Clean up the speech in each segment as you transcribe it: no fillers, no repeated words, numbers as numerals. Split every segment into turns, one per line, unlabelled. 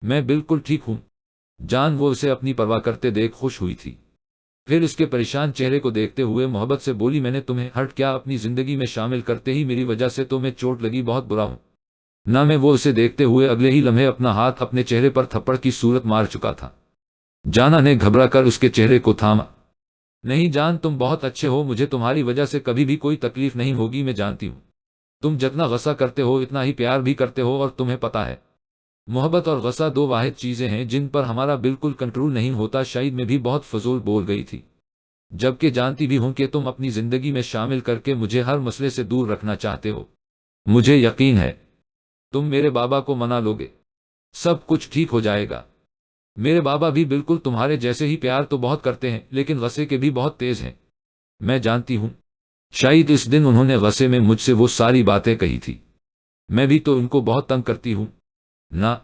میں بالکل ٹھیک ہوں جان۔ وہ اسے اپنی پرواہ کرتے دیکھ خوش ہوئی تھی، پھر اس کے پریشان چہرے کو دیکھتے ہوئے محبت سے بولی، میں نے تمہیں ہرٹ کیا اپنی زندگی میں شامل کرتے ہی میری وجہ سے تمہیں چوٹ لگی، بہت برا ہوں نہ میں۔ وہ اسے دیکھتے ہوئے اگلے ہی لمحے اپنا ہاتھ اپنے چہرے پر تھپڑ کی صورت مار چکا تھا۔ جانا نے گھبرا کر اس کے چہرے کو تھاما۔ نہیں جان، تم بہت اچھے ہو، مجھے تمہاری وجہ سے کبھی بھی کوئی تکلیف نہیں ہوگی، میں جانتی ہوں تم جتنا غصہ کرتے ہو اتنا ہی پیار بھی کرتے ہو، اور تمہیں پتہ ہے محبت اور غصہ دو واحد چیزیں ہیں جن پر ہمارا بالکل کنٹرول نہیں ہوتا۔ شاید میں بھی بہت فضول بول گئی تھی، جبکہ جانتی بھی ہوں کہ تم اپنی زندگی میں شامل کر کے مجھے ہر مسئلے سے دور رکھنا چاہتے ہو۔ مجھے یقین ہے تم میرے بابا کو منا لو گے، سب کچھ ٹھیک ہو جائے گا۔ میرے بابا بھی بالکل تمہارے جیسے ہی پیار تو بہت کرتے ہیں، لیکن غصے کے بھی بہت تیز ہیں، میں جانتی ہوں۔ شاید اس دن انہوں نے غصے میں مجھ سے وہ ساری باتیں کہی تھی، میں بھی تو ان کو بہت تنگ کرتی ہوں نہ۔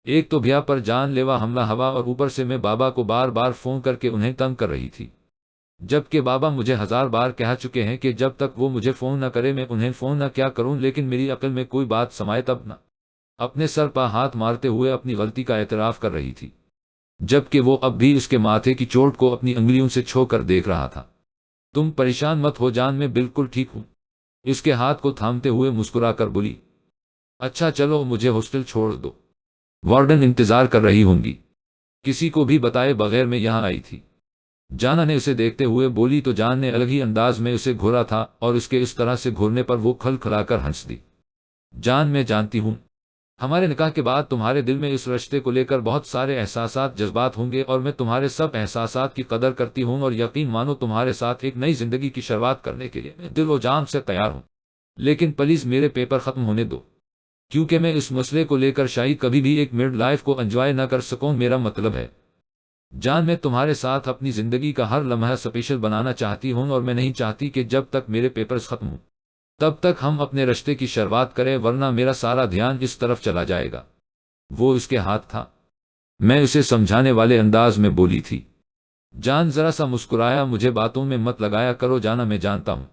ایک تو بھیا پر جان لیوا حملہ ہوا، اور اوپر سے میں بابا کو بار بار فون کر کے انہیں تنگ کر رہی تھی، جبکہ بابا مجھے 1000 بار کہہ چکے ہیں کہ جب تک وہ مجھے فون نہ کرے میں انہیں فون نہ کیا کروں، لیکن میری عقل میں کوئی بات سمائے تب نہ۔ اپنے سر پر ہاتھ مارتے ہوئے اپنی غلطی کا اعتراف کر رہی تھی، جبکہ وہ اب بھی اس کے ماتھے کی چوٹ کو اپنی انگلیوں سے چھو کر دیکھ رہا تھا۔ تم پریشان مت ہو جان، میں بالکل ٹھیک ہوں، اس کے ہاتھ کو تھامتے ہوئے مسکرا کر بولی۔ اچھا چلو مجھے ہاسٹل چھوڑ دو، وارڈن انتظار کر رہی ہوں گی، کسی کو بھی بتائے بغیر میں یہاں آئی تھی۔ جانا نے اسے دیکھتے ہوئے بولی تو جان نے الگ ہی انداز میں اسے گھورا تھا، اور اس کے اس طرح سے گھورنے پر وہ کھل کھلا کر ہنس دی۔ جان میں جانتی ہوں ہمارے نکاح کے بعد تمہارے دل میں اس رشتے کو لے کر بہت سارے احساسات جذبات ہوں گے، اور میں تمہارے سب احساسات کی قدر کرتی ہوں، اور یقین مانو تمہارے ساتھ ایک نئی زندگی کی شروعات کرنے کے لیے میں دل و جان سے تیار ہوں، لیکن پلیز میرے پیپر ختم ہونے دو، کیونکہ میں اس مسئلے کو لے کر شاید کبھی بھی ایک مڈ لائف کو انجوائے نہ کر سکوں۔ میرا مطلب ہے جان، میں تمہارے ساتھ اپنی زندگی کا ہر لمحہ اسپیشل بنانا چاہتی ہوں، اور میں نہیں چاہتی کہ جب تک میرے پیپرز ختم ہوں تب تک ہم اپنے رشتے کی شروعات کریں، ورنہ میرا سارا دھیان اس طرف چلا جائے گا۔ وہ اس کے ہاتھ تھا، میں اسے سمجھانے والے انداز میں بولی تھی۔ جان ذرا سا مسکرایا، مجھے باتوں میں مت لگایا کرو جانا، میں جانتا ہوں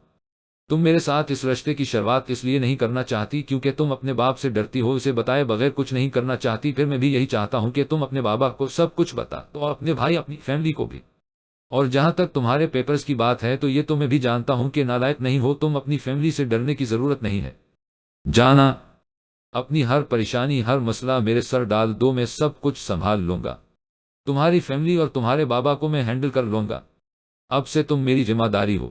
تم میرے ساتھ اس رشتے کی شروعات اس لیے نہیں کرنا چاہتی کیونکہ تم اپنے باپ سے ڈرتی ہو، اسے بتائے بغیر کچھ نہیں کرنا چاہتی، پھر میں بھی یہی چاہتا ہوں کہ تم اپنے بابا کو سب کچھ بتا دو، اور اپنے بھائی اپنی فیملی کو بھی۔ اور جہاں تک تمہارے پیپرز کی بات ہے تو یہ تو میں بھی جانتا ہوں کہ نالائق نہیں ہو تم، اپنی فیملی سے ڈرنے کی ضرورت نہیں ہے۔ جانا اپنی ہر پریشانی ہر مسئلہ میرے سر ڈال دو، میں سب کچھ سنبھال لوں گا، تمہاری فیملی اور تمہارے بابا کو میں ہینڈل کر لوں گا، اب سے تم میری ذمہ داری ہو۔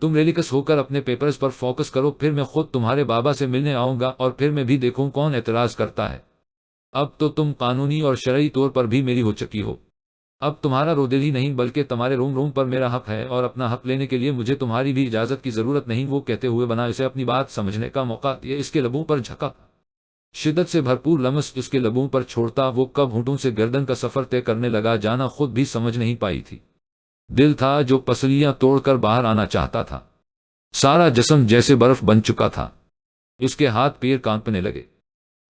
تم ریلیکس ہو کر اپنے پیپرز پر فوکس کرو، پھر میں خود تمہارے بابا سے ملنے آؤں گا، اور پھر میں بھی دیکھوں کون اعتراض کرتا ہے۔ اب تو تم قانونی اور شرعی طور پر بھی میری ہو چکی ہو، اب تمہارا رو دل ہی نہیں بلکہ تمہارے روم پر میرا حق ہے، اور اپنا حق لینے کے لیے مجھے تمہاری بھی اجازت کی ضرورت نہیں۔ وہ کہتے ہوئے بنا اسے اپنی بات سمجھنے کا موقع دیا، اس کے لبوں پر جھکا، شدت سے بھرپور لمس اس کے لبوں پر چھوڑتا وہ کب ہونٹوں سے گردن کا سفر طے کرنے لگا، جانا خود بھی سمجھ نہیں پائی تھی۔ دل تھا جو پسلیاں توڑ کر باہر آنا چاہتا تھا، سارا جسم جیسے برف بن چکا تھا، اس کے ہاتھ پیر کانپنے لگے،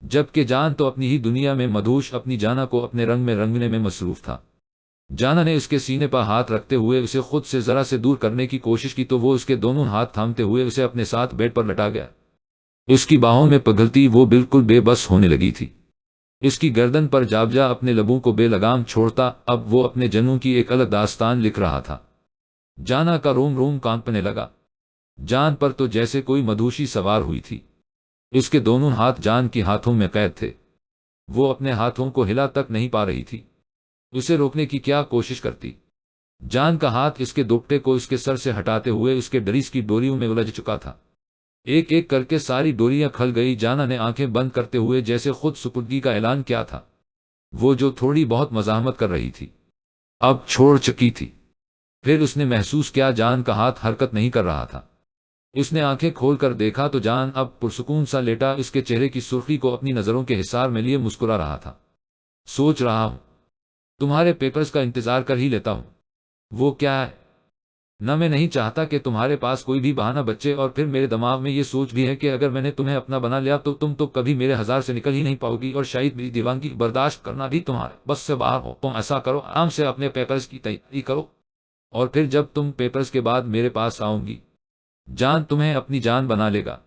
جبکہ جان تو اپنی ہی دنیا میں مدہوش اپنی جانا کو اپنے رنگ میں رنگنے میں مصروف تھا۔ جانا نے اس کے سینے پر ہاتھ رکھتے ہوئے اسے خود سے ذرا سے دور کرنے کی کوشش کی تو وہ اس کے دونوں ہاتھ تھامتے ہوئے اسے اپنے ساتھ بیڈ پر لٹا گیا۔ اس کی باہوں میں پگھلتی وہ بالکل بے بس ہونے لگی تھی، اس کی گردن پر جابجا اپنے لبوں کو بے لگام چھوڑتا اب وہ اپنے جنوں کی ایک الگ داستان لکھ رہا تھا۔ جانا کا روم روم کانپنے لگا، جان پر تو جیسے کوئی مدہوشی سوار ہوئی تھی، اس کے دونوں ہاتھ جان کی ہاتھوں میں قید تھے، وہ اپنے ہاتھوں کو ہلا تک نہیں پا رہی تھی، اسے روکنے کی کیا کوشش کرتی۔ جان کا ہاتھ اس کے دوپٹے کو اس کے سر سے ہٹاتے ہوئے اس کے ڈریس کی ڈوریوں میں الجھ چکا تھا، ایک ایک کر کے ساری ڈوریاں کھل گئی۔ جانا نے آنکھیں بند کرتے ہوئے جیسے خود سپردگی کا اعلان کیا تھا، وہ جو تھوڑی بہت مزاحمت کر رہی تھی اب چھوڑ چکی تھی۔ پھر اس نے محسوس کیا جان کا ہاتھ حرکت نہیں کر رہا تھا، اس نے آنکھیں کھول کر دیکھا تو جان اب پرسکون سا لیٹا اس کے چہرے کی سرخی کو اپنی نظروں کے حصار میں لیے مسکرا رہا تھا۔ سوچ رہا ہوں تمہارے پیپرز کا انتظار کر ہی لیتا ہوں۔ وہ کیا ہے نہ، میں نہیں چاہتا کہ تمہارے پاس کوئی بھی بہانہ بچے، اور پھر میرے دماغ میں یہ سوچ بھی ہے کہ اگر میں نے تمہیں اپنا بنا لیا تو تم تو کبھی میرے ہزار سے نکل ہی نہیں پاؤ گی، اور شاید میری دیوانگی برداشت کرنا بھی تمہارے بس سے باہر ہو۔ تم ایسا کرو، آرام سے اپنے پیپرز کی تیاری کرو، اور پھر جب تم پیپرز کے بعد میرے پاس آؤں گی جان تمہیں اپنی جان بنا لے گا۔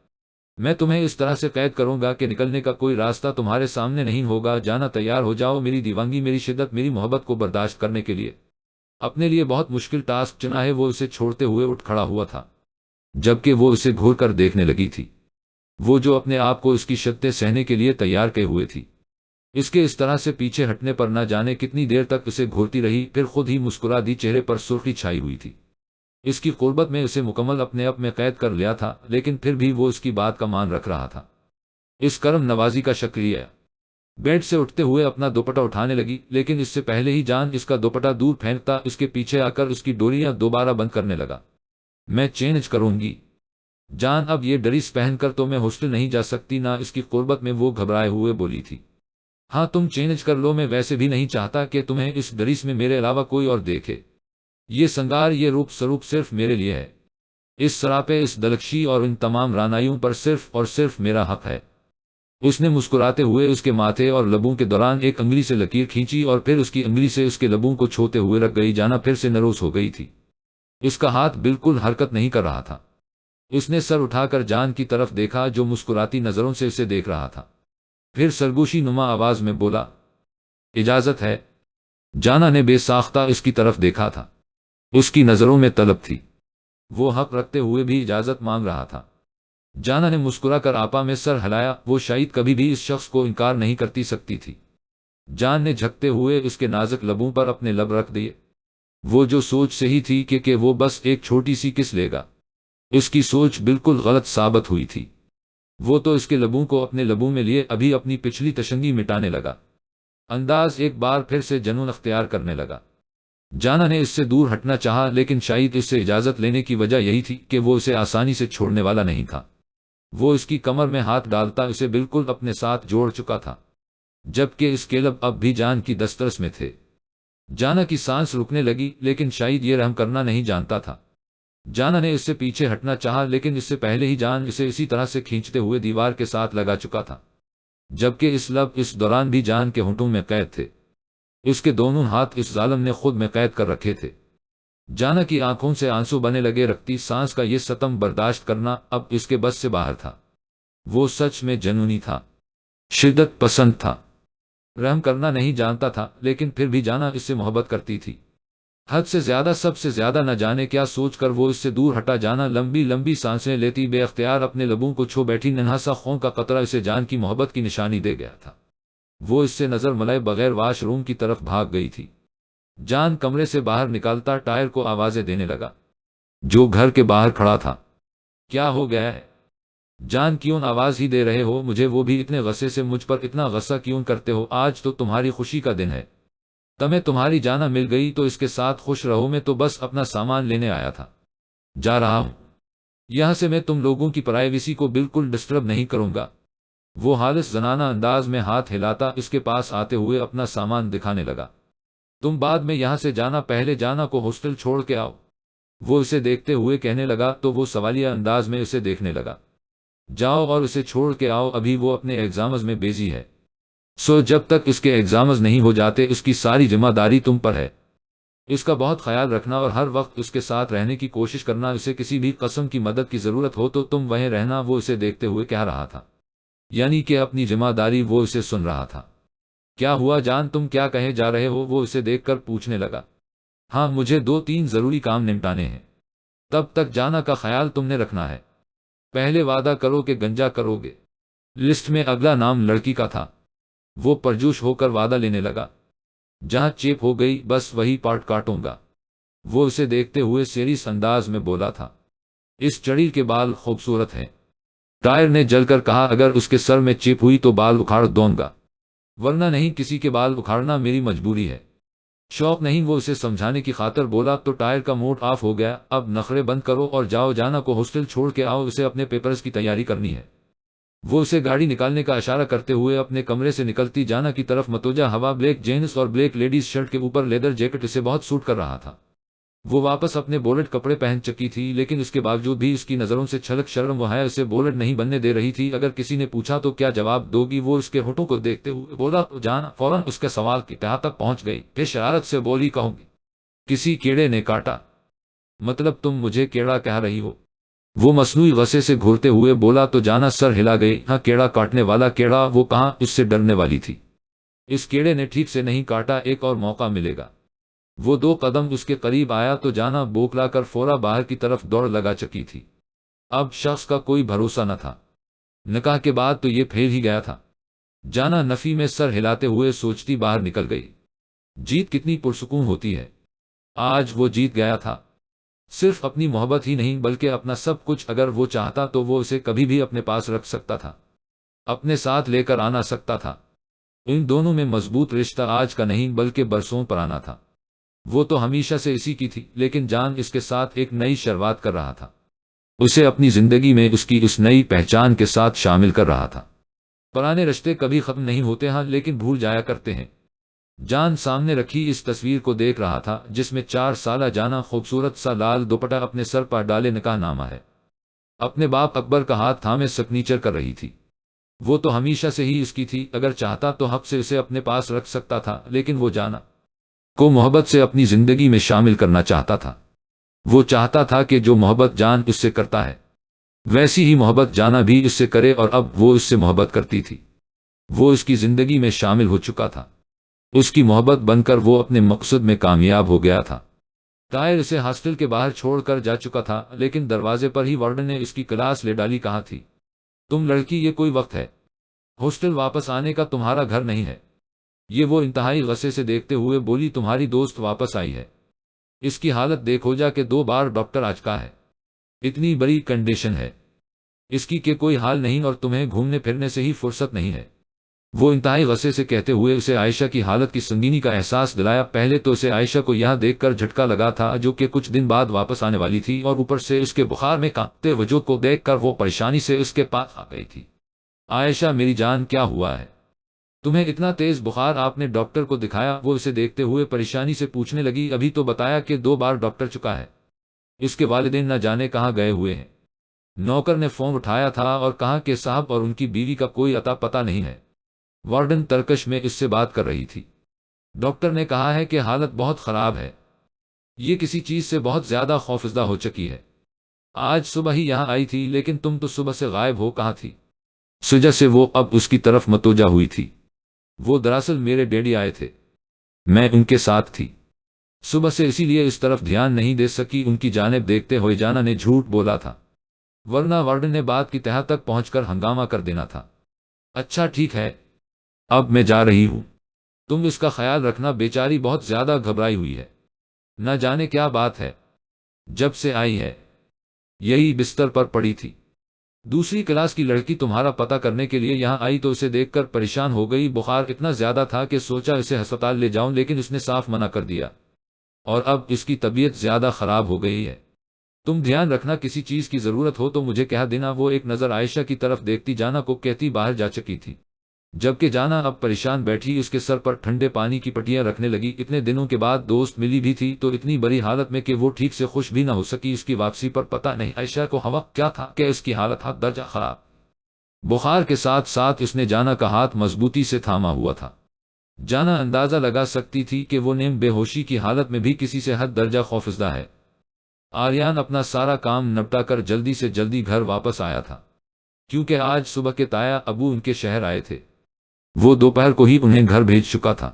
میں تمہیں اس طرح سے قید کروں گا کہ نکلنے کا کوئی راستہ تمہارے سامنے نہیں ہوگا۔ جانا تیار ہو جاؤ، میری دیوانگی، میری شدت، میری محبت کو برداشت کرنے کے لیے اپنے لیے بہت مشکل ٹاسک چنا ہے۔ وہ اسے چھوڑتے ہوئے اٹھ کھڑا ہوا تھا، جبکہ وہ اسے گھور کر دیکھنے لگی تھی، وہ جو اپنے آپ کو اس کی شدتیں سہنے کے لیے تیار کیے ہوئے تھی۔ اس کے اس طرح سے پیچھے ہٹنے پر نہ جانے کتنی دیر تک اسے گھورتی رہی، پھر خود ہی مسکرا دی، چہرے پر سرخی چھائی ہوئی تھی۔ اس کی قربت میں اسے مکمل اپنے آپ میں قید کر لیا تھا، لیکن پھر بھی وہ اس کی بات کا مان رکھ رہا تھا۔ اس کرم نوازی کا شکریہ۔ بیڈ سے اٹھتے ہوئے اپنا دوپٹہ اٹھانے لگی، لیکن اس سے پہلے ہی جان اس کا دوپٹہ دور پھینکتا اس کے پیچھے آ کر اس کی ڈوریاں دوبارہ بند کرنے لگا۔ میں چینج کروں گی جان، اب یہ ڈریس پہن کر تو میں ہاسٹل نہیں جا سکتی۔ نہ اس کی قربت میں وہ گھبرائے ہوئے بولی تھی۔ ہاں تم چینج کر لو، میں ویسے بھی نہیں چاہتا کہ تمہیں اس ڈریس میں میرے علاوہ کوئی اور دیکھے۔ یہ سنگار، یہ روپ سروپ صرف میرے لیے ہے۔ اس سراپے، اس دلکشی اور ان تمام رانائیوں پر صرف اور صرف میرا حق ہے۔ اس نے مسکراتے ہوئے اس کے ماتھے اور لبوں کے دوران ایک انگلی سے لکیر کھینچی اور پھر اس کی انگلی سے اس کے لبوں کو چھوتے ہوئے رکھ گئی۔ جانا پھر سے نروس ہو گئی تھی، اس کا ہاتھ بالکل حرکت نہیں کر رہا تھا۔ اس نے سر اٹھا کر جان کی طرف دیکھا جو مسکراتی نظروں سے اسے دیکھ رہا تھا، پھر سرگوشی نما آواز میں بولا، اجازت ہے؟ جانا نے بے ساختہ اس کی طرف دیکھا تھا، اس کی نظروں میں طلب تھی، وہ حق رکھتے ہوئے بھی اجازت مانگ رہا تھا۔ جانا نے مسکرا کر آپا میں سر ہلایا، وہ شاید کبھی بھی اس شخص کو انکار نہیں کرتی سکتی تھی۔ جان نے جھکتے ہوئے اس کے نازک لبوں پر اپنے لب رکھ دیے۔ وہ جو سوچ سہی تھی کہ وہ بس ایک چھوٹی سی کس لے گا، اس کی سوچ بالکل غلط ثابت ہوئی تھی۔ وہ تو اس کے لبوں کو اپنے لبوں میں لیے ابھی اپنی پچھلی تشنگی مٹانے لگا، انداز ایک بار پھر سے جنون اختیار کرنے لگا۔ جانا نے اس سے دور ہٹنا چاہا، لیکن شاید اس سے اجازت لینے کی وجہ یہی تھی کہ وہ اسے آسانی سے چھوڑنے والا نہیں تھا۔ وہ اس کی کمر میں ہاتھ ڈالتا اسے بالکل اپنے ساتھ جوڑ چکا تھا، جبکہ اس کے لب اب بھی جان کی دسترس میں تھے۔ جانا کی سانس رکنے لگی، لیکن شاید یہ رحم کرنا نہیں جانتا تھا۔ جانا نے اس سے پیچھے ہٹنا چاہا، لیکن اس سے پہلے ہی جان اسے اسی طرح سے کھینچتے ہوئے دیوار کے ساتھ لگا چکا تھا، جبکہ اس لب اس دوران بھی جان کے ہونٹوں میں قید تھے۔ اس کے دونوں ہاتھ اس ظالم نے خود میں قید کر رکھے تھے۔ جانا کی آنکھوں سے آنسو بنے لگے، رکھتی سانس کا یہ ستم برداشت کرنا اب اس کے بس سے باہر تھا۔ وہ سچ میں جنونی تھا، شدت پسند تھا، رحم کرنا نہیں جانتا تھا، لیکن پھر بھی جانا اس سے محبت کرتی تھی، حد سے زیادہ، سب سے زیادہ۔ نہ جانے کیا سوچ کر وہ اس سے دور ہٹا۔ جانا لمبی لمبی سانسیں لیتی بے اختیار اپنے لبوں کو چھو بیٹھی، ننھا سا خون کا قطرہ اسے جان کی محبت کی نشانی دے گیا تھا۔ وہ اس سے نظر ملائے بغیر واش روم کی طرف بھاگ گئی تھی۔ جان کمرے سے باہر نکالتا ٹائر کو آوازیں دینے لگا، جو گھر کے باہر کھڑا تھا۔ کیا ہو گیا ہے جان، کیوں آواز ہی دے رہے ہو مجھے؟ وہ بھی اتنے غصے سے مجھ پر اتنا غصہ کیوں کرتے ہو؟ آج تو تمہاری خوشی کا دن ہے، تمہیں تمہاری جانا مل گئی تو اس کے ساتھ خوش رہو، میں تو بس اپنا سامان لینے آیا تھا، جا رہا ہوں یہاں سے، میں تم لوگوں کی پرائیویسی کو بالکل ڈسٹرب نہیں کروں گا۔ وہ خالص زنانہ انداز میں ہاتھ ہلاتا اس کے پاس آتے ہوئے اپنا سامان دکھانے لگا۔ تم بعد میں یہاں سے جانا، پہلے جانا کو ہاسٹل چھوڑ کے آؤ، وہ اسے دیکھتے ہوئے کہنے لگا تو وہ سوالیہ انداز میں اسے دیکھنے لگا۔ جاؤ اور اسے چھوڑ کے آؤ، ابھی وہ اپنے ایگزامز میں بیزی ہے، سو جب تک اس کے ایگزامز نہیں ہو جاتے اس کی ساری ذمہ داری تم پر ہے، اس کا بہت خیال رکھنا اور ہر وقت اس کے ساتھ رہنے کی کوشش کرنا، اسے کسی بھی قسم کی مدد کی ضرورت ہو تو تم وہیں رہنا۔ وہ اسے دیکھتے ہوئے کہہ رہا تھا، یعنی کہ اپنی ذمہ داری وہ اسے سن رہا تھا۔ کیا ہوا جان، تم کیا کہے جا رہے ہو؟ وہ اسے دیکھ کر پوچھنے لگا۔ ہاں مجھے 2-3 ضروری کام نمٹانے ہیں، تب تک جانا کا خیال تم نے رکھنا ہے، پہلے وعدہ کرو کہ گنجا کرو گے۔ لسٹ میں اگلا نام لڑکی کا تھا۔ وہ پرجوش ہو کر وعدہ لینے لگا، جہاں چیپ ہو گئی بس وہی پارٹ کاٹوں گا۔ وہ اسے دیکھتے ہوئے سیریس انداز میں بولا تھا، اس چڑیل کے بال خوبصورت ہیں۔ ٹائر نے جل کر کہا، اگر اس کے سر میں چیپ ہوئی تو بال اکھاڑ دوں گا، ورنہ نہیں، کسی کے بال اکھاڑنا میری مجبوری ہے، شوق نہیں۔ وہ اسے سمجھانے کی خاطر بولا تو ٹائر کا موڈ آف ہو گیا۔ اب نخرے بند کرو اور جاؤ، جانا کو ہاسٹل چھوڑ کے آؤ، اسے اپنے پیپرز کی تیاری کرنی ہے۔ وہ اسے گاڑی نکالنے کا اشارہ کرتے ہوئے اپنے کمرے سے نکلتی جانا کی طرف متوجہ ہوا، بلیک جینس اور بلیک لیڈیز شرٹ کے اوپر لیدر جیکٹ اسے بہت سوٹ کر رہا تھا۔ وہ واپس اپنے بولٹ کپڑے پہن چکی تھی، لیکن اس کے باوجود بھی اس کی نظروں سے چھلک شرم و حیا اسے بولٹ نہیں بننے دے رہی تھی۔ اگر کسی نے پوچھا تو کیا جواب دوگی؟ وہ اس کے ہونٹوں کو دیکھتے ہوئے بولا تو جانا فوراً اس کے سوال کی تہہ تک پہنچ گئی، پھر شرارت سے بولی، کہوں گی کسی کیڑے نے کاٹا؟ مطلب تم مجھے کیڑا کہہ رہی ہو؟ وہ مصنوعی غصے سے گھورتے ہوئے بولا تو جانا سر ہلا گئی۔ ہاں کیڑا کاٹنے والا کیڑا، وہ کہاں اس سے ڈرنے والی تھی؟ اس کیڑے نے ٹھیک سے نہیں کاٹا، ایک اور موقع ملے گا۔ وہ 2 قدم اس کے قریب آیا تو جانا بوکلا کر فورا باہر کی طرف دوڑ لگا چکی تھی۔ اب شخص کا کوئی بھروسہ نہ تھا، نکاح کے بعد تو یہ پھیل ہی گیا تھا۔ جانا نفی میں سر ہلاتے ہوئے سوچتی باہر نکل گئی۔ جیت کتنی پرسکون ہوتی ہے۔ آج وہ جیت گیا تھا، صرف اپنی محبت ہی نہیں بلکہ اپنا سب کچھ۔ اگر وہ چاہتا تو وہ اسے کبھی بھی اپنے پاس رکھ سکتا تھا، اپنے ساتھ لے کر آنا سکتا تھا۔ ان دونوں میں مضبوط رشتہ آج کا نہیں بلکہ برسوں پرانا تھا۔ وہ تو ہمیشہ سے اسی کی تھی، لیکن جان اس کے ساتھ ایک نئی شروعات کر رہا تھا، اسے اپنی زندگی میں اس کی اس نئی پہچان کے ساتھ شامل کر رہا تھا۔ پرانے رشتے کبھی ختم نہیں ہوتے ہیں لیکن بھول جایا کرتے ہیں۔ جان سامنے رکھی اس تصویر کو دیکھ رہا تھا جس میں 4 سالہ جانا خوبصورت سا لال دوپٹہ اپنے سر پر ڈالے نکاح نامہ ہے، اپنے باپ اکبر کا ہاتھ تھامے سگنیچر کر رہی تھی۔ وہ تو ہمیشہ سے ہی اس کی تھی، اگر چاہتا تو حق سے اسے اپنے پاس رکھ سکتا تھا، لیکن وہ جانا کو محبت سے اپنی زندگی میں شامل کرنا چاہتا تھا۔ وہ چاہتا تھا کہ جو محبت جان اس سے کرتا ہے ویسی ہی محبت جانا بھی اس سے کرے، اور اب وہ اس سے محبت کرتی تھی۔ وہ اس کی زندگی میں شامل ہو چکا تھا، اس کی محبت بن کر وہ اپنے مقصد میں کامیاب ہو گیا تھا۔ طاہر اسے ہاسٹل کے باہر چھوڑ کر جا چکا تھا، لیکن دروازے پر ہی وارڈن نے اس کی کلاس لے ڈالی۔ کہا تھی، تم لڑکی، یہ کوئی وقت ہے؟ ہاسٹل واپس آنے کا تمہارا گھر نہیں ہے۔ یہ وہ انتہائی غصے سے دیکھتے ہوئے بولی، تمہاری دوست واپس آئی ہے، اس کی حالت دیکھو جا کے 2 بار ڈاکٹر آ چکا ہے، اتنی بڑی کنڈیشن ہے اس کی کہ کوئی حال نہیں، اور تمہیں گھومنے پھرنے سے ہی فرصت نہیں ہے۔ وہ انتہائی غصے سے کہتے ہوئے اسے عائشہ کی حالت کی سنگینی کا احساس دلایا۔ پہلے تو اسے عائشہ کو یہاں دیکھ کر جھٹکا لگا تھا، جو کہ کچھ دن بعد واپس آنے والی تھی، اور اوپر سے اس کے بخار میں کانپتے وجود کو دیکھ کر وہ پریشانی سے اس کے پاس آ گئی تھی۔ عائشہ میری جان، کیا ہوا ہے تمہیں؟ اتنا تیز بخار؟ آپ نے ڈاکٹر کو دکھایا؟ وہ اسے دیکھتے ہوئے پریشانی سے پوچھنے لگی۔ ابھی تو بتایا کہ 2 بار ڈاکٹر چکا ہے، اس کے والدین نہ جانے کہاں گئے ہوئے ہیں۔ نوکر نے فون اٹھایا تھا اور کہا کہ صاحب اور ان کی بیوی کا کوئی اتا پتہ نہیں ہے۔ وارڈن ترکش میں اس سے بات کر رہی تھی۔ ڈاکٹر نے کہا ہے کہ حالت بہت خراب ہے، یہ کسی چیز سے بہت زیادہ خوفزدہ ہو چکی ہے۔ آج صبح ہی یہاں آئی تھی، لیکن تم تو صبح سے غائب ہو، کہاں تھی؟ سجا سے وہ اب اس کی طرف متوجہ ہوئی تھی۔ وہ دراصل میرے ڈیڈی آئے تھے، میں ان کے ساتھ تھی صبح سے، اسی لیے اس طرف دھیان نہیں دے سکی۔ ان کی جانب دیکھتے ہوئے جانا نے جھوٹ بولا تھا، ورنہ وارڈن نے بات کی تہہ تک پہنچ کر ہنگامہ کر دینا تھا۔ اچھا ٹھیک ہے، اب میں جا رہی ہوں، تم اس کا خیال رکھنا، بیچاری بہت زیادہ گھبرائی ہوئی ہے، نہ جانے کیا بات ہے، جب سے آئی ہے یہی بستر پر پڑی تھی۔ دوسری کلاس کی لڑکی تمہارا پتہ کرنے کے لیے یہاں آئی تو اسے دیکھ کر پریشان ہو گئی۔ بخار اتنا زیادہ تھا کہ سوچا اسے ہسپتال لے جاؤں، لیکن اس نے صاف منع کر دیا، اور اب اس کی طبیعت زیادہ خراب ہو گئی ہے۔ تم دھیان رکھنا، کسی چیز کی ضرورت ہو تو مجھے کہہ دینا۔ وہ ایک نظر عائشہ کی طرف دیکھتی جانا کو کہتی باہر جا چکی تھی، جبکہ جانا اب پریشان بیٹھی اس کے سر پر ٹھنڈے پانی کی پٹیاں رکھنے لگی۔ اتنے دنوں کے بعد دوست ملی بھی تھی تو اتنی بری حالت میں کہ وہ ٹھیک سے خوش بھی نہ ہو سکی۔ اس کی واپسی پر پتہ نہیں عائشہ کو ہوا کیا تھا کہ اس کی حالت حد درجہ خراب۔ بخار کے ساتھ ساتھ اس نے جانا کا ہاتھ مضبوطی سے تھاما ہوا تھا۔ جانا اندازہ لگا سکتی تھی کہ وہ نیم بے ہوشی کی حالت میں بھی کسی سے حد درجہ خوفزدہ ہے۔ آریان اپنا سارا کام نپٹا کر جلدی سے جلدی گھر واپس آیا تھا، کیونکہ آج صبح کے تایا ابو ان کے شہر آئے تھے۔ وہ دوپہر کو ہی انہیں گھر بھیج چکا تھا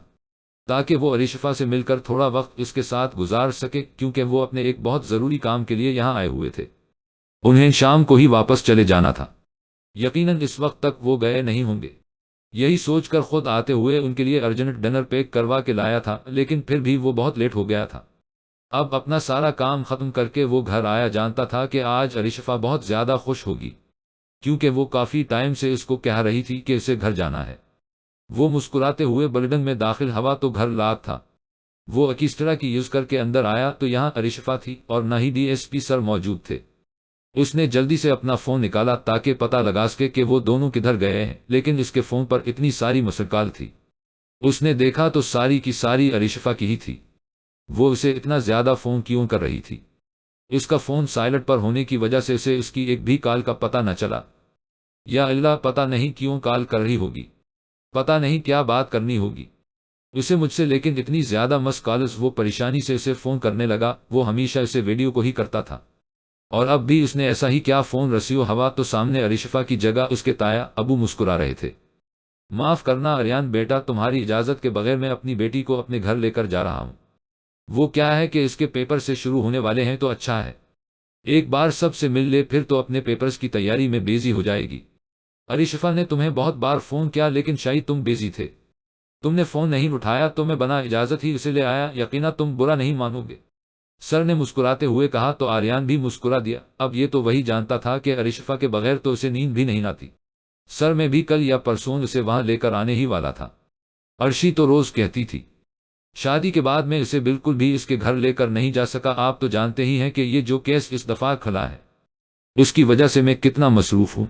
تاکہ وہ عریشفہ سے مل کر تھوڑا وقت اس کے ساتھ گزار سکے، کیونکہ وہ اپنے ایک بہت ضروری کام کے لیے یہاں آئے ہوئے تھے۔ انہیں شام کو ہی واپس چلے جانا تھا، یقیناً اس وقت تک وہ گئے نہیں ہوں گے۔ یہی سوچ کر خود آتے ہوئے ان کے لیے ارجنٹ ڈنر پیک کروا کے لایا تھا، لیکن پھر بھی وہ بہت لیٹ ہو گیا تھا۔ اب اپنا سارا کام ختم کر کے وہ گھر آیا، جانتا تھا کہ آج عریشفہ بہت زیادہ خوش ہوگی، کیونکہ وہ کافی ٹائم سے اس کو کہہ رہی تھی کہ اسے گھر جانا ہے۔ وہ مسکراتے ہوئے بلڈنگ میں داخل ہوا تو گھر لاک تھا۔ وہ اکیسٹرا کی یوز کر کے اندر آیا تو یہاں عریشفہ تھی اور نہ ہی DSP سر موجود تھے۔ اس نے جلدی سے اپنا فون نکالا تاکہ پتہ لگا سکے کہ وہ دونوں کدھر گئے ہیں، لیکن اس کے فون پر اتنی ساری مسڈ کال تھی، اس نے دیکھا تو ساری کی ساری عریشفہ کی ہی تھی۔ وہ اسے اتنا زیادہ فون کیوں کر رہی تھی؟ اس کا فون سائلنٹ پر ہونے کی وجہ سے اسے اس کی ایک بھی کال کا پتہ نہ چلا۔ یا اللہ، پتہ نہیں کیوں کال کر رہی ہوگی، پتہ نہیں کیا بات کرنی ہوگی اسے مجھ سے، لیکن اتنی زیادہ مس کالز۔ وہ پریشانی سے اسے فون کرنے لگا، وہ ہمیشہ اسے ویڈیو کو ہی کرتا تھا۔ اور اب بھی اس نے ایسا ہی کیا فون رسیو ہوا تو سامنے ارشفا کی جگہ اس کے تایا ابو مسکرا رہے تھے۔ معاف کرنا آریان بیٹا، تمہاری اجازت کے بغیر میں اپنی بیٹی کو اپنے گھر لے کر جا رہا ہوں۔ وہ کیا ہے کہ اس کے پیپر سے شروع ہونے والے ہیں تو اچھا ہے، ایک بار سب سے مل لے، پھر تو اپنے پیپرز کی تیاری میں بیزی ہو جائے گی۔ ارشفا نے تمہیں بہت بار فون کیا لیکن شاید تم بیزی تھے، تم نے فون نہیں اٹھایا تو میں بنا اجازت ہی اسے لے آیا، یقینا تم برا نہیں مانو گے، سر نے مسکراتے ہوئے کہا تو آریان بھی مسکرا دیا۔ اب یہ تو وہی جانتا تھا کہ ارشفا کے بغیر تو اسے نیند بھی نہیں آتی، سر میں بھی کل یا پرسوں اسے وہاں لے کر آنے ہی والا تھا۔ ارشی تو روز کہتی تھی، شادی کے بعد میں اسے بالکل بھی اس کے گھر لے کر نہیں جا سکا، آپ تو جانتے ہی ہیں کہ یہ جو کیس اس دفعہ کھلا ہے اس کی وجہ سے میں کتنا مصروف ہوں۔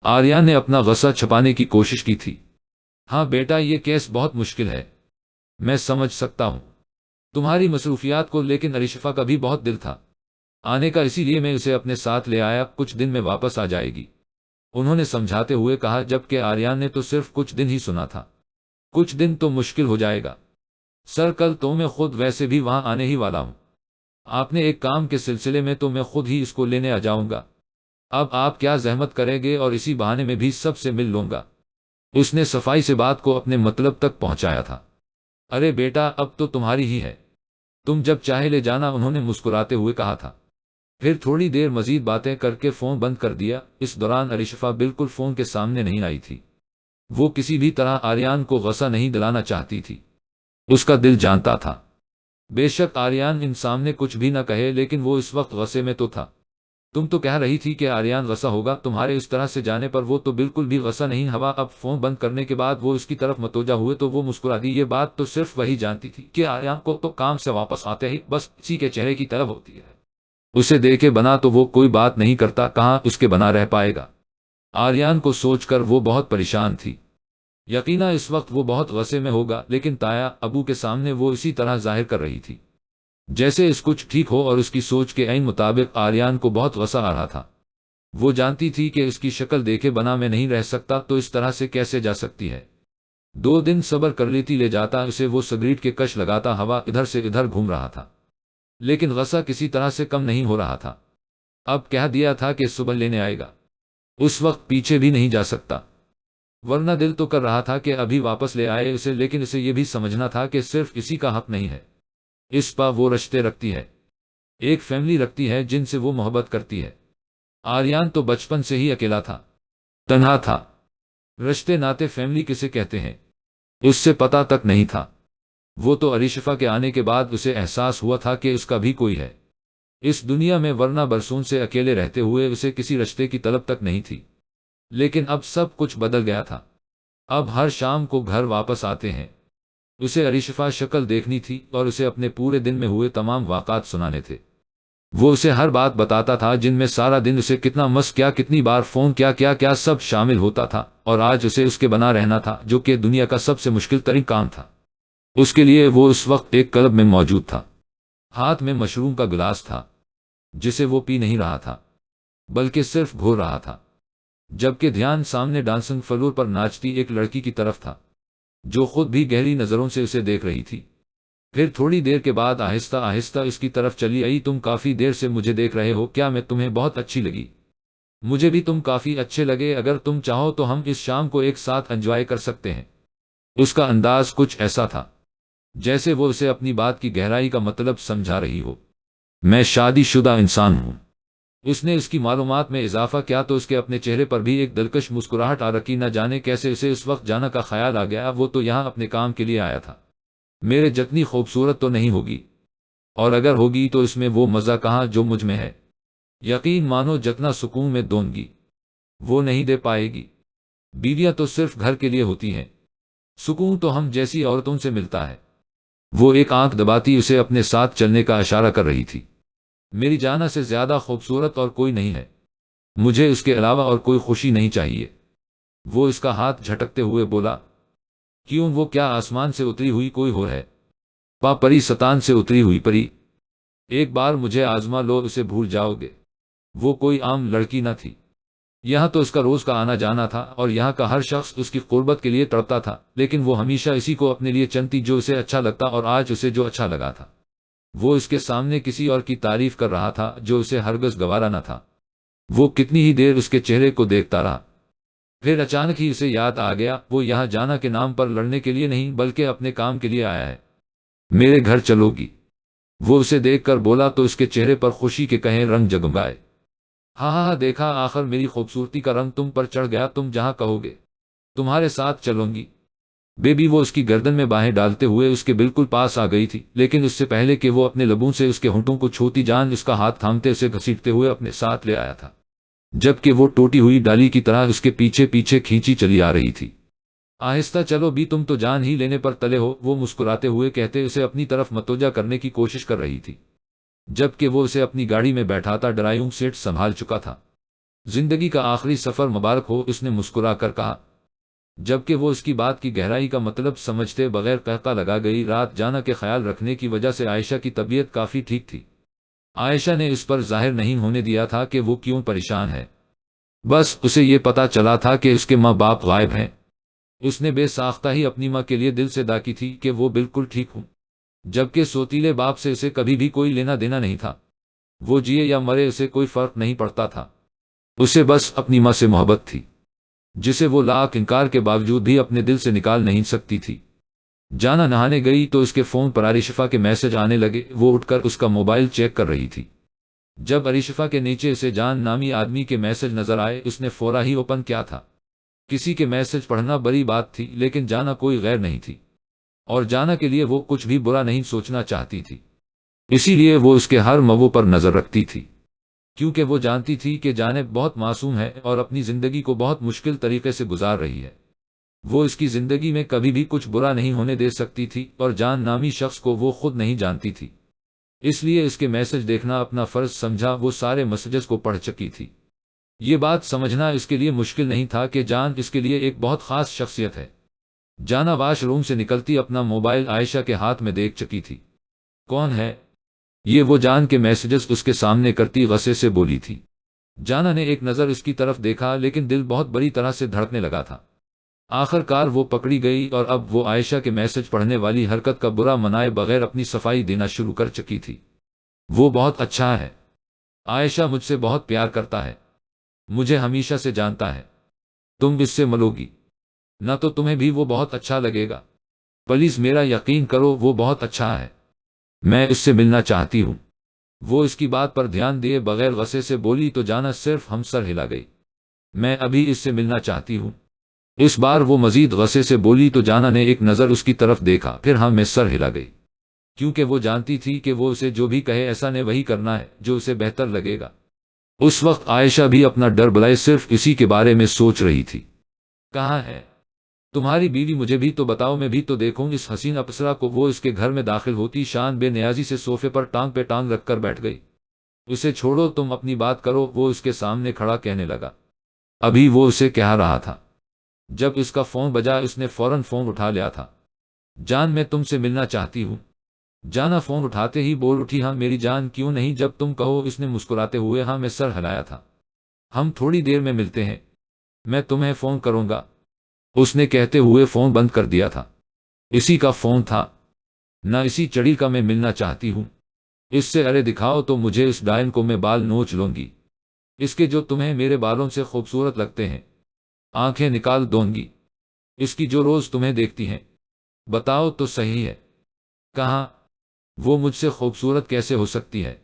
آریان نے اپنا غصہ چھپانے کی کوشش کی تھی۔ ہاں بیٹا، یہ کیس بہت مشکل ہے، میں سمجھ سکتا ہوں تمہاری مصروفیات کو، لیکن ارشفا کا بھی بہت دل تھا آنے کا، اسی لیے میں اسے اپنے ساتھ لے آیا، کچھ دن میں واپس آ جائے گی، انہوں نے سمجھاتے ہوئے کہا، جبکہ آریان نے تو صرف کچھ دن ہی سنا تھا۔ کچھ دن تو مشکل ہو جائے گا سر، کل تو میں خود ویسے بھی وہاں آنے ہی والا ہوں، آپ نے ایک کام کے سلسلے میں تو میں خود ہی اس کو لینے آ جاؤں گا، اب آپ کیا زحمت کریں گے، اور اسی بہانے میں بھی سب سے مل لوں گا۔ اس نے صفائی سے بات کو اپنے مطلب تک پہنچایا تھا۔ ارے بیٹا، اب تو تمہاری ہی ہے، تم جب چاہے لے جانا، انہوں نے مسکراتے ہوئے کہا تھا۔ پھر تھوڑی دیر مزید باتیں کر کے فون بند کر دیا۔ اس دوران ارشفا بالکل فون کے سامنے نہیں آئی تھی، وہ کسی بھی طرح آریان کو غصہ نہیں دلانا چاہتی تھی، اس کا دل جانتا تھا بے شک آریان ان سامنے کچھ بھی نہ کہے، لیکن وہ اس وقت غصے میں تو تھا۔ تم تو کہہ رہی تھی کہ آریان غصہ ہوگا تمہارے اس طرح سے جانے پر، وہ تو بالکل بھی غصہ نہیں ہوا۔ اب فون بند کرنے کے بعد وہ اس کی طرف متوجہ ہوئے تو وہ مسکرا دی۔ یہ بات تو صرف وہی جانتی تھی کہ آریان کو تو کام سے واپس آتے ہی بس اسی کے چہرے کی طرف ہوتی ہے، اسے دیکھے بنا تو وہ کوئی بات نہیں کرتا، کہاں اس کے بنا رہ پائے گا۔ آریان کو سوچ کر وہ بہت پریشان تھی، یقینا اس وقت وہ بہت غصے میں ہوگا، لیکن تایا ابو کے سامنے وہ اسی طرح ظاہر کر رہی تھی جیسے اس کچھ ٹھیک ہو، اور اس کی سوچ کے عین مطابق آریان کو بہت غصہ آ رہا تھا۔ وہ جانتی تھی کہ اس کی شکل دیکھے بنا میں نہیں رہ سکتا، تو اس طرح سے کیسے جا سکتی ہے۔ 2 دن صبر کر لیتی، لے جاتا اسے، وہ سگریٹ کے کش لگاتا ہوا ادھر سے ادھر گھوم رہا تھا، لیکن غصہ کسی طرح سے کم نہیں ہو رہا تھا۔ اب کہہ دیا تھا کہ صبح لینے آئے گا، اس وقت پیچھے بھی نہیں جا سکتا، ورنہ دل تو کر رہا تھا کہ ابھی واپس لے آئے اسے، لیکن اسے یہ بھی سمجھنا تھا کہ صرف اسی کا حق نہیں ہے، اس پا وہ رشتے رکھتی ہے، ایک فیملی رکھتی ہے جن سے وہ محبت کرتی ہے۔ آریان تو بچپن سے ہی اکیلا تھا، تنہا تھا، رشتے ناتے فیملی کسے کہتے ہیں اس سے پتہ تک نہیں تھا۔ وہ تو ارشفا کے آنے کے بعد اسے احساس ہوا تھا کہ اس کا بھی کوئی ہے اس دنیا میں، ورنہ برسوں سے اکیلے رہتے ہوئے اسے کسی رشتے کی طلب تک نہیں تھی۔ لیکن اب سب کچھ بدل گیا تھا، اب ہر شام کو گھر واپس آتے ہیں اسے ارشفا شکل دیکھنی تھی، اور اسے اپنے پورے دن میں ہوئے تمام واقعات سنانے تھے۔ وہ اسے ہر بات بتاتا تھا، جن میں سارا دن اسے کتنا مس کیا، کتنی بار فون کیا، کیا کیا سب شامل ہوتا تھا، اور آج اسے اس کے بنا رہنا تھا، جو کہ دنیا کا سب سے مشکل ترین کام تھا۔ اس کے لیے وہ اس وقت ایک کلب میں موجود تھا، ہاتھ میں مشروم کا گلاس تھا جسے وہ پی نہیں رہا تھا بلکہ صرف گھول رہا تھا، جبکہ دھیان سامنے ڈانسنگ فلور پر ناچتی ایک لڑکی کی طرف تھا جو خود بھی گہری نظروں سے اسے دیکھ رہی تھی۔ پھر تھوڑی دیر کے بعد آہستہ آہستہ اس کی طرف چلی آئی۔ تم کافی دیر سے مجھے دیکھ رہے ہو، کیا میں تمہیں بہت اچھی لگی؟ مجھے بھی تم کافی اچھے لگے، اگر تم چاہو تو ہم اس شام کو ایک ساتھ انجوائے کر سکتے ہیں۔ اس کا انداز کچھ ایسا تھا جیسے وہ اسے اپنی بات کی گہرائی کا مطلب سمجھا رہی ہو۔ میں شادی شدہ انسان ہوں، اس نے اس کی معلومات میں اضافہ کیا تو اس کے اپنے چہرے پر بھی ایک دلکش مسکراہٹ آ رکی۔ نہ جانے کیسے اسے اس وقت جانا کا خیال آ گیا، وہ تو یہاں اپنے کام کے لیے آیا تھا، میرے جتنی خوبصورت تو نہیں ہوگی، اور اگر ہوگی تو اس میں وہ مزہ کہاں جو مجھ میں ہے، یقین مانو جتنا سکون میں دوں گی وہ نہیں دے پائے گی۔ بیویاں تو صرف گھر کے لیے ہوتی ہیں، سکون تو ہم جیسی عورتوں سے ملتا ہے۔ وہ ایک آنکھ دباتی اسے اپنے ساتھ چلنے کا اشارہ کر رہی تھی۔ میری جانا سے زیادہ خوبصورت اور کوئی نہیں ہے، مجھے اس کے علاوہ اور کوئی خوشی نہیں چاہیے۔ وہ اس کا ہاتھ جھٹکتے ہوئے بولا، کیوں؟ وہ کیا آسمان سے اتری ہوئی کوئی ہو ہے؟ پری، ستان سے اتری ہوئی پری؟ ایک بار مجھے آزما لو، اسے بھول جاؤ گے۔ وہ کوئی عام لڑکی نہ تھی، یہاں تو اس کا روز کا آنا جانا تھا، اور یہاں کا ہر شخص اس کی قربت کے لیے تڑپتا تھا، لیکن وہ ہمیشہ اسی کو اپنے لیے چنتی جو اسے اچھا لگتا، اور آج اسے جو اچھا لگا تھا وہ اس کے سامنے کسی اور کی تعریف کر رہا تھا جو اسے ہرگز گوارا نہ تھا۔ وہ کتنی ہی دیر اس کے چہرے کو دیکھتا رہا، پھر اچانک ہی اسے یاد آ گیا وہ یہاں جانا کے نام پر لڑنے کے لیے نہیں بلکہ اپنے کام کے لیے آیا ہے۔ میرے گھر چلو گی؟ وہ اسے دیکھ کر بولا تو اس کے چہرے پر خوشی کے کہیں رنگ جگمگائے۔ ہاں ہاں ہاں، دیکھا آخر میری خوبصورتی کا رنگ تم پر چڑھ گیا، تم جہاں کہو گے تمہارے ساتھ چلوں گی۔ بیبی وہ اس کی گردن میں باہیں ڈالتے ہوئے اس کے بالکل پاس آ گئی تھی، لیکن اس سے پہلے کہ وہ اپنے لبوں سے اس کے ہونٹوں کو چھوتی جان اس کا ہاتھ تھامتے اسے گھسیٹتے ہوئے اپنے ساتھ لے آیا تھا، جبکہ وہ ٹوٹی ہوئی ڈالی کی طرح اس کے پیچھے پیچھے کھینچی چلی آ رہی تھی۔ آہستہ چلو بھی، تم تو جان ہی لینے پر تلے ہو، وہ مسکراتے ہوئے کہتے اسے اپنی طرف متوجہ کرنے کی کوشش کر رہی تھی، جبکہ وہ اسے اپنی گاڑی میں بیٹھاتا ڈرائیونگ سیٹ سنبھال چکا تھا۔ زندگی کا آخری سفر مبارک ہو، اس نے مسکرا کر کہا، جبکہ وہ اس کی بات کی گہرائی کا مطلب سمجھتے بغیر قہقہ لگا گئی۔ رات جانا کے خیال رکھنے کی وجہ سے عائشہ کی طبیعت کافی ٹھیک تھی۔ عائشہ نے اس پر ظاہر نہیں ہونے دیا تھا کہ وہ کیوں پریشان ہے، بس اسے یہ پتا چلا تھا کہ اس کے ماں باپ غائب ہیں۔ اس نے بے ساختہ ہی اپنی ماں کے لیے دل سے دعا کی تھی کہ وہ بالکل ٹھیک ہوں، جبکہ سوتیلے باپ سے اسے کبھی بھی کوئی لینا دینا نہیں تھا۔ وہ جیے یا مرے اسے کوئی فرق نہیں پڑتا تھا، اسے بس اپنی ماں سے محبت تھی، جسے وہ لاکھ انکار کے باوجود بھی اپنے دل سے نکال نہیں سکتی تھی۔ جانا نہانے گئی تو اس کے فون پر عریشفا کے میسج آنے لگے۔ وہ اٹھ کر اس کا موبائل چیک کر رہی تھی، جب عریشفا کے نیچے اسے جان نامی آدمی کے میسج نظر آئے اس نے فورا ہی اوپن کیا تھا۔ کسی کے میسج پڑھنا بڑی بات تھی، لیکن جانا کوئی غیر نہیں تھی، اور جانا کے لیے وہ کچھ بھی برا نہیں سوچنا چاہتی تھی، اسی لیے وہ اس کے ہر موو پر نظر رکھتی تھی، کیونکہ وہ جانتی تھی کہ جانب بہت معصوم ہے اور اپنی زندگی کو بہت مشکل طریقے سے گزار رہی ہے۔ وہ اس کی زندگی میں کبھی بھی کچھ برا نہیں ہونے دے سکتی تھی، اور جان نامی شخص کو وہ خود نہیں جانتی تھی، اس لیے اس کے میسج دیکھنا اپنا فرض سمجھا۔ وہ سارے میسجز کو پڑھ چکی تھی۔ یہ بات سمجھنا اس کے لیے مشکل نہیں تھا کہ جان اس کے لیے ایک بہت خاص شخصیت ہے۔ جانا واش روم سے نکلتی اپنا موبائل عائشہ کے ہاتھ میں دیکھ چکی تھی۔ کون ہے یہ؟ وہ جان کے میسجز اس کے سامنے کرتی غصے سے بولی تھی۔ جانا نے ایک نظر اس کی طرف دیکھا، لیکن دل بہت بڑی طرح سے دھڑکنے لگا تھا۔ آخر کار وہ پکڑی گئی اور اب وہ عائشہ کے میسج پڑھنے والی حرکت کا برا منائے بغیر اپنی صفائی دینا شروع کر چکی تھی۔ وہ بہت اچھا ہے، عائشہ مجھ سے بہت پیار کرتا ہے، مجھے ہمیشہ سے جانتا ہے، تم اس سے ملو گی نہ تو تمہیں بھی وہ بہت اچھا لگے گا، پلیز میرا یقین کرو وہ بہت اچھا ہے، میں اس سے ملنا چاہتی ہوں۔ وہ اس کی بات پر دھیان دیے بغیر غصے سے بولی تو جانا صرف ہم سر ہلا گئی۔ میں ابھی اس سے ملنا چاہتی ہوں۔ اس بار وہ مزید غصے سے بولی تو جانا نے ایک نظر اس کی طرف دیکھا، پھر ہاں میں سر ہلا گئی، کیونکہ وہ جانتی تھی کہ وہ اسے جو بھی کہے ایسا نے وہی کرنا ہے جو اسے بہتر لگے گا۔ اس وقت عائشہ بھی اپنا ڈر بلائے صرف اسی کے بارے میں سوچ رہی تھی۔ کہاں ہے تمہاری بیوی؟ مجھے بھی تو بتاؤ، میں بھی تو دیکھوں اس حسین اپسرا کو۔ وہ اس کے گھر میں داخل ہوتی شان بے نیازی سے صوفے پر ٹانگ پہ ٹانگ رکھ کر بیٹھ گئی۔ اسے چھوڑو، تم اپنی بات کرو، وہ اس کے سامنے کھڑا کہنے لگا۔ ابھی وہ اسے کہہ رہا تھا جب اس کا فون بجا، اس نے فوراً فون اٹھا لیا تھا۔ جان میں تم سے ملنا چاہتی ہوں۔ جانا فون اٹھاتے ہی بول اٹھی، ہاں میری جان، کیوں نہیں، جب تم کہو، اس نے مسکراتے ہوئے ہاں میں سر ہلایا تھا۔ ہم تھوڑی دیر میں ملتے ہیں، میں تمہیں فون کروں گا، اس نے کہتے ہوئے فون بند کر دیا تھا۔ اسی کا فون تھا نہ اسی چڑی کا میں ملنا چاہتی ہوں، اس سے ارے دکھاؤ تو مجھے اس ڈائن کو میں بال نوچ لوں گی، اس کے جو تمہیں میرے بالوں سے خوبصورت لگتے ہیں، آنکھیں نکال دوں گی، اس کی جو روز تمہیں دیکھتی ہیں، بتاؤ تو صحیح ہے، کہاں وہ مجھ سے خوبصورت کیسے ہو سکتی ہے؟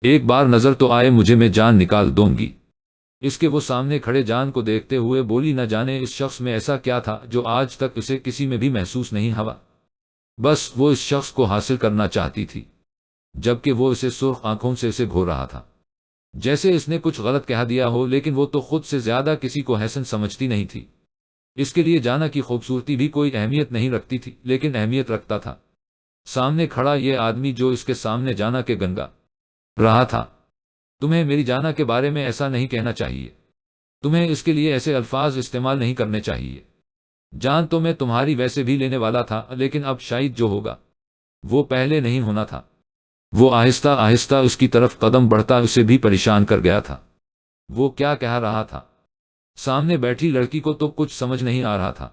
ایک بار نظر تو آئے مجھے، میں جان نکال دوں گی۔ اس کے وہ سامنے کھڑے جان کو دیکھتے ہوئے بولی، نہ جانے اس شخص میں ایسا کیا تھا جو آج تک اسے کسی میں بھی محسوس نہیں ہوا، بس وہ اس شخص کو حاصل کرنا چاہتی تھی، جبکہ وہ اسے سرخ آنکھوں سے اسے گھور رہا تھا، جیسے اس نے کچھ غلط کہہ دیا ہو، لیکن وہ تو خود سے زیادہ کسی کو حسن سمجھتی نہیں تھی۔ اس کے لیے جانا کی خوبصورتی بھی کوئی اہمیت نہیں رکھتی تھی، لیکن اہمیت رکھتا تھا سامنے کھڑا یہ آدمی جو اس کے سامنے جانا کے گنگا رہا تھا۔ تمہیں میری جانا کے بارے میں ایسا نہیں کہنا چاہیے، تمہیں اس کے لیے ایسے الفاظ استعمال نہیں کرنے چاہیے۔ جان تو میں تمہاری ویسے بھی لینے والا تھا، لیکن اب شاید جو ہوگا وہ پہلے نہیں ہونا تھا۔ وہ آہستہ آہستہ اس کی طرف قدم بڑھتا اسے بھی پریشان کر گیا تھا۔ وہ کیا کہہ رہا تھا؟ سامنے بیٹھی لڑکی کو تو کچھ سمجھ نہیں آ رہا تھا۔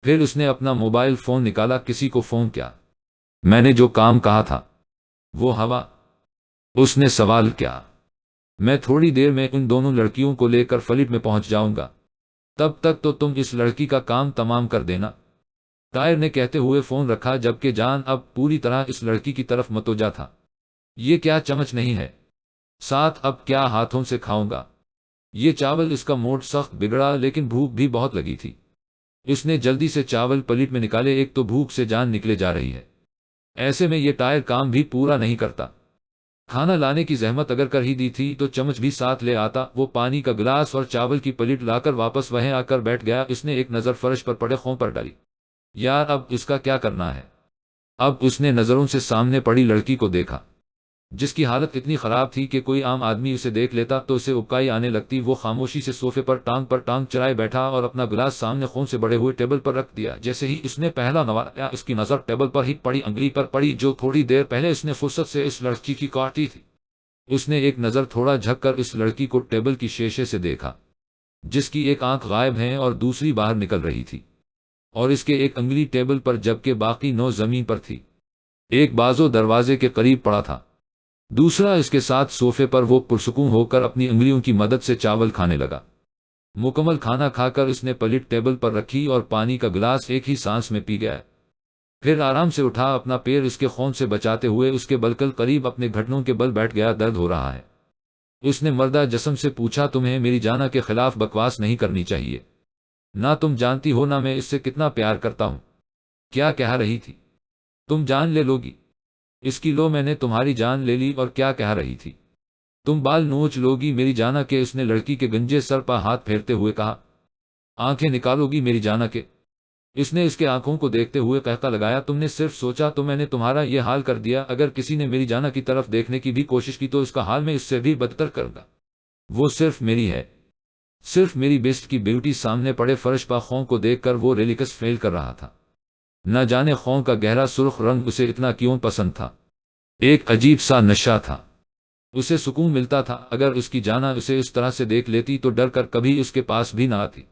پھر اس نے اپنا موبائل فون نکالا، کسی کو فون کیا۔ میں نے جو کام کہا تھا وہ ہوا؟ اس نے سوال کیا۔ میں تھوڑی دیر میں ان دونوں لڑکیوں کو لے کر فلیٹ میں پہنچ جاؤں گا، تب تک تو تم اس لڑکی کا کام تمام کر دینا۔ ٹائر نے کہتے ہوئے فون رکھا، جبکہ جان اب پوری طرح اس لڑکی کی طرف متوجہ تھا۔ یہ کیا چمچ نہیں ہے، ساتھ اب کیا ہاتھوں سے کھاؤں گا؟ یہ چاول، اس کا موڈ سخت بگڑا، لیکن بھوک بھی بہت لگی تھی۔ اس نے جلدی سے چاول پلیٹ میں نکالے، ایک تو بھوک سے جان نکلے جا رہی ہے، ایسے میں یہ ٹائر کام بھی پورا نہیں کرتا۔ کھانا لانے کی زحمت اگر کر ہی دی تھی تو چمچ بھی ساتھ لے آتا۔ وہ پانی کا گلاس اور چاول کی پلیٹ لا کر واپس وہیں آ کر بیٹھ گیا۔ اس نے ایک نظر فرش پر پڑے خوں پر ڈالی۔ یار اب اس کا کیا کرنا ہے؟ اب اس نے نظروں سے سامنے پڑی لڑکی کو دیکھا، جس کی حالت اتنی خراب تھی کہ کوئی عام آدمی اسے دیکھ لیتا تو اسے اکائی آنے لگتی۔ وہ خاموشی سے صوفے پر ٹانگ چرائے بیٹھا اور اپنا گلاس سامنے خون سے بڑے ہوئے ٹیبل پر رکھ دیا۔ جیسے ہی اس نے پہلا نوالا، اس کی نظر ٹیبل پر ہی پڑی انگلی پر پڑی، جو تھوڑی دیر پہلے اس نے فرصت سے اس لڑکی کی کاٹی تھی۔ اس نے ایک نظر تھوڑا جھک کر اس لڑکی کو ٹیبل کی شیشے سے دیکھا، جس کی ایک آنکھ غائب ہے اور دوسری باہر نکل رہی تھی، اور اس کے ایک انگلی ٹیبل پر جبکہ باقی 9 زمین پر تھی۔ ایک بازو دروازے کے قریب پڑا تھا، دوسرا اس کے ساتھ صوفے پر۔ وہ پرسکون ہو کر اپنی انگلیوں کی مدد سے چاول کھانے لگا۔ مکمل کھانا کھا کر اس نے پلیٹ ٹیبل پر رکھی اور پانی کا گلاس ایک ہی سانس میں پی گیا۔ پھر آرام سے اٹھا، اپنا پیر اس کے خون سے بچاتے ہوئے اس کے بلکل قریب اپنے گھٹنوں کے بل بیٹھ گیا۔ درد ہو رہا ہے؟ اس نے مردہ جسم سے پوچھا۔ تمہیں میری جانا کے خلاف بکواس نہیں کرنی چاہیے، نہ تم جانتی ہو نہ میں اس سے کتنا پیار کرتا ہوں۔ کیا کہہ رہی تھی؟ تم جان لے لوگی اس کی؟ لو، میں نے تمہاری جان لے لی۔ اور کیا کہہ رہی تھی؟ تم بال نوچ لوگی میری جانا کے؟ اس نے لڑکی کے گنجے سر پر ہاتھ پھیرتے ہوئے کہا۔ آنکھیں نکالو گی میری جانا کے؟ اس نے اس کے آنکھوں کو دیکھتے ہوئے قہقہ لگایا۔ تم نے صرف سوچا تو میں نے تمہارا یہ حال کر دیا۔ اگر کسی نے میری جانا کی طرف دیکھنے کی بھی کوشش کی تو اس کا حال میں اس سے بھی بدتر کروں گا۔ وہ صرف میری ہے، صرف میری بیسٹ کی بیوٹی۔ سامنے پڑے فرش پر خوں کو دیکھ کر وہ ریلیکس فیل کر رہا تھا۔ نہ جانے خوں کا گہرا سرخ رنگ اسے اتنا کیوں پسند تھا۔ ایک عجیب سا نشہ تھا، اسے سکون ملتا تھا۔ اگر اس کی جانا اسے اس طرح سے دیکھ لیتی تو ڈر کر کبھی اس کے پاس بھی نہ آتی۔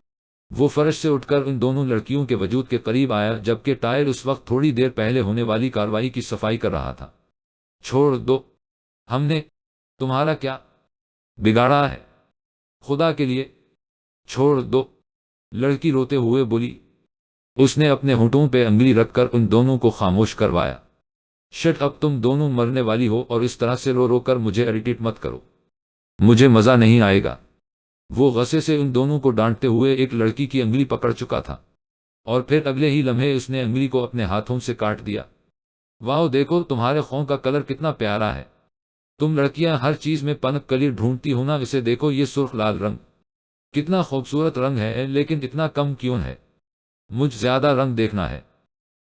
وہ فرش سے اٹھ کر ان دونوں لڑکیوں کے وجود کے قریب آیا، جبکہ ٹائر اس وقت تھوڑی دیر پہلے ہونے والی کارروائی کی صفائی کر رہا تھا۔ چھوڑ دو، ہم نے تمہارا کیا بگاڑا ہے؟ خدا کے لیے چھوڑ دو، لڑکی روتے ہوئے بولی۔ اس نے اپنے ہونٹوں پہ انگلی رکھ کر ان دونوں کو خاموش کروایا۔ شٹ اب، تم دونوں مرنے والی ہو، اور اس طرح سے رو رو کر مجھے اریٹیٹ مت کرو، مجھے مزہ نہیں آئے گا۔ وہ غصے سے ان دونوں کو ڈانٹتے ہوئے ایک لڑکی کی انگلی پکڑ چکا تھا، اور پھر اگلے ہی لمحے اس نے انگلی کو اپنے ہاتھوں سے کاٹ دیا۔ واؤ، دیکھو تمہارے خون کا کلر کتنا پیارا ہے۔ تم لڑکیاں ہر چیز میں پنک کلر ڈھونڈتی ہو نا، اسے دیکھو، یہ سرخ لال رنگ کتنا خوبصورت رنگ ہے، لیکن اتنا کم کیوں ہے؟ مجھ زیادہ رنگ دیکھنا ہے،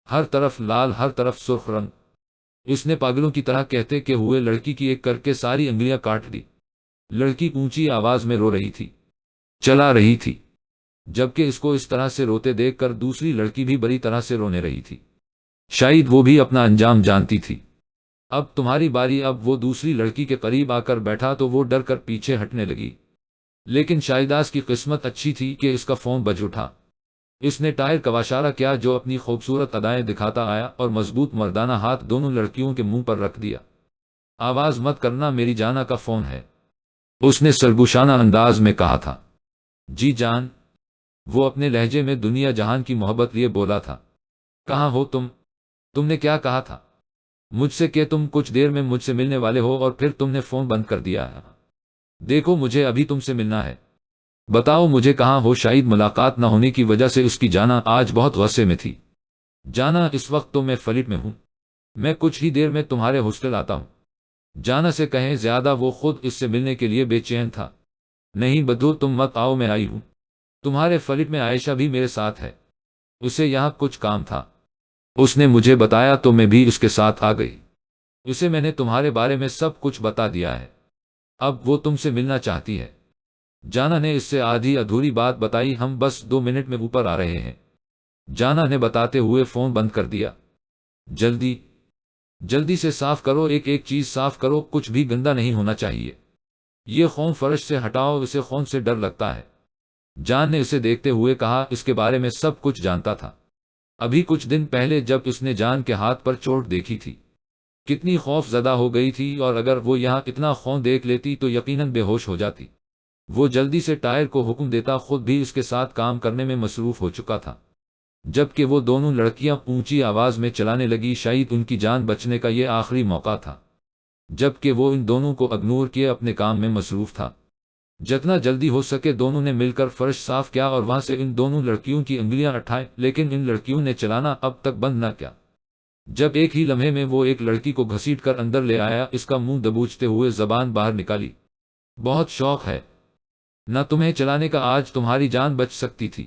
ہر طرف لال، ہر طرف سرخ رنگ۔ اس نے پاگلوں کی طرح کہتے کہ ہوئے لڑکی کی ایک کر کے ساری انگلیاں کاٹ دی۔ لڑکی اونچی آواز میں رو رہی تھی، چلا رہی تھی، جبکہ اس کو اس طرح سے روتے دیکھ کر دوسری لڑکی بھی بری طرح سے رونے رہی تھی۔ شاید وہ بھی اپنا انجام جانتی تھی۔ اب تمہاری باری۔ اب وہ دوسری لڑکی کے قریب آ کر بیٹھا تو وہ ڈر کر پیچھے ہٹنے لگی، لیکن شاہداز کی قسمت اچھی تھی کہ اس کا فون بج اٹھا۔ اس نے ٹائر کا اشارہ کیا، جو اپنی خوبصورت ادائیں دکھاتا آیا، اور مضبوط مردانہ ہاتھ دونوں لڑکیوں کے منہ پر رکھ دیا۔ آواز مت کرنا، میری جانا کا فون ہے، اس نے سرگوشانہ انداز میں کہا تھا۔ جی جان، وہ اپنے لہجے میں دنیا جہان کی محبت لیے بولا تھا۔ کہاں ہو تم؟ تم نے کیا کہا تھا مجھ سے کہ تم کچھ دیر میں مجھ سے ملنے والے ہو، اور پھر تم نے فون بند کر دیا ہے؟ دیکھو، مجھے ابھی تم سے ملنا ہے، بتاؤ مجھے کہاں ہو؟ شاید ملاقات نہ ہونے کی وجہ سے اس کی جانا آج بہت غصے میں تھی۔ جانا، اس وقت تو میں فلیٹ میں ہوں، میں کچھ ہی دیر میں تمہارے ہاسٹل آتا ہوں۔ جانا سے کہیں زیادہ وہ خود اس سے ملنے کے لیے بے چین تھا۔ نہیں بدو، تم مت آؤ، میں آئی ہوں تمہارے فلیٹ میں، عائشہ بھی میرے ساتھ ہے، اسے یہاں کچھ کام تھا، اس نے مجھے بتایا تو میں بھی اس کے ساتھ آ گئی۔ اسے میں نے تمہارے بارے میں سب کچھ بتا دیا ہے، اب وہ تم سے ملنا چاہتی ہے۔ جانا نے اس سے آدھی ادھوری بات بتائی۔ ہم بس 2 منٹ میں اوپر آ رہے ہیں، جانا نے بتاتے ہوئے فون بند کر دیا۔ جلدی جلدی سے صاف کرو، ایک ایک چیز صاف کرو، کچھ بھی گندا نہیں ہونا چاہیے۔ یہ خون فرش سے ہٹاؤ، اسے خون سے ڈر لگتا ہے، جان نے اسے دیکھتے ہوئے کہا۔ اس کے بارے میں سب کچھ جانتا تھا، ابھی کچھ دن پہلے جب اس نے جان کے ہاتھ پر چوٹ دیکھی تھی۔ کتنی خوف زدہ ہو گئی تھی، اور اگر وہ یہاں اتنا خون دیکھ لیتی تو یقیناً بے ہوش ہو جاتی۔ وہ جلدی سے ٹائر کو حکم دیتا، خود بھی اس کے ساتھ کام کرنے میں مصروف ہو چکا تھا۔ جبکہ وہ دونوں لڑکیاں اونچی آواز میں چلانے لگی، شاید ان کی جان بچنے کا یہ آخری موقع تھا۔ جبکہ وہ ان دونوں کو اگنور کیے اپنے کام میں مصروف تھا۔ جتنا جلدی ہو سکے دونوں نے مل کر فرش صاف کیا اور وہاں سے ان دونوں لڑکیوں کی انگلیاں اٹھائیں، لیکن ان لڑکیوں نے چلانا اب تک بند نہ کیا۔ جب ایک ہی لمحے میں وہ ایک لڑکی کو گھسیٹ کر اندر لے آیا، اس کا منہ دبوچتے ہوئے زبان باہر نکالی، بہت شوق ہے نہ تمہیں چلانے کا، آج تمہاری جان بچ سکتی تھی۔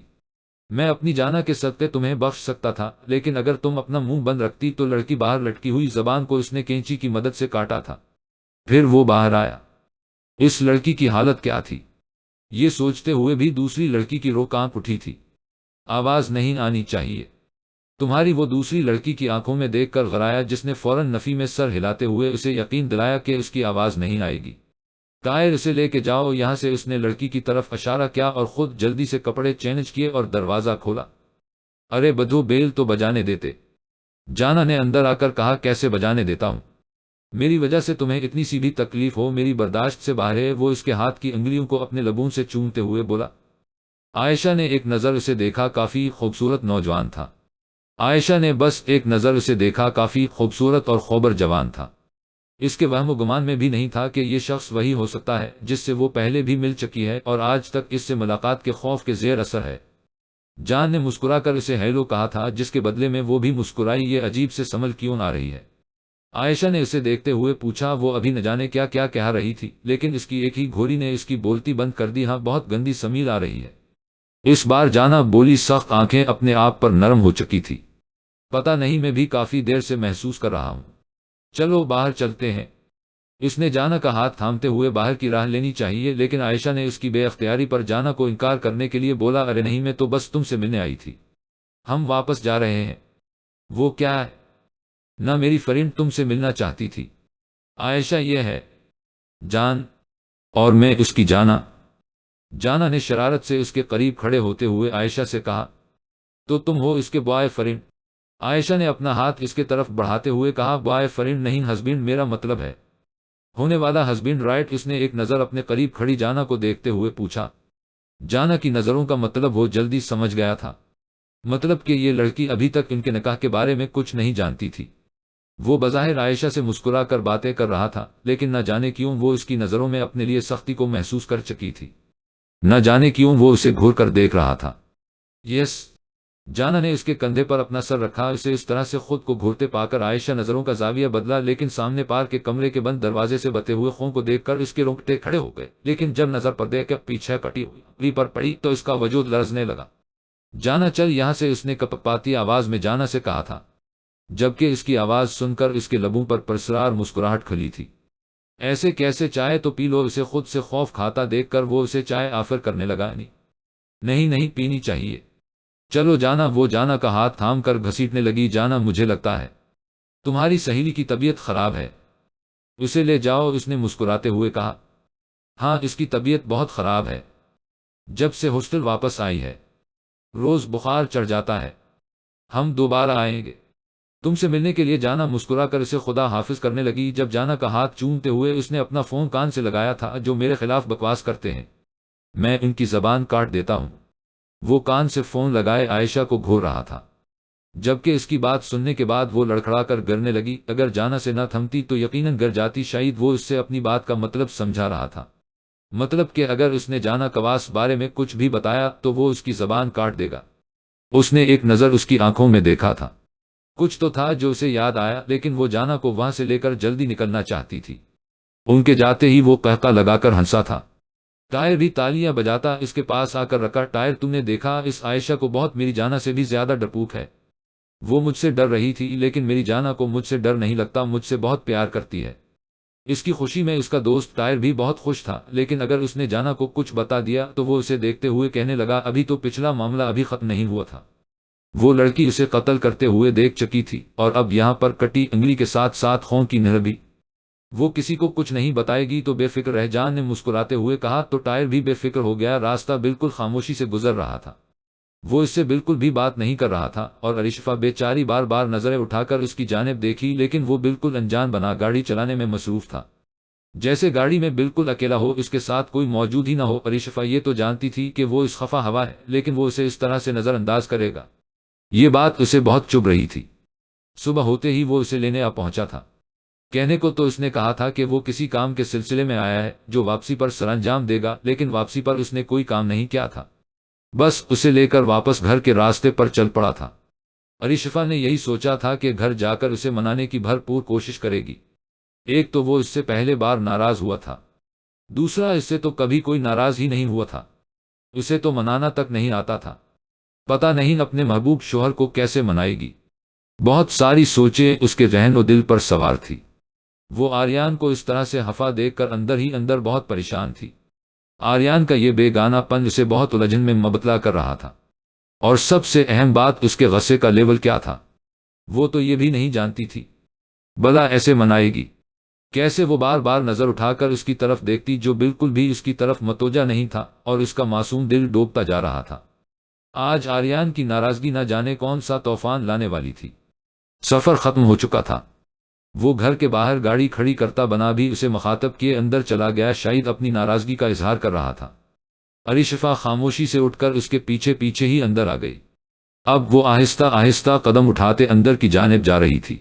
میں اپنی جانا کے صدقے تمہیں بخش سکتا تھا، لیکن اگر تم اپنا منہ بند رکھتی تو لڑکی باہر لٹکی ہوئی زبان کو اس نے کینچی کی مدد سے کاٹا تھا۔ پھر وہ باہر آیا۔ اس لڑکی کی حالت کیا تھی، یہ سوچتے ہوئے بھی دوسری لڑکی کی روح کانپ اٹھی تھی۔ آواز نہیں آنی چاہیے تمہاری، وہ دوسری لڑکی کی آنکھوں میں دیکھ کر غرایا، جس نے فوراً نفی میں سر ہلاتے ہوئے اسے یقین دلایا کہ اس کی آواز نہیں آئے گی۔ ٹائر، اسے لے کے جاؤ یہاں سے، اس نے لڑکی کی طرف اشارہ کیا اور خود جلدی سے کپڑے چینج کیے اور دروازہ کھولا۔ ارے بدھو، بیل تو بجانے دیتے، جانا نے اندر آ کر کہا۔ کیسے بجانے دیتا ہوں، میری وجہ سے تمہیں اتنی سی بھی تکلیف ہو میری برداشت سے باہر ہے۔ وہ اس کے ہاتھ کی انگلیوں کو اپنے لبوں سے چومتے ہوئے بولا۔ عائشہ نے ایک نظر اسے دیکھا، کافی خوبصورت نوجوان تھا۔ عائشہ نے بس ایک نظر اسے دیکھا، کافی خوبصورت اور خوبر جوان تھا۔ اس کے وہم و گمان میں بھی نہیں تھا کہ یہ شخص وہی ہو سکتا ہے جس سے وہ پہلے بھی مل چکی ہے اور آج تک اس سے ملاقات کے خوف کے زیر اثر ہے۔ جان نے مسکرا کر اسے ہیلو کہا تھا، جس کے بدلے میں وہ بھی مسکرائی۔ یہ عجیب سے سمجھ کیوں آ رہی ہے، عائشہ نے اسے دیکھتے ہوئے پوچھا۔ وہ ابھی نہ جانے کیا کیا کہہ رہی تھی، لیکن اس کی ایک ہی گھوری نے اس کی بولتی بند کر دی۔ ہاں، بہت گندی سمیل آ رہی ہے، اس بار جانا بولی، سخت آنکھیں اپنے آپ پر نرم ہو چکی تھی۔ پتہ نہیں، میں بھی کافی دیر سے محسوس کر رہا ہوں۔ چلو باہر چلتے ہیں۔ اس نے جانا کا ہاتھ تھامتے ہوئے باہر کی راہ لینی چاہیے، لیکن عائشہ نے اس کی بے اختیاری پر جانا کو انکار کرنے کے لیے بولا۔ ارے نہیں، میں تو بس تم سے ملنے آئی تھی، ہم واپس جا رہے ہیں۔ وہ کیا ہے، نہ میری فرینڈ تم سے ملنا چاہتی تھی عائشہ، یہ ہے جان اور میں اس کی جانا۔ جانا نے شرارت سے اس کے قریب کھڑے ہوتے ہوئے عائشہ سے کہا، تو تم ہو اس کے بوائے فرینڈ؟ عائشہ نے اپنا ہاتھ اس کے طرف بڑھاتے ہوئے کہا، بوائے فرینڈ نہیں، ہسبینڈ میرا مطلب ہے، ہونے والا ہسبینڈ، رائٹ؟ اس نے ایک نظر اپنے قریب کھڑی جانا کو دیکھتے ہوئے پوچھا۔ جانا کی نظروں کا مطلب وہ جلدی سمجھ گیا تھا، مطلب کہ یہ لڑکی ابھی تک ان کے نکاح کے بارے میں کچھ نہیں جانتی تھی۔ وہ بظاہر عائشہ سے مسکرا کر باتیں کر رہا تھا، لیکن نہ جانے کیوں وہ اس کی نظروں میں اپنے لیے سختی کو محسوس کر چکی تھی، نہ جانے کیوں وہ اسے گھور کر دیکھ رہا تھا۔ یس، جانا نے اس کے کندھے پر اپنا سر رکھا۔ اسے اس طرح سے خود کو گھورتے پا کر عائشہ نظروں کا زاویہ بدلا، لیکن سامنے پار کے کمرے کے بند دروازے سے بتے ہوئے خون کو دیکھ کر اس کے رونگٹے کھڑے ہو گئے، لیکن جب نظر پردے کے پیچھے کٹی ہوئی پر پڑی تو اس کا وجود لرزنے لگا۔ جانا چل یہاں سے، اس نے کپکپاتی آواز میں جانا سے کہا تھا، جبکہ اس کی آواز سن کر اس کے لبوں پر پرسرار مسکراہٹ کھلی تھی۔ ایسے کیسے، چائے تو پی لو۔ اسے خود سے خوف کھاتا دیکھ کر وہ اسے چائے آفر کرنے لگا۔ نہیں نہیں، پینی چاہیے، چلو جانا۔ وہ جانا کا ہاتھ تھام کر گھسیٹنے لگی۔ جانا، مجھے لگتا ہے تمہاری سہیلی کی طبیعت خراب ہے، اسے لے جاؤ، اس نے مسکراتے ہوئے کہا۔ ہاں، اس کی طبیعت بہت خراب ہے، جب سے ہاسٹل واپس آئی ہے روز بخار چڑھ جاتا ہے۔ ہم دوبارہ آئیں گے تم سے ملنے کے لیے۔ جانا مسکرا کر اسے خدا حافظ کرنے لگی۔ جب جانا کا ہاتھ چومتے ہوئے اس نے اپنا فون کان سے لگایا تھا، جو میرے خلاف بکواس کرتے ہیں میں ان کی زبان کاٹ دیتا ہوں۔ وہ کان سے فون لگائے عائشہ کو گھور رہا تھا، جبکہ اس کی بات سننے کے بعد وہ لڑکھڑا کر گرنے لگی۔ اگر جانا سے نہ تھمتی تو یقیناً گر جاتی، شاید وہ اس سے اپنی بات کا مطلب سمجھا رہا تھا، مطلب کہ اگر اس نے جانا کواس بارے میں کچھ بھی بتایا تو وہ اس کی زبان کاٹ دے گا۔ اس نے ایک نظر اس کی آنکھوں میں دیکھا تھا، کچھ تو تھا جو اسے یاد آیا، لیکن وہ جانا کو وہاں سے لے کر جلدی نکلنا چاہتی تھی۔ ان کے جاتے ہی وہ قہقہ لگا کر ہنسا تھا۔ ٹائر بھی تالیاں بجاتا اس کے پاس آ کر رکا۔ ٹائر، تم نے دیکھا، اس عائشہ کو بہت میری جانا سے بھی زیادہ ڈرپوک ہے۔ وہ مجھ سے ڈر رہی تھی، لیکن میری جانا کو مجھ سے ڈر نہیں لگتا، مجھ سے بہت پیار کرتی ہے۔ اس کی خوشی میں اس کا دوست ٹائر بھی بہت خوش تھا، لیکن اگر اس نے جانا کو کچھ بتا دیا تو وہ اسے دیکھتے ہوئے کہنے لگا، ابھی تو پچھلا معاملہ ابھی ختم نہیں ہوا تھا۔ وہ لڑکی اسے قتل کرتے ہوئے دیکھ چکی تھی، اور اب یہاں پر کٹی انگلی کے ساتھ ساتھ خون کی نہر بھی۔ وہ کسی کو کچھ نہیں بتائے گی تو بے فکر رہ۔ جان نے مسکراتے ہوئے کہا۔ تو ٹائر بھی بے فکر ہو گیا۔ راستہ بالکل خاموشی سے گزر رہا تھا۔ وہ اس سے بالکل بھی بات نہیں کر رہا تھا اور عریشفہ بیچاری بار بار نظریں اٹھا کر اس کی جانب دیکھی، لیکن وہ بالکل انجان بنا گاڑی چلانے میں مصروف تھا، جیسے گاڑی میں بالکل اکیلا ہو، اس کے ساتھ کوئی موجود ہی نہ ہو۔ عریشفہ یہ تو جانتی تھی کہ وہ اس خفا ہوا ہے، لیکن وہ اسے اس طرح سے نظر انداز کرے گا، یہ بات اسے بہت چبھ رہی تھی۔ صبح ہوتے ہی وہ اسے لینے آ پہنچا تھا۔ کہنے کو تو اس نے کہا تھا کہ وہ کسی کام کے سلسلے میں آیا ہے جو واپسی پر سر انجام دے گا، لیکن واپسی پر اس نے کوئی کام نہیں کیا تھا، بس اسے لے کر واپس گھر کے راستے پر چل پڑا تھا۔ عریشفہ نے یہی سوچا تھا کہ گھر جا کر اسے منانے کی بھرپور کوشش کرے گی۔ ایک تو وہ اس سے پہلے بار ناراض ہوا تھا، دوسرا اس سے تو کبھی کوئی ناراض ہی نہیں ہوا تھا، اسے تو منانا تک نہیں آتا تھا، پتہ نہیں اپنے محبوب شوہر کو کیسے منائے گی۔ بہت ساری سوچیں اس کے ذہن و دل پر سوار تھی۔ وہ آریان کو اس طرح سے خفا دیکھ کر اندر ہی اندر بہت پریشان تھی۔ آریان کا یہ بیگانہ پن اسے بہت الجھن میں مبتلا کر رہا تھا، اور سب سے اہم بات اس کے غصے کا لیول کیا تھا، وہ تو یہ بھی نہیں جانتی تھی۔ بھلا ایسے منائے گی کیسے؟ وہ بار بار نظر اٹھا کر اس کی طرف دیکھتی جو بالکل بھی اس کی طرف متوجہ نہیں تھا، اور اس کا معصوم دل ڈوبتا جا رہا تھا۔ آج آریان کی ناراضگی نہ جانے کون سا طوفان لانے والی تھی۔ سفر ختم ہو چکا تھا، وہ گھر کے باہر گاڑی کھڑی کرتا بنا بھی اسے مخاطب کیے اندر چلا گیا، شاید اپنی ناراضگی کا اظہار کر رہا تھا۔ عریشفہ خاموشی سے اٹھ کر اس کے پیچھے پیچھے ہی اندر آ گئی۔ اب وہ آہستہ آہستہ قدم اٹھاتے اندر کی جانب جا رہی تھی،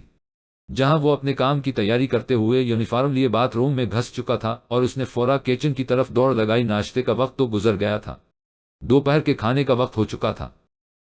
جہاں وہ اپنے کام کی تیاری کرتے ہوئے یونیفارم لیے باتھ روم میں گھس چکا تھا، اور اس نے فورا کچن کی طرف دوڑ لگائی۔ ناشتے کا وقت تو گزر گیا تھا، دوپہر کے کھانے کا وقت ہو چکا تھا۔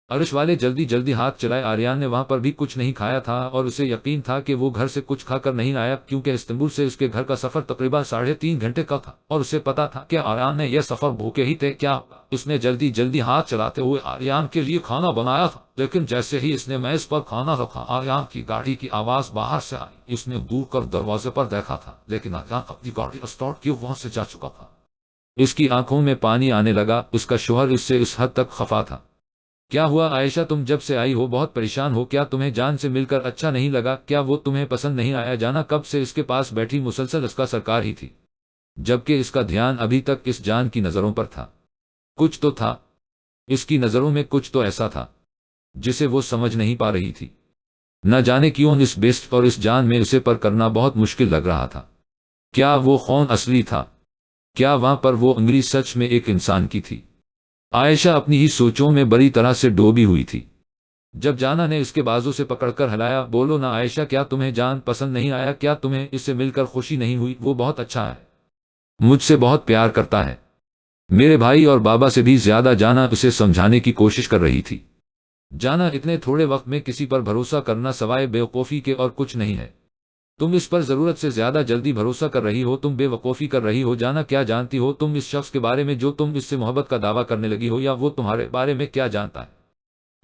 عرش والے جلدی جلدی ہاتھ چلائے۔ آریان نے وہاں پر بھی کچھ نہیں کھایا تھا، اور اسے یقین تھا کہ وہ گھر سے کچھ کھا کر نہیں آیا، کیونکہ استنبول سے اس کے گھر کا سفر تقریباً 3.5 گھنٹے کا تھا، اور اسے پتا تھا کہ آریان نے یہ سفر بھوکے ہی طے کیا۔ اس نے جلدی جلدی ہاتھ چلاتے ہوئے آریان کے لیے کھانا بنایا تھا، لیکن جیسے ہی اس نے میز پر کھانا رکھا، آریان کی گاڑی کی آواز باہر سے آئی۔ اس نے دور کر دروازے پر دیکھا تھا، لیکن آریان اپنی گاڑی اسٹارٹ کیے وہاں سے جا چکا تھا۔ اس کی آنکھوں میں پانی آنے لگا، اس کا شوہر اس سے اس حد تک خفا تھا۔ کیا ہوا عائشہ، تم جب سے آئی ہو بہت پریشان ہو، کیا تمہیں جان سے مل کر اچھا نہیں لگا؟ کیا وہ تمہیں پسند نہیں آیا؟ جانا کب سے اس کے پاس بیٹھی مسلسل اس کا سرکار ہی تھی، جبکہ اس کا دھیان ابھی تک اس جان کی نظروں پر تھا۔ کچھ تو تھا، اس کی نظروں میں کچھ تو ایسا تھا جسے وہ سمجھ نہیں پا رہی تھی۔ نہ جانے کیوں اس بیسٹ اور اس جان میں اسے پر کرنا بہت مشکل لگ رہا تھا۔ کیا وہ خون اصلی تھا؟ کیا وہاں پر وہ انگریز سچ میں ایک انسان کی تھی؟ عائشہ اپنی ہی سوچوں میں بڑی طرح سے ڈوبی ہوئی تھی، جب جانا نے اس کے بازو سے پکڑ کر ہلایا۔ بولو نا عائشہ، کیا تمہیں جان پسند نہیں آیا؟ کیا تمہیں اس سے مل کر خوشی نہیں ہوئی؟ وہ بہت اچھا ہے، مجھ سے بہت پیار کرتا ہے، میرے بھائی اور بابا سے بھی زیادہ۔ جانا اسے سمجھانے کی کوشش کر رہی تھی۔ جانا، اتنے تھوڑے وقت میں کسی پر بھروسہ کرنا سوائے بیوقوفی کے اور کچھ نہیں ہے۔ تم اس پر ضرورت سے زیادہ جلدی بھروسہ کر رہی ہو، تم بے وقوفی کر رہی ہو۔ جانا، کیا جانتی ہو تم اس شخص کے بارے میں جو تم اس سے محبت کا دعویٰ کرنے لگی ہو، یا وہ تمہارے بارے میں کیا جانتا ہے؟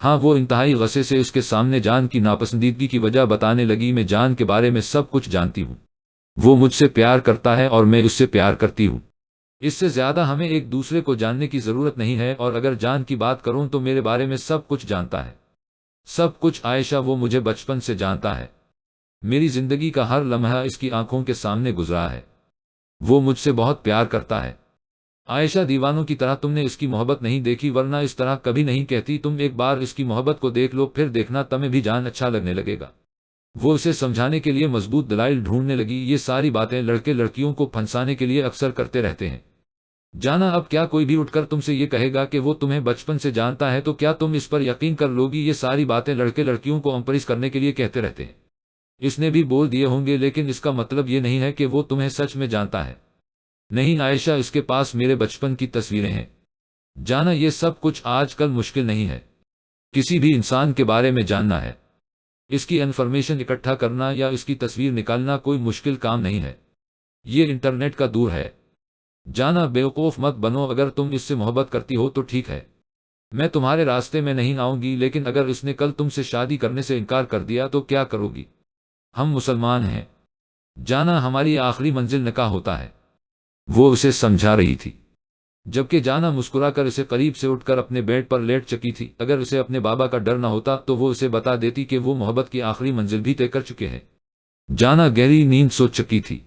ہاں، وہ انتہائی غصے سے اس کے سامنے جان کی ناپسندیدگی کی وجہ بتانے لگی۔ میں جان کے بارے میں سب کچھ جانتی ہوں، وہ مجھ سے پیار کرتا ہے اور میں اس سے پیار کرتی ہوں۔ اس سے زیادہ ہمیں ایک دوسرے کو جاننے کی ضرورت نہیں ہے، اور اگر جان کی بات کروں تو میرے بارے میں سب کچھ جانتا ہے، سب کچھ عائشہ۔ وہ مجھے بچپن سے جانتا ہے، میری زندگی کا ہر لمحہ اس کی آنکھوں کے سامنے گزرا ہے، وہ مجھ سے بہت پیار کرتا ہے۔ عائشہ، دیوانوں کی طرح تم نے اس کی محبت نہیں دیکھی، ورنہ اس طرح کبھی نہیں کہتی۔ تم ایک بار اس کی محبت کو دیکھ لو، پھر دیکھنا تمہیں بھی جان اچھا لگنے لگے گا۔ وہ اسے سمجھانے کے لیے مضبوط دلائل ڈھونڈنے لگی۔ یہ ساری باتیں لڑکے لڑکیوں کو پھنسانے کے لیے اکثر کرتے رہتے ہیں۔ جانا، اب کیا کوئی بھی اٹھ کر تم سے یہ کہے گا کہ وہ تمہیں بچپن سے جانتا ہے تو کیا تم اس پر یقین کر لوگی؟ یہ ساری باتیں لڑکے لڑکیوں کو امپریس کرنے کے لیے کہتے رہتے ہیں۔ اس نے بھی بول دیے ہوں گے، لیکن اس کا مطلب یہ نہیں ہے کہ وہ تمہیں سچ میں جانتا ہے۔ نہیں عائشہ، اس کے پاس میرے بچپن کی تصویریں ہیں۔ جانا، یہ سب کچھ آج کل مشکل نہیں ہے۔ کسی بھی انسان کے بارے میں جاننا ہے، اس کی انفارمیشن اکٹھا کرنا یا اس کی تصویر نکالنا کوئی مشکل کام نہیں ہے۔ یہ انٹرنیٹ کا دور ہے۔ جانا، بیوقوف مت بنو۔ اگر تم اس سے محبت کرتی ہو تو ٹھیک ہے، میں تمہارے راستے میں نہیں آؤں گی، لیکن اگر اس نے کل تم سے شادی کرنے سے انکار کر دیا تو کیا کرو گی؟ ہم مسلمان ہیں جانا، ہماری آخری منزل نکاح ہوتا ہے، وہ اسے سمجھا رہی تھی، جبکہ جانا مسکرا کر اسے قریب سے اٹھ کر اپنے بیڈ پر لیٹ چکی تھی۔ اگر اسے اپنے بابا کا ڈر نہ ہوتا تو وہ اسے بتا دیتی کہ وہ محبت کی آخری منزل بھی طے کر چکے ہیں۔ جانا گہری نیند سو چکی تھی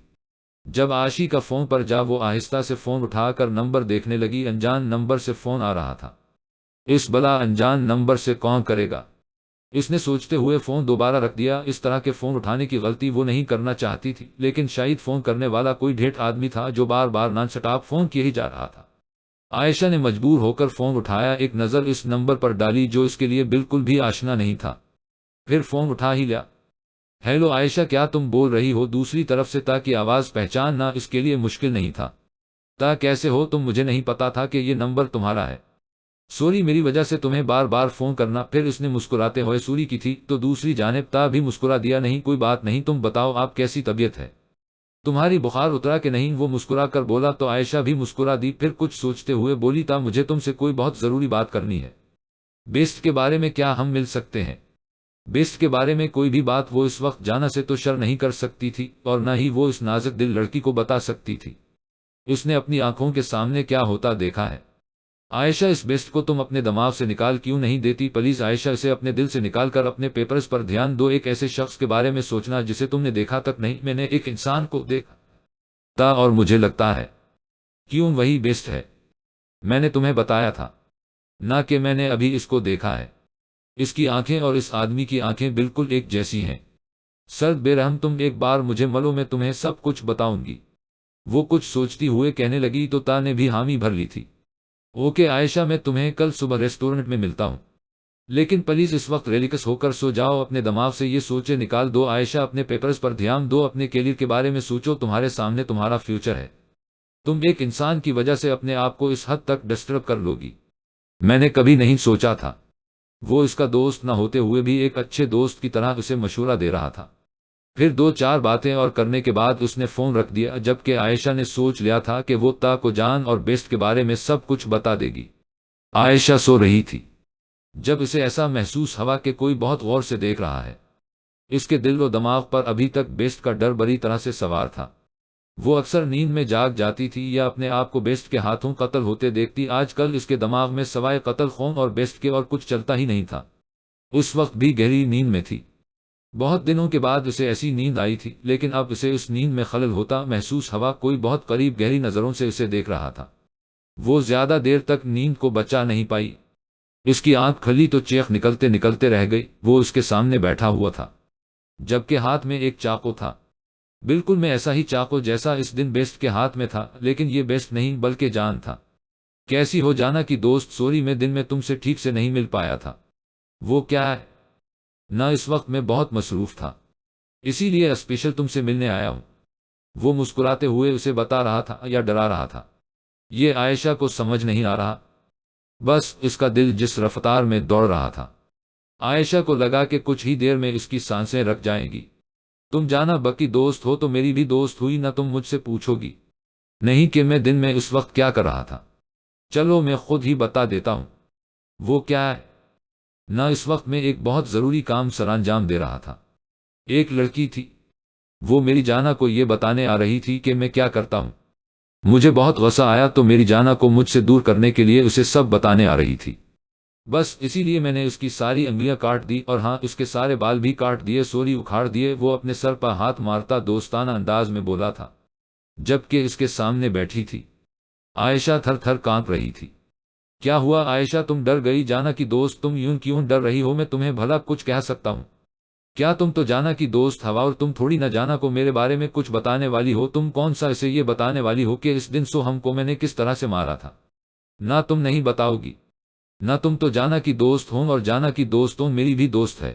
جب عاشی کا فون پر جا۔ وہ آہستہ سے فون اٹھا کر نمبر دیکھنے لگی، انجان نمبر سے فون آ رہا تھا۔ اس بلا انجان نمبر سے کون کرے گا؟ اس نے سوچتے ہوئے فون دوبارہ رکھ دیا۔ اس طرح کے فون اٹھانے کی غلطی وہ نہیں کرنا چاہتی تھی، لیکن شاید فون کرنے والا کوئی ڈھیٹ آدمی تھا جو بار بار نان سٹاپ فون کیے ہی جا رہا تھا۔ عائشہ نے مجبور ہو کر فون اٹھایا، ایک نظر اس نمبر پر ڈالی جو اس کے لیے بالکل بھی آشنا نہیں تھا، پھر فون اٹھا ہی لیا۔ ہیلو عائشہ، کیا تم بول رہی ہو؟ دوسری طرف سے تا کی آواز پہچاننا اس کے لیے مشکل نہیں تھا۔ تا کیسے ہو تم؟ مجھے نہیں پتا تھا کہ یہ نمبر تمہارا ہے۔ سوری، میری وجہ سے تمہیں بار بار فون کرنا۔ پھر اس نے مسکراتے ہوئے سوری کی تھی تو دوسری جانب تا بھی مسکرا دیا۔ نہیں کوئی بات نہیں، تم بتاؤ آپ کیسی طبیعت ہے؟ تمہاری بخار اترا کہ نہیں؟ وہ مسکرا کر بولا تو عائشہ بھی مسکرا دی، پھر کچھ سوچتے ہوئے بولی تا مجھے تم سے کوئی بہت ضروری بات کرنی ہے۔ بیسٹ کے بارے میں؟ کیا ہم مل سکتے ہیں؟ بیسٹ کے بارے میں کوئی بھی بات وہ اس وقت جانا سے تو شر نہیں کر سکتی تھی، اور نہ ہی وہ اس نازک دل لڑکی کو بتا سکتی تھی۔ اس نے اپنی آنکھوں کے سامنے کیا ہوتا دیکھا ہے۔ عائشہ، اس بیسٹ کو تم اپنے دماغ سے نکال کیوں نہیں دیتی؟ پلیز عائشہ، اسے اپنے دل سے نکال کر اپنے پیپرز پر دھیان دو۔ ایک ایسے شخص کے بارے میں سوچنا جسے تم نے دیکھا تک نہیں۔ میں نے ایک انسان کو دیکھا تا اور مجھے لگتا ہے کیوں وہی بیسٹ ہے۔ میں نے تمہیں بتایا تھا نہ کہ میں نے ابھی اس کو دیکھا ہے۔ اس کی آنکھیں اور اس آدمی کی آنکھیں بالکل ایک جیسی ہیں۔ سرد بے رحم، تم ایک بار مجھے ملو، میں تمہیں سب کچھ بتاؤں گی۔ وہ کچھ سوچتی ہوئے کہنے لگی تو تا نے بھی حامی بھر لی تھی۔ اوکے عائشہ، میں تمہیں کل صبح ریسٹورنٹ میں ملتا ہوں، لیکن پلیز اس وقت ریلیکس ہو کر سو جاؤ۔ اپنے دماغ سے یہ سوچیں نکال دو عائشہ، اپنے پیپرز پر دھیان دو، اپنے کیریئر کے بارے میں سوچو۔ تمہارے سامنے تمہارا فیوچر ہے۔ تم ایک انسان کی وجہ سے اپنے آپ کو اس حد تک ڈسٹرب کر لو گی، میں نے کبھی نہیں سوچا تھا۔ وہ اس کا دوست نہ ہوتے ہوئے بھی ایک اچھے دوست کی طرح اسے مشورہ دے رہا تھا۔ پھر دو چار باتیں اور کرنے کے بعد اس نے فون رکھ دیا، جبکہ عائشہ نے سوچ لیا تھا کہ وہ تا کو جان اور بیسٹ کے بارے میں سب کچھ بتا دے گی۔ عائشہ سو رہی تھی جب اسے ایسا محسوس ہوا کہ کوئی بہت غور سے دیکھ رہا ہے۔ اس کے دل و دماغ پر ابھی تک بیسٹ کا ڈر بری طرح سے سوار تھا۔ وہ اکثر نیند میں جاگ جاتی تھی یا اپنے آپ کو بیسٹ کے ہاتھوں قتل ہوتے دیکھتی۔ آج کل اس کے دماغ میں سوائے قتل خون اور بیسٹ کے اور کچھ چلتا ہی نہیں تھا۔ اس وقت بھی گہری نیند میں تھی۔ بہت دنوں کے بعد اسے ایسی نیند آئی تھی، لیکن اب اسے اس نیند میں خلل ہوتا محسوس ہوا۔ کوئی بہت قریب گہری نظروں سے اسے دیکھ رہا تھا۔ وہ زیادہ دیر تک نیند کو بچا نہیں پائی۔ اس کی آنکھ کھلی تو چیخ نکلتے نکلتے رہ گئی۔ وہ اس کے سامنے بیٹھا ہوا تھا، جبکہ ہاتھ میں ایک چاقو تھا، بالکل میں ایسا ہی چاقو جیسا اس دن بیسٹ کے ہاتھ میں تھا، لیکن یہ بیسٹ نہیں بلکہ جان تھا۔ کیسی ہو جانا کی دوست؟ سوری، میں دن میں تم سے ٹھیک سے نہیں مل پایا تھا۔ وہ کیا ہے؟ نہ اس وقت میں بہت مصروف تھا، اسی لیے اسپیشل تم سے ملنے آیا ہوں۔ وہ مسکراتے ہوئے اسے بتا رہا تھا یا ڈرا رہا تھا، یہ عائشہ کو سمجھ نہیں آ رہا۔ بس اس کا دل جس رفتار میں دوڑ رہا تھا، عائشہ کو لگا کہ کچھ ہی دیر میں اس کی سانسیں رک جائیں گی۔ تم جانا بکی دوست ہو تو میری بھی دوست ہوئی نہ؟ تم مجھ سے پوچھو گی نہیں کہ میں دن میں اس وقت کیا کر رہا تھا؟ چلو میں خود ہی بتا دیتا ہوں۔ وہ کیا ہے؟ نہ اس وقت میں ایک بہت ضروری کام سر انجام دے رہا تھا۔ ایک لڑکی تھی، وہ میری جانا کو یہ بتانے آ رہی تھی کہ میں کیا کرتا ہوں۔ مجھے بہت غصہ آیا تو میری جانا کو مجھ سے دور کرنے کے لیے اسے سب بتانے آ رہی تھی۔ بس اسی لیے میں نے اس کی ساری انگلیاں کاٹ دی، اور ہاں، اس کے سارے بال بھی کاٹ دیے، سوری اکھاڑ دیے۔ وہ اپنے سر پر ہاتھ مارتا دوستانہ انداز میں بولا تھا، جبکہ اس کے سامنے بیٹھی تھی عائشہ تھر تھر کانپ رہی تھی۔ کیا ہوا عائشہ، تم ڈر گئی؟ جانا کی دوست، تم یوں کیوں ڈر رہی ہو؟ میں تمہیں بھلا کچھ کہہ سکتا ہوں کیا؟ تم تو جانا کی دوست ہوا، اور تم تھوڑی نہ جانا کو میرے بارے میں کچھ بتانے والی ہو۔ تم کون سا اسے یہ بتانے والی ہو کہ اس دن سو ہم کو میں نے کس طرح سے مارا تھا؟ نہ تم نہیں بتاؤ گی، نہ تم تو جانا کی دوست ہوں، اور جانا کی دوستوں میری بھی دوست ہے۔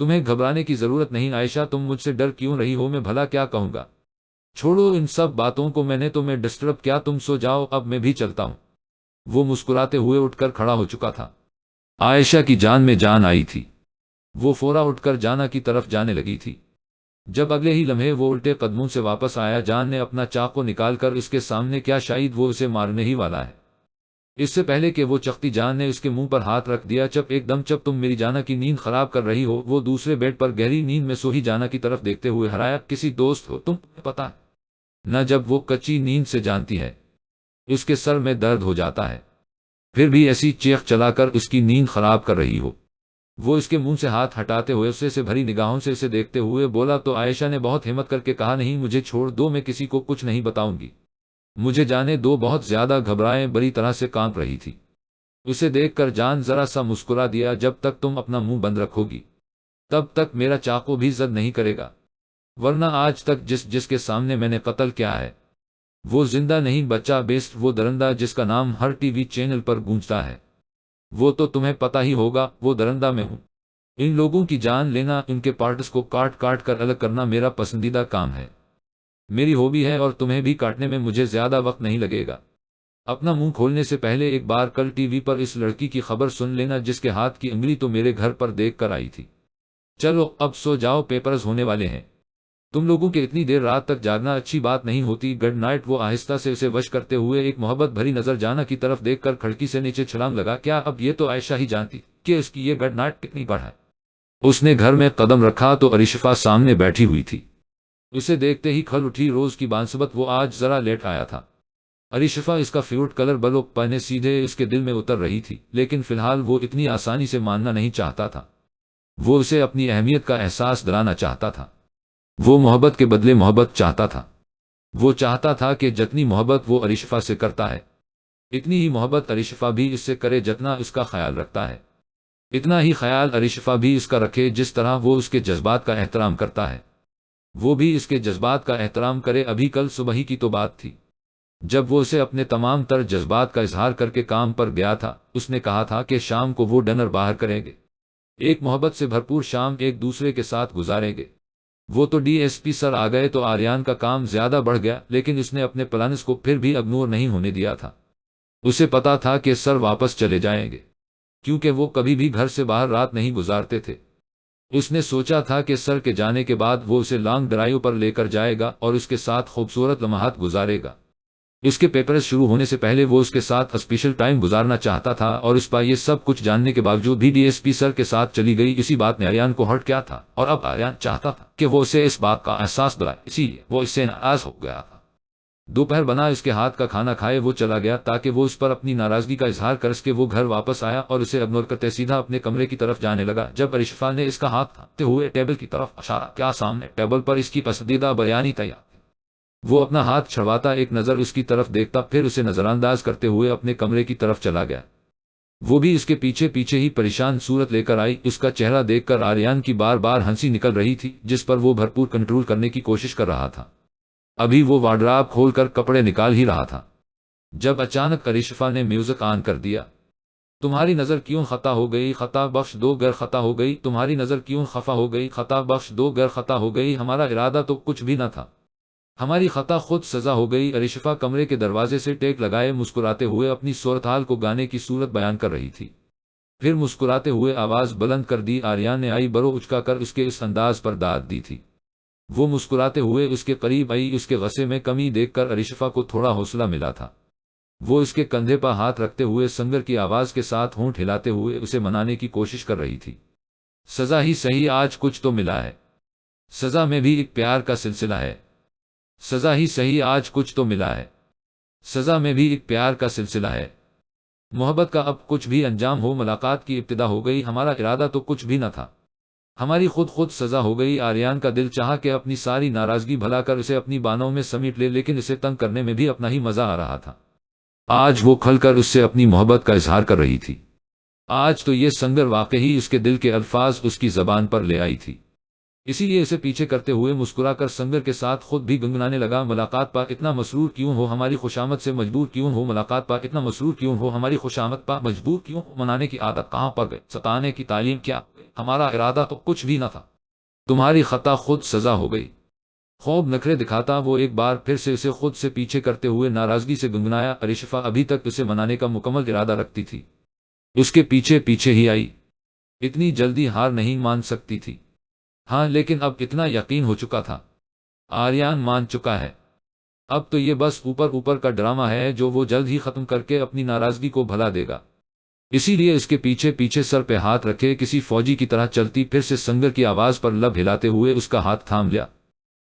تمہیں گھبرانے کی ضرورت نہیں عائشہ، تم مجھ سے ڈر کیوں رہی ہو؟ میں بھلا کیا کہوں گا؟ چھوڑو ان سب باتوں کو، میں نے تمہیں ڈسٹرب کیا؟ تم سو جاؤ، اب میں بھی چلتا ہوں۔ وہ مسکراتے ہوئے اٹھ کر کھڑا ہو چکا تھا۔ عائشہ کی جان میں جان آئی تھی۔ وہ فورا اٹھ کر جانا کی طرف جانے لگی تھی، جب اگلے ہی لمحے وہ الٹے قدموں سے واپس آیا۔ جان نے اپنا چاقو نکال کر اس کے سامنے کیا شاید وہ اسے مارنے ہی والا ہے۔ اس سے پہلے کہ وہ چختی، جان نے اس کے منہ پر ہاتھ رکھ دیا۔ چپ ایک دم چپ، تم میری جانا کی نیند خراب کر رہی ہو۔ وہ دوسرے بیڈ پر گہری نیند میں سوئی جانا کی طرف دیکھتے ہوئے ہرایا، کسی دوست ہو تم؟ پتا نہ جب وہ کچی نیند سے جانتی ہے اس کے سر میں درد ہو جاتا ہے، پھر بھی ایسی چیخ چلا کر اس کی نیند خراب کر رہی ہو۔ وہ اس کے منہ سے ہاتھ ہٹاتے ہوئے اسے سے بھری نگاہوں سے اسے دیکھتے ہوئے بولا تو عائشہ نے بہت ہمت کر کے کہا، نہیں مجھے چھوڑ دو، میں کسی کو کچھ نہیں بتاؤں گی، مجھے جانے دو۔ بہت زیادہ گھبرائے بری طرح سے کانپ رہی تھی۔ اسے دیکھ کر جان ذرا سا مسکرا دیا، جب تک تم اپنا منہ بند رکھو گی تب تک میرا چاقو بھی زد نہیں کرے گا، ورنہ آج تک جس جس کے سامنے میں نے قتل کیا ہے وہ زندہ نہیں بچا، بیسٹ وہ درندہ جس کا نام ہر ٹی وی چینل پر گونجتا ہے، وہ تو تمہیں پتہ ہی ہوگا، وہ درندہ میں ہوں۔ ان لوگوں کی جان لینا، ان کے پارٹس کو کاٹ کاٹ کر الگ کرنا میرا پسندیدہ کام ہے، میری ہابی ہے، اور تمہیں بھی کاٹنے میں مجھے زیادہ وقت نہیں لگے گا۔ اپنا منہ کھولنے سے پہلے ایک بار کل ٹی وی پر اس لڑکی کی خبر سن لینا جس کے ہاتھ کی انگلی تو میرے گھر پر دیکھ کر آئی تھی۔ چلو اب سو جاؤ، پیپرز ہونے والے ہیں، تم لوگوں کے اتنی دیر رات تک جاگنا اچھی بات نہیں ہوتی۔ Good night. وہ آہستہ سے اسے وش کرتے ہوئے ایک محبت بھری نظر جانا کی طرف دیکھ کر کھڑکی سے نیچے چھلانگ لگا۔ کیا اب یہ تو عائشہ ہی جانتی کہ اس کی یہ گڈ نائٹ کتنی بڑھ ہے؟ اس نے گھر میں قدم رکھا تو ارشفا سامنے بیٹھی ہوئی تھی، اسے دیکھتے ہی کھل اٹھی روز کی بانسبت، وہ آج ذرا لیٹ آیا تھا۔ ارشفا اس کا فیوریٹ کلر بلو پہنے سیدھے اس کے دل میں اتر رہی تھی، لیکن فی الحال وہ اتنی آسانی سے ماننا نہیں چاہتا تھا، وہ اسے اپنی اہمیت کا احساس دلانا چاہتا تھا، وہ محبت کے بدلے محبت چاہتا تھا، وہ چاہتا تھا کہ جتنی محبت وہ ارشفا سے کرتا ہے اتنی ہی محبت ارشفا بھی اس سے کرے، جتنا اس کا خیال رکھتا ہے اتنا ہی خیال ارشفا بھی اس کا رکھے، جس طرح وہ اس کے جذبات کا احترام کرتا ہے وہ بھی اس کے جذبات کا احترام کرے۔ ابھی کل صبح ہی کی تو بات تھی جب وہ اسے اپنے تمام تر جذبات کا اظہار کر کے کام پر گیا تھا۔ اس نے کہا تھا کہ شام کو وہ ڈنر باہر کریں گے، ایک محبت سے بھرپور شام ایک دوسرے کے ساتھ گزاریں گے۔ وہ تو ڈی ایس پی سر آ گئے تو آریان کا کام زیادہ بڑھ گیا، لیکن اس نے اپنے پلانس کو پھر بھی اگنور نہیں ہونے دیا تھا۔ اسے پتا تھا کہ سر واپس چلے جائیں گے، کیونکہ وہ کبھی بھی گھر سے باہر رات نہیں گزارتے تھے۔ اس نے سوچا تھا کہ سر کے جانے کے بعد وہ اسے لانگ ڈرائیو پر لے کر جائے گا اور اس کے ساتھ خوبصورت لمحات گزارے گا۔ اس کے پیپرز شروع ہونے سے پہلے وہ اس کے ساتھ اسپیشل ٹائم گزارنا چاہتا تھا، اور اس پر یہ سب کچھ جاننے کے باوجود بھی ڈی ایس پی سر کے ساتھ چلی گئی۔ اسی بات نے آریان کو ہرٹ کیا تھا، اور اب آریان چاہتا تھا کہ وہ اسے اس بات کا احساس دلائے، اسی لیے وہ اس سے ناراض ہو گیا تھا۔ دوپہر بنا اس کے ہاتھ کا کھانا کھائے وہ چلا گیا تاکہ وہ اس پر اپنی ناراضگی کا اظہار کر سکے۔ وہ گھر واپس آیا اور اسے اگنور کرتے سیدھا اپنے کمرے کی طرف جانے لگا، جب ارشفا نے اس کا ہاتھ تھامتے ہوئے ٹیبل کی طرف اشارہ کیا۔ سامنے ٹیبل پر اس کی پسندیدہ بریانی تیار تھی۔ وہ اپنا ہاتھ چھڑواتا ایک نظر اس کی طرف دیکھتا، پھر اسے نظر انداز کرتے ہوئے اپنے کمرے کی طرف چلا گیا۔ وہ بھی اس کے پیچھے پیچھے ہی پریشان صورت لے کر آئی۔ اس کا چہرہ دیکھ کر آریان کی بار بار ہنسی نکل رہی تھی، جس پر وہ بھرپور کنٹرول کرنے کی کوشش کر رہا تھا۔ ابھی وہ وارڈراب کھول کر کپڑے نکال ہی رہا تھا جب اچانک ارشفا نے میوزک آن کر دیا۔ تمہاری نظر کیوں خطا ہو گئی؟ خطا بخش دو گر خطا ہو گئی۔ تمہاری نظر کیوں خفا ہو گئی؟ خطا بخش دو گر خطا ہو گئی۔ ہمارا ارادہ تو کچھ بھی نہ تھا، ہماری خطا خود سزا ہو گئی۔ ارشفا کمرے کے دروازے سے ٹیک لگائے مسکراتے ہوئے اپنی صورتحال کو گانے کی صورت بیان کر رہی تھی، پھر مسکراتے ہوئے آواز بلند کر دی۔ آریان نے آئی برو اچکا کر اس کے اس انداز پر داد دی تھی۔ وہ مسکراتے ہوئے اس کے قریب آئی، اس کے غصے میں کمی دیکھ کر ارشفا کو تھوڑا حوصلہ ملا تھا۔ وہ اس کے کندھے پر ہاتھ رکھتے ہوئے سنگر کی آواز کے ساتھ ہونٹ ہلاتے ہوئے اسے منانے کی کوشش کر رہی تھی۔ سزا ہی صحیح، آج کچھ تو ملا ہے، سزا میں بھی ایک پیار کا سلسلہ ہے۔ سزا ہی صحیح، آج کچھ تو ملا ہے، سزا میں بھی ایک پیار کا سلسلہ ہے۔ محبت کا اب کچھ بھی انجام ہو، ملاقات کی ابتدا ہو گئی، ہمارا ارادہ تو کچھ بھی نہ تھا، ہماری خود سزا ہو گئی۔ آریان کا دل چاہا کہ اپنی ساری ناراضگی بھلا کر اسے اپنی بانوں میں سمیٹ لے، لیکن اسے تنگ کرنے میں بھی اپنا ہی مزہ آ رہا تھا۔ آج وہ کھل کر اس سے اپنی محبت کا اظہار کر رہی تھی۔ آج تو یہ سنگر واقعی اس کے دل کے الفاظ اس کی زبان پر لے آئی تھی، اسی لیے اسے پیچھے کرتے ہوئے مسکرا کر سنگر کے ساتھ خود بھی گنگنانے لگا۔ ملاقات پا اتنا مسرور کیوں ہو، ہماری خوشامد سے مجبور کیوں ہو، ملاقات پا اتنا مسرور کیوں ہو، ہماری خوشامد پا مجبور کیوں ہو، منانے کی عادت کہاں پر گئی، ستانے کی تعلیم کیا، ہمارا ارادہ تو کچھ بھی نہ تھا، تمہاری خطا خود سزا ہو گئی۔ خوب نخرے دکھاتا وہ ایک بار پھر سے اسے خود سے پیچھے کرتے ہوئے ناراضگی سے گنگنایا۔ ارشفا ابھی تک اسے منانے کا مکمل ارادہ رکھتی تھی، اس کے پیچھے پیچھے ہی آئی، اتنی جلدی ہار نہیں مان سکتی تھی۔ ہاں لیکن اب اتنا یقین ہو چکا تھا، آریان مان چکا ہے، اب تو یہ بس اوپر کا ڈرامہ ہے جو وہ جلد ہی ختم کر کے اپنی ناراضگی کو بھلا دے گا۔ اسی لیے اس کے پیچھے پیچھے سر پہ ہاتھ رکھے کسی فوجی کی طرح چلتی پھر سے سنگر کی آواز پر لب ہلاتے ہوئے اس کا ہاتھ تھام لیا۔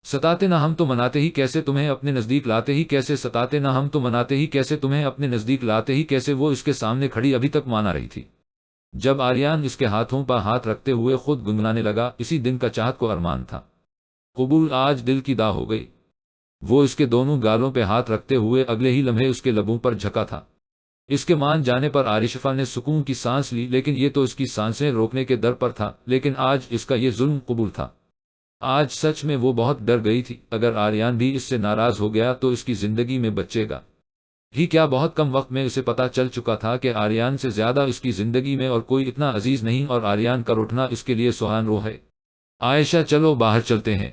ستاتے نہ ہم تو مناتے ہی کیسے، تمہیں اپنے نزدیک لاتے ہی کیسے، ستاتے نہ ہم تو مناتے ہی کیسے، تمہیں اپنے نزدیک لاتے ہی کیسے۔ وہ اس کے سامنے کھڑی ابھی تک مانا رہی تھی، جب آریان اس کے ہاتھوں پر ہاتھ رکھتے ہوئے خود گنگنانے لگا۔ اسی دن کا چاہت کو ارمان تھا، قبول آج دل کی دا ہو گئی۔ وہ اس کے دونوں گالوں پہ ہاتھ رکھتے ہوئے اگلے ہی لمحے اس کے لبوں پر جھکا تھا۔ اس کے مان جانے پر عائشہ نے سکون کی سانس لی، لیکن یہ تو اس کی سانسیں روکنے کے در پر تھا، لیکن آج اس کا یہ ظلم قبول تھا۔ آج سچ میں وہ بہت ڈر گئی تھی، اگر آریان بھی اس سے ناراض ہو گیا تو اس کی زندگی میں بچے گا ہی کیا۔ بہت کم وقت میں اسے پتا چل چکا تھا کہ آریان سے زیادہ اس کی زندگی میں اور کوئی اتنا عزیز نہیں، اور آریان کا روٹھنا اس کے لیے سہان رو ہے۔ عائشہ چلو باہر چلتے ہیں۔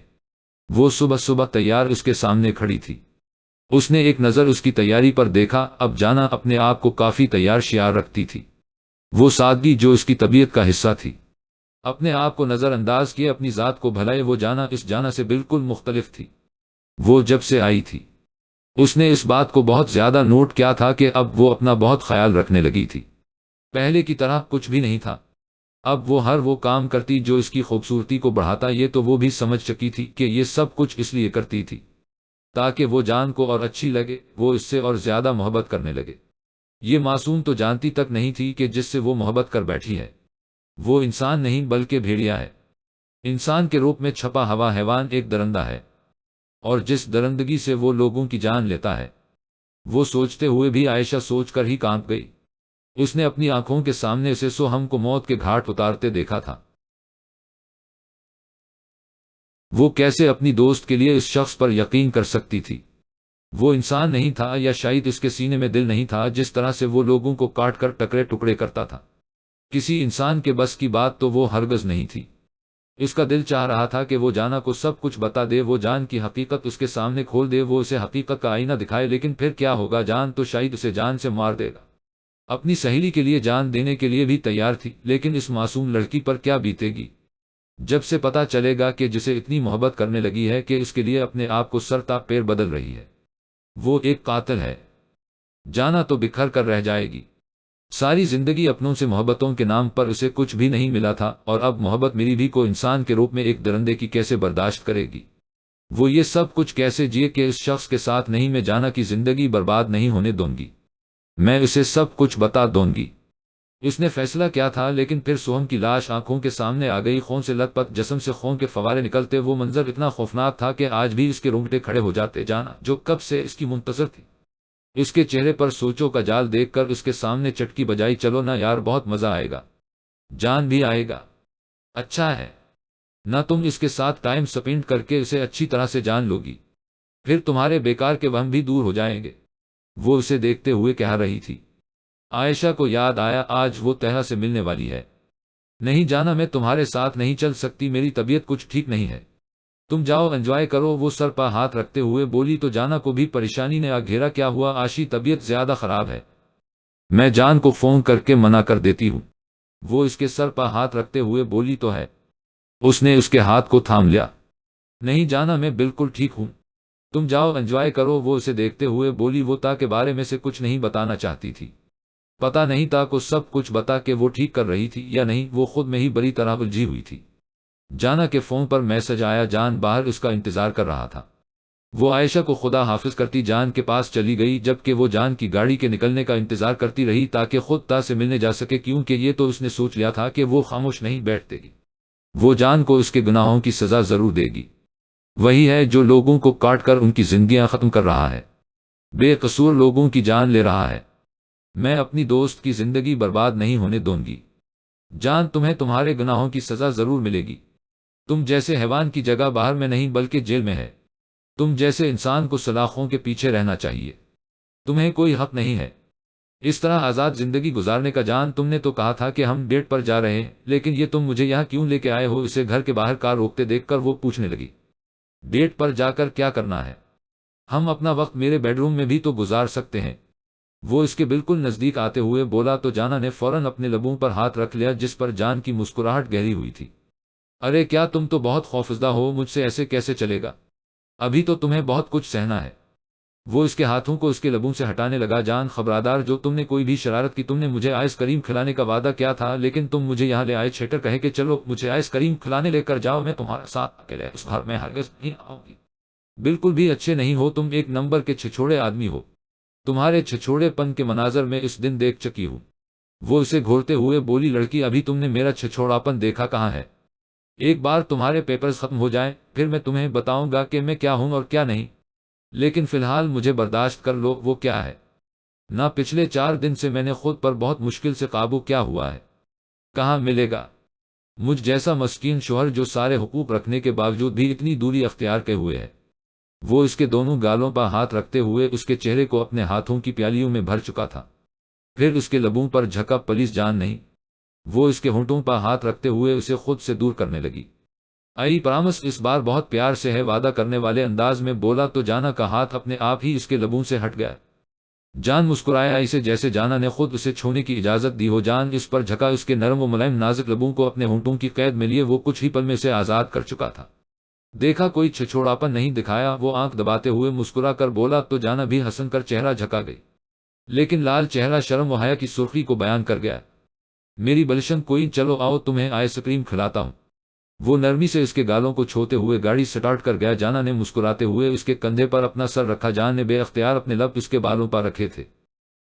وہ صبح صبح تیار اس کے سامنے کھڑی تھی۔ اس نے ایک نظر اس کی تیاری پر دیکھا، اب جانا اپنے آپ کو کافی تیار شیار رکھتی تھی۔ وہ سادگی جو اس کی طبیعت کا حصہ تھی، اپنے آپ کو نظر انداز کیے اپنی ذات کو بھلائے وہ جانا اس جانا سے بالکل مختلف تھی۔ وہ جب سے آئی تھی اس نے اس بات کو بہت زیادہ نوٹ کیا تھا کہ اب وہ اپنا بہت خیال رکھنے لگی تھی۔ پہلے کی طرح کچھ بھی نہیں تھا۔ اب وہ ہر وہ کام کرتی جو اس کی خوبصورتی کو بڑھاتا، یہ تو وہ بھی سمجھ چکی تھی کہ یہ سب کچھ اس لیے کرتی تھی تاکہ وہ جان کو اور اچھی لگے، وہ اس سے اور زیادہ محبت کرنے لگے۔ یہ معصوم تو جانتی تک نہیں تھی کہ جس سے وہ محبت کر بیٹھی ہے وہ انسان نہیں بلکہ بھیڑیا ہے۔ انسان کے روپ میں چھپا ہوا حیوان ایک درندہ ہے، اور جس درندگی سے وہ لوگوں کی جان لیتا ہے، وہ سوچتے ہوئے بھی عائشہ سوچ کر ہی کانپ گئی۔ اس نے اپنی آنکھوں کے سامنے اسے ہم کو موت کے گھاٹ اتارتے دیکھا تھا۔ وہ کیسے اپنی دوست کے لیے اس شخص پر یقین کر سکتی تھی؟ وہ انسان نہیں تھا، یا شاید اس کے سینے میں دل نہیں تھا جس طرح سے وہ لوگوں کو کاٹ کر ٹکڑے ٹکڑے کرتا تھا۔ کسی انسان کے بس کی بات تو وہ ہرگز نہیں تھی۔ اس کا دل چاہ رہا تھا کہ وہ جانا کو سب کچھ بتا دے، وہ جان کی حقیقت اس کے سامنے کھول دے، وہ اسے حقیقت کا آئینہ دکھائے، لیکن پھر کیا ہوگا؟ جان تو شاید اسے جان سے مار دے گا۔ اپنی سہیلی کے لیے جان دینے کے لیے بھی تیار تھی، لیکن اس معصوم لڑکی پر کیا بیتے گی جب سے پتا چلے گا کہ جسے اتنی محبت کرنے لگی ہے کہ اس کے لیے اپنے آپ کو سر تا پیر بدل رہی ہے، وہ ایک قاتل ہے۔ جانا تو بکھر کر رہ جائے گی۔ ساری زندگی اپنوں سے محبتوں کے نام پر اسے کچھ بھی نہیں ملا تھا، اور اب محبت میری بھی کو انسان کے روپ میں ایک درندے کی کیسے برداشت کرے گی؟ وہ یہ سب کچھ کیسے جیے کہ اس شخص کے ساتھ نہیں، میں جانا کی زندگی برباد نہیں ہونے دوں گی، میں اسے سب کچھ بتا دوں گی۔ اس نے فیصلہ کیا تھا، لیکن پھر سوہم کی لاش آنکھوں کے سامنے آ گئی، خون سے لت پت جسم سے خون کے فوارے نکلتے، وہ منظر اتنا خوفناک تھا کہ آج بھی اس کے رونگٹے کھڑے ہو جاتے۔ جانا جو کب سے اس کی منتظر تھی، اس کے چہرے پر سوچوں کا جال دیکھ کر اس کے سامنے چٹکی بجائی۔ چلو نا یار، بہت مزہ آئے گا، جان بھی آئے گا، اچھا ہے نہ تم اس کے ساتھ ٹائم سپینڈ کر کے اسے اچھی طرح سے جان لو گی، پھر تمہارے بیکار کے وہم بھی دور ہو جائیں گے۔ وہ اسے دیکھتے ہوئے کہہ رہی تھی۔ عائشہ کو یاد آیا آج وہ طہرا سے ملنے والی ہے۔ نہیں جانا، میں تمہارے ساتھ نہیں چل سکتی، میری طبیعت کچھ ٹھیک نہیں ہے، تم جاؤ انجوائے کرو۔ وہ سر پر ہاتھ رکھتے ہوئے بولی تو جانا کو بھی پریشانی نے آ گھیرا۔ کیا ہوا آشی؟ طبیعت زیادہ خراب ہے، میں جان کو فون کر کے منع کر دیتی ہوں۔ وہ اس کے سر پر ہاتھ رکھتے ہوئے بولی تو ہے۔ اس نے اس کے ہاتھ کو تھام لیا۔ نہیں جانا، میں بالکل ٹھیک ہوں، تم جاؤ انجوائے کرو۔ وہ اسے دیکھتے ہوئے بولی وہ تا کے بارے میں سے کچھ نہیں بتانا چاہتی تھی۔ پتا نہیں تا کو سب کچھ بتا کہ وہ ٹھیک کر رہی تھی یا نہیں، وہ خود میں ہی بری طرح الجھی ہوئی تھی۔ جانا کے فون پر میسج آیا، جان باہر اس کا انتظار کر رہا تھا۔ وہ عائشہ کو خدا حافظ کرتی جان کے پاس چلی گئی، جبکہ وہ جان کی گاڑی کے نکلنے کا انتظار کرتی رہی تاکہ خود تا سے ملنے جا سکے، کیونکہ یہ تو اس نے سوچ لیا تھا کہ وہ خاموش نہیں بیٹھتے گی، وہ جان کو اس کے گناہوں کی سزا ضرور دے گی۔ وہی ہے جو لوگوں کو کاٹ کر ان کی زندگیاں ختم کر رہا ہے، بے قصور لوگوں کی جان لے رہا ہے۔ میں اپنی دوست کی زندگی برباد نہیں ہونے دوں گی۔ جان، تمہیں تمہارے گناہوں کی سزا ضرور ملے گی۔ تم جیسے حیوان کی جگہ باہر میں نہیں بلکہ جیل میں ہے۔ تم جیسے انسان کو سلاخوں کے پیچھے رہنا چاہیے، تمہیں کوئی حق نہیں ہے اس طرح آزاد زندگی گزارنے کا۔ جان، تم نے تو کہا تھا کہ ہم ڈیٹ پر جا رہے ہیں، لیکن یہ تم مجھے یہاں کیوں لے کے آئے ہو؟ اسے گھر کے باہر کار روکتے دیکھ کر وہ پوچھنے لگی، ڈیٹ پر جا کر کیا کرنا ہے؟ ہم اپنا وقت میرے بیڈ روم میں بھی تو گزار سکتے ہیں۔ وہ اس کے بالکل نزدیک آتے ہوئے بولا تو جانا نے فوراً اپنے لبوں پر ہاتھ رکھ لیا، جس پر جان کی مسکراہٹ گہری ہوئی تھی۔ ارے کیا تم تو بہت خوفزدہ ہو، مجھ سے ایسے کیسے چلے گا؟ ابھی تو تمہیں بہت کچھ سہنا ہے۔ وہ اس کے ہاتھوں کو اس کے لبوں سے ہٹانے لگا۔ جان خبردار، جو تم نے کوئی بھی شرارت کی، تم نے مجھے آئس کریم کھلانے کا وعدہ کیا تھا، لیکن تم مجھے یہاں لے آئے چھیٹر کہے کہ چلو مجھے آئس کریم کھلانے لے کر جاؤ، میں تمہارے ساتھ اکیلے اس گھر میں ہرگز نہیں آؤں گی۔ بالکل بھی اچھے نہیں ہو، تم ایک نمبر کے چھچوڑے آدمی ہو، تمہارے چھچوڑے پن کے مناظر میں اس دن دیکھ چکی ہوں۔ وہ اسے گھورتے ہوئے بولی، لڑکی ابھی تم نے میرا چھچوڑاپن دیکھا کہاں ہے؟ ایک بار تمہارے پیپرز ختم ہو جائیں پھر میں تمہیں بتاؤں گا کہ میں کیا ہوں اور کیا نہیں، لیکن فی الحال مجھے برداشت کر لو۔ وہ کیا ہے؟ نہ پچھلے 4 دن سے میں نے خود پر بہت مشکل سے قابو کیا ہوا ہے۔ کہاں ملے گا مجھ جیسا مسکین شوہر جو سارے حقوق رکھنے کے باوجود بھی اتنی دوری اختیار کے ہوئے ہے؟ وہ اس کے دونوں گالوں پر ہاتھ رکھتے ہوئے اس کے چہرے کو اپنے ہاتھوں کی پیالیوں میں بھر چکا تھا۔ پھر اس کے لبوں پر جھکا پلیز جان نہیں۔ وہ اس کے ہونٹوں پر ہاتھ رکھتے ہوئے اسے خود سے دور کرنے لگی۔ آئی پرامس اس بار بہت پیار سے ہے وعدہ کرنے والے انداز میں بولا تو جانا کا ہاتھ اپنے آپ ہی اس کے لبوں سے ہٹ گیا۔ جان مسکرایا اسے جیسے جانا نے خود اسے چھونے کی اجازت دی ہو۔ جان اس پر جھکا اس کے نرم و ملائم نازک لبوں کو اپنے ہونٹوں کی قید میں لیے وہ کچھ ہی پل میں سے آزاد کر چکا تھا۔ دیکھا کوئی چھچوڑاپن نہیں دکھایا، وہ آنکھ دباتے ہوئے مسکرا کر بولا تو جانا بھی ہنس کر چہرہ جھکا گئی، لیکن لال چہرہ شرم و حیا کی سرخی کو بیان کر گیا۔ میری بلشن کوئی چلو آؤ تمہیں آئس کریم کھلاتا ہوں۔ وہ نرمی سے اس کے گالوں کو چھوتے ہوئے گاڑی سٹارٹ کر گیا۔ جانا نے مسکراتے ہوئے اس کے کندھے پر اپنا سر رکھا۔ جان نے بے اختیار اپنے لب اس کے بالوں پر رکھے تھے۔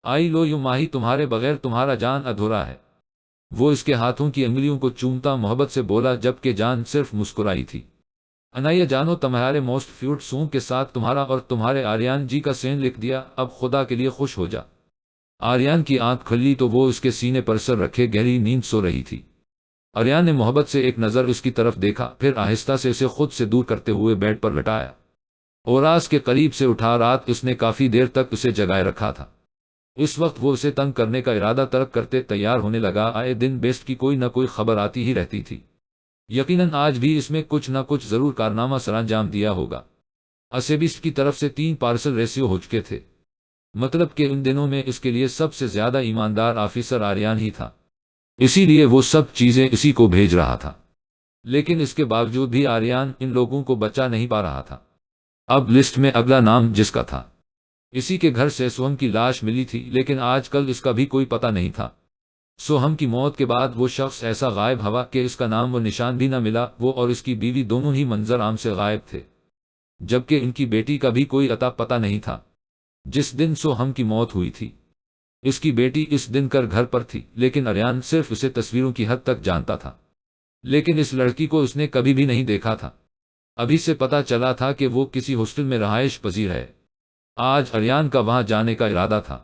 آئی لو یو ماہی، تمہارے بغیر تمہارا جان ادھورا ہے۔ وہ اس کے ہاتھوں کی انگلیوں کو چومتا محبت سے بولا جبکہ جان صرف مسکرائی تھی۔ انایا جانو تمہارے موسٹ فیوٹ سونگ کے ساتھ تمہارا اور تمہارے آریان جی کا سین لکھ دیا، اب خدا کے لیے خوش ہو جا۔ آریان کی آنکھ کھلی تو وہ اس کے سینے پر سر رکھے گہری نیند سو رہی تھی۔ آریان نے محبت سے ایک نظر اس کی طرف دیکھا، پھر آہستہ سے اسے خود سے دور کرتے ہوئے بیڈ پر لٹایا۔ اوراس کے قریب سے اٹھا۔ رات اس نے کافی دیر تک اسے جگائے رکھا تھا۔ اس وقت وہ اسے تنگ کرنے کا ارادہ ترک کرتے تیار ہونے لگا۔ آئے دن بیسٹ کی کوئی نہ کوئی خبر آتی ہی رہتی تھی۔ یقیناً آج بھی اس میں کچھ نہ کچھ ضرور کارنامہ سرانجام دیا ہوگا۔ اسیبسٹ کی طرف سے 3 پارسل ریسیو ہو چکے تھے، مطلب کہ ان دنوں میں اس کے لیے سب سے زیادہ ایماندار آفیسر آریان ہی تھا، اسی لیے وہ سب چیزیں اسی کو بھیج رہا تھا۔ لیکن اس کے باوجود بھی آریان ان لوگوں کو بچا نہیں پا رہا تھا۔ اب لسٹ میں اگلا نام جس کا تھا، اسی کے گھر سے سوہم کی لاش ملی تھی، لیکن آج کل اس کا بھی کوئی پتہ نہیں تھا۔ سوہم کی موت کے بعد وہ شخص ایسا غائب ہوا کہ اس کا نام و نشان بھی نہ ملا۔ وہ اور اس کی بیوی دونوں ہی منظر عام سے غائب تھے، جبکہ ان کی بیٹی کا بھی کوئی اتا پتہ نہیں تھا۔ جس دن سوہم کی موت ہوئی تھی اس کی بیٹی اس دن گھر پر تھی، لیکن آریان صرف اسے تصویروں کی حد تک جانتا تھا، لیکن اس لڑکی کو اس نے کبھی بھی نہیں دیکھا تھا۔ ابھی سے پتہ چلا تھا کہ وہ کسی ہاسٹل میں رہائش پذیر ہے۔ آج آریان کا وہاں جانے کا ارادہ تھا۔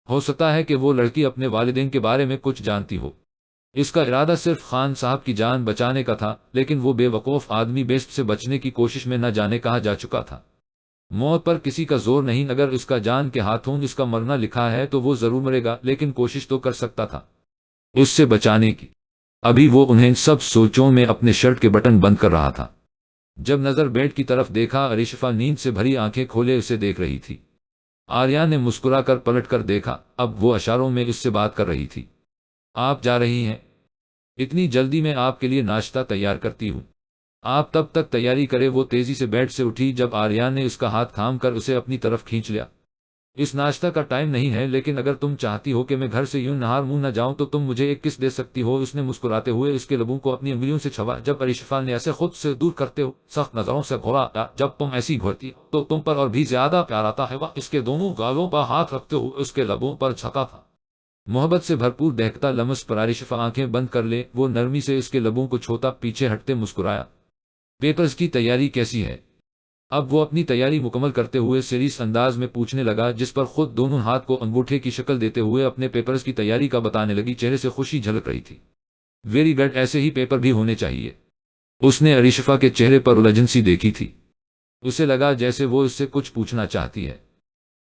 ہو سکتا ہے کہ وہ لڑکی اپنے والدین کے بارے میں کچھ جانتی ہو۔ اس کا ارادہ صرف خان صاحب کی جان بچانے کا تھا، لیکن وہ بے وقوف آدمی بیسٹ سے بچنے کی کوشش میں نہ جانے کہاں جا چکا تھا۔ موت پر کسی کا زور نہیں، اگر اس کا جان کے ہاتھوں اس کا مرنا لکھا ہے تو وہ ضرور مرے گا، لیکن کوشش تو کر سکتا تھا اس سے بچانے کی۔ ابھی وہ انہیں سب سوچوں میں اپنے شرٹ کے بٹن بند کر رہا تھا جب نظر بیڈ کی طرف دیکھا۔ ارشفا نیند سے بھری آنکھیں کھولے اسے دیکھ رہی تھی۔ آریان نے مسکرا کر پلٹ کر دیکھا، اب وہ اشاروں میں اس سے بات کر رہی تھی۔ آپ جا رہی ہیں؟ اتنی جلدی میں آپ کے لیے ناشتہ تیار کرتی ہوں، آپ تب تک تیاری کرے۔ وہ تیزی سے بیڈ سے اٹھی جب آریان نے اس کا ہاتھ تھام کر اسے اپنی طرف کھینچ لیا۔ اس ناشتہ کا ٹائم نہیں ہے، لیکن اگر تم چاہتی ہو کہ میں گھر سے یوں نہار منہ نہ جاؤں تو تم مجھے ایک کس دے سکتی ہو۔ اس نے مسکراتے ہوئے اس کے لبوں کو اپنی انگلیوں سے چھوا جب ارشفا نے اسے خود سے دور کرتے ہو سخت نظروں سے گھورا۔ جب تم ایسی گھورتی ہو تو تم پر اور بھی زیادہ پیار آتا ہے۔ وہ اس کے دونوں گالوں پر ہاتھ رکھتے ہوئے اس کے لبوں پر جھکا تھا۔ محبت سے بھرپور دہکتا لمس پر ارشفا آنکھیں بند کر لے۔ وہ نرمی سے اس کے لبوں کو چھوتا پیچھے ہٹتے مسکرایا۔ پیپرز کی تیاری کیسی ہے؟ اب وہ اپنی تیاری مکمل کرتے ہوئے سیریس انداز میں پوچھنے لگا، جس پر خود دونوں ہاتھ کو انگوٹھے کی شکل دیتے ہوئے اپنے پیپرز کی تیاری کا بتانے لگی۔ چہرے سے خوشی جھلک رہی تھی۔ ویری گڈ، ایسے ہی پیپر بھی ہونے چاہیے۔ اس نے ارشفا کے چہرے پر الجھن سی دیکھی تھی۔ اسے لگا جیسے وہ اس سے کچھ پوچھنا چاہتی ہے۔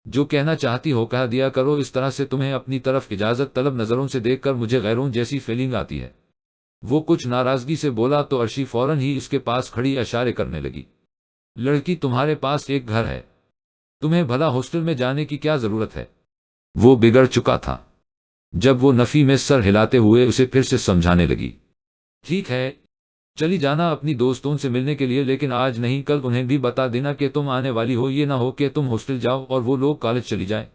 جو کہنا چاہتی ہو کہہ دیا کرو، اس طرح سے تمہیں اپنی طرف اجازت طلب نظروں سے دیکھ کر مجھے غیروں جیسی فیلنگ آتی ہے۔ وہ کچھ ناراضگی سے بولا تو ارشی فوراً ہی اس کے پاس کھڑی اشارے کرنے لگی۔ لڑکی، تمہارے پاس ایک گھر ہے، تمہیں بھلا ہاسٹل میں جانے کی کیا ضرورت ہے؟ وہ بگڑ چکا تھا جب وہ نفی میں سر ہلاتے ہوئے اسے پھر سے سمجھانے لگی۔ ٹھیک ہے، چلی جانا اپنی دوستوں سے ملنے کے لیے، لیکن آج نہیں کل انہیں بھی بتا دینا کہ تم آنے والی ہو۔ یہ نہ ہو کہ تم ہاسٹل جاؤ اور وہ لوگ کالج چلی جائیں۔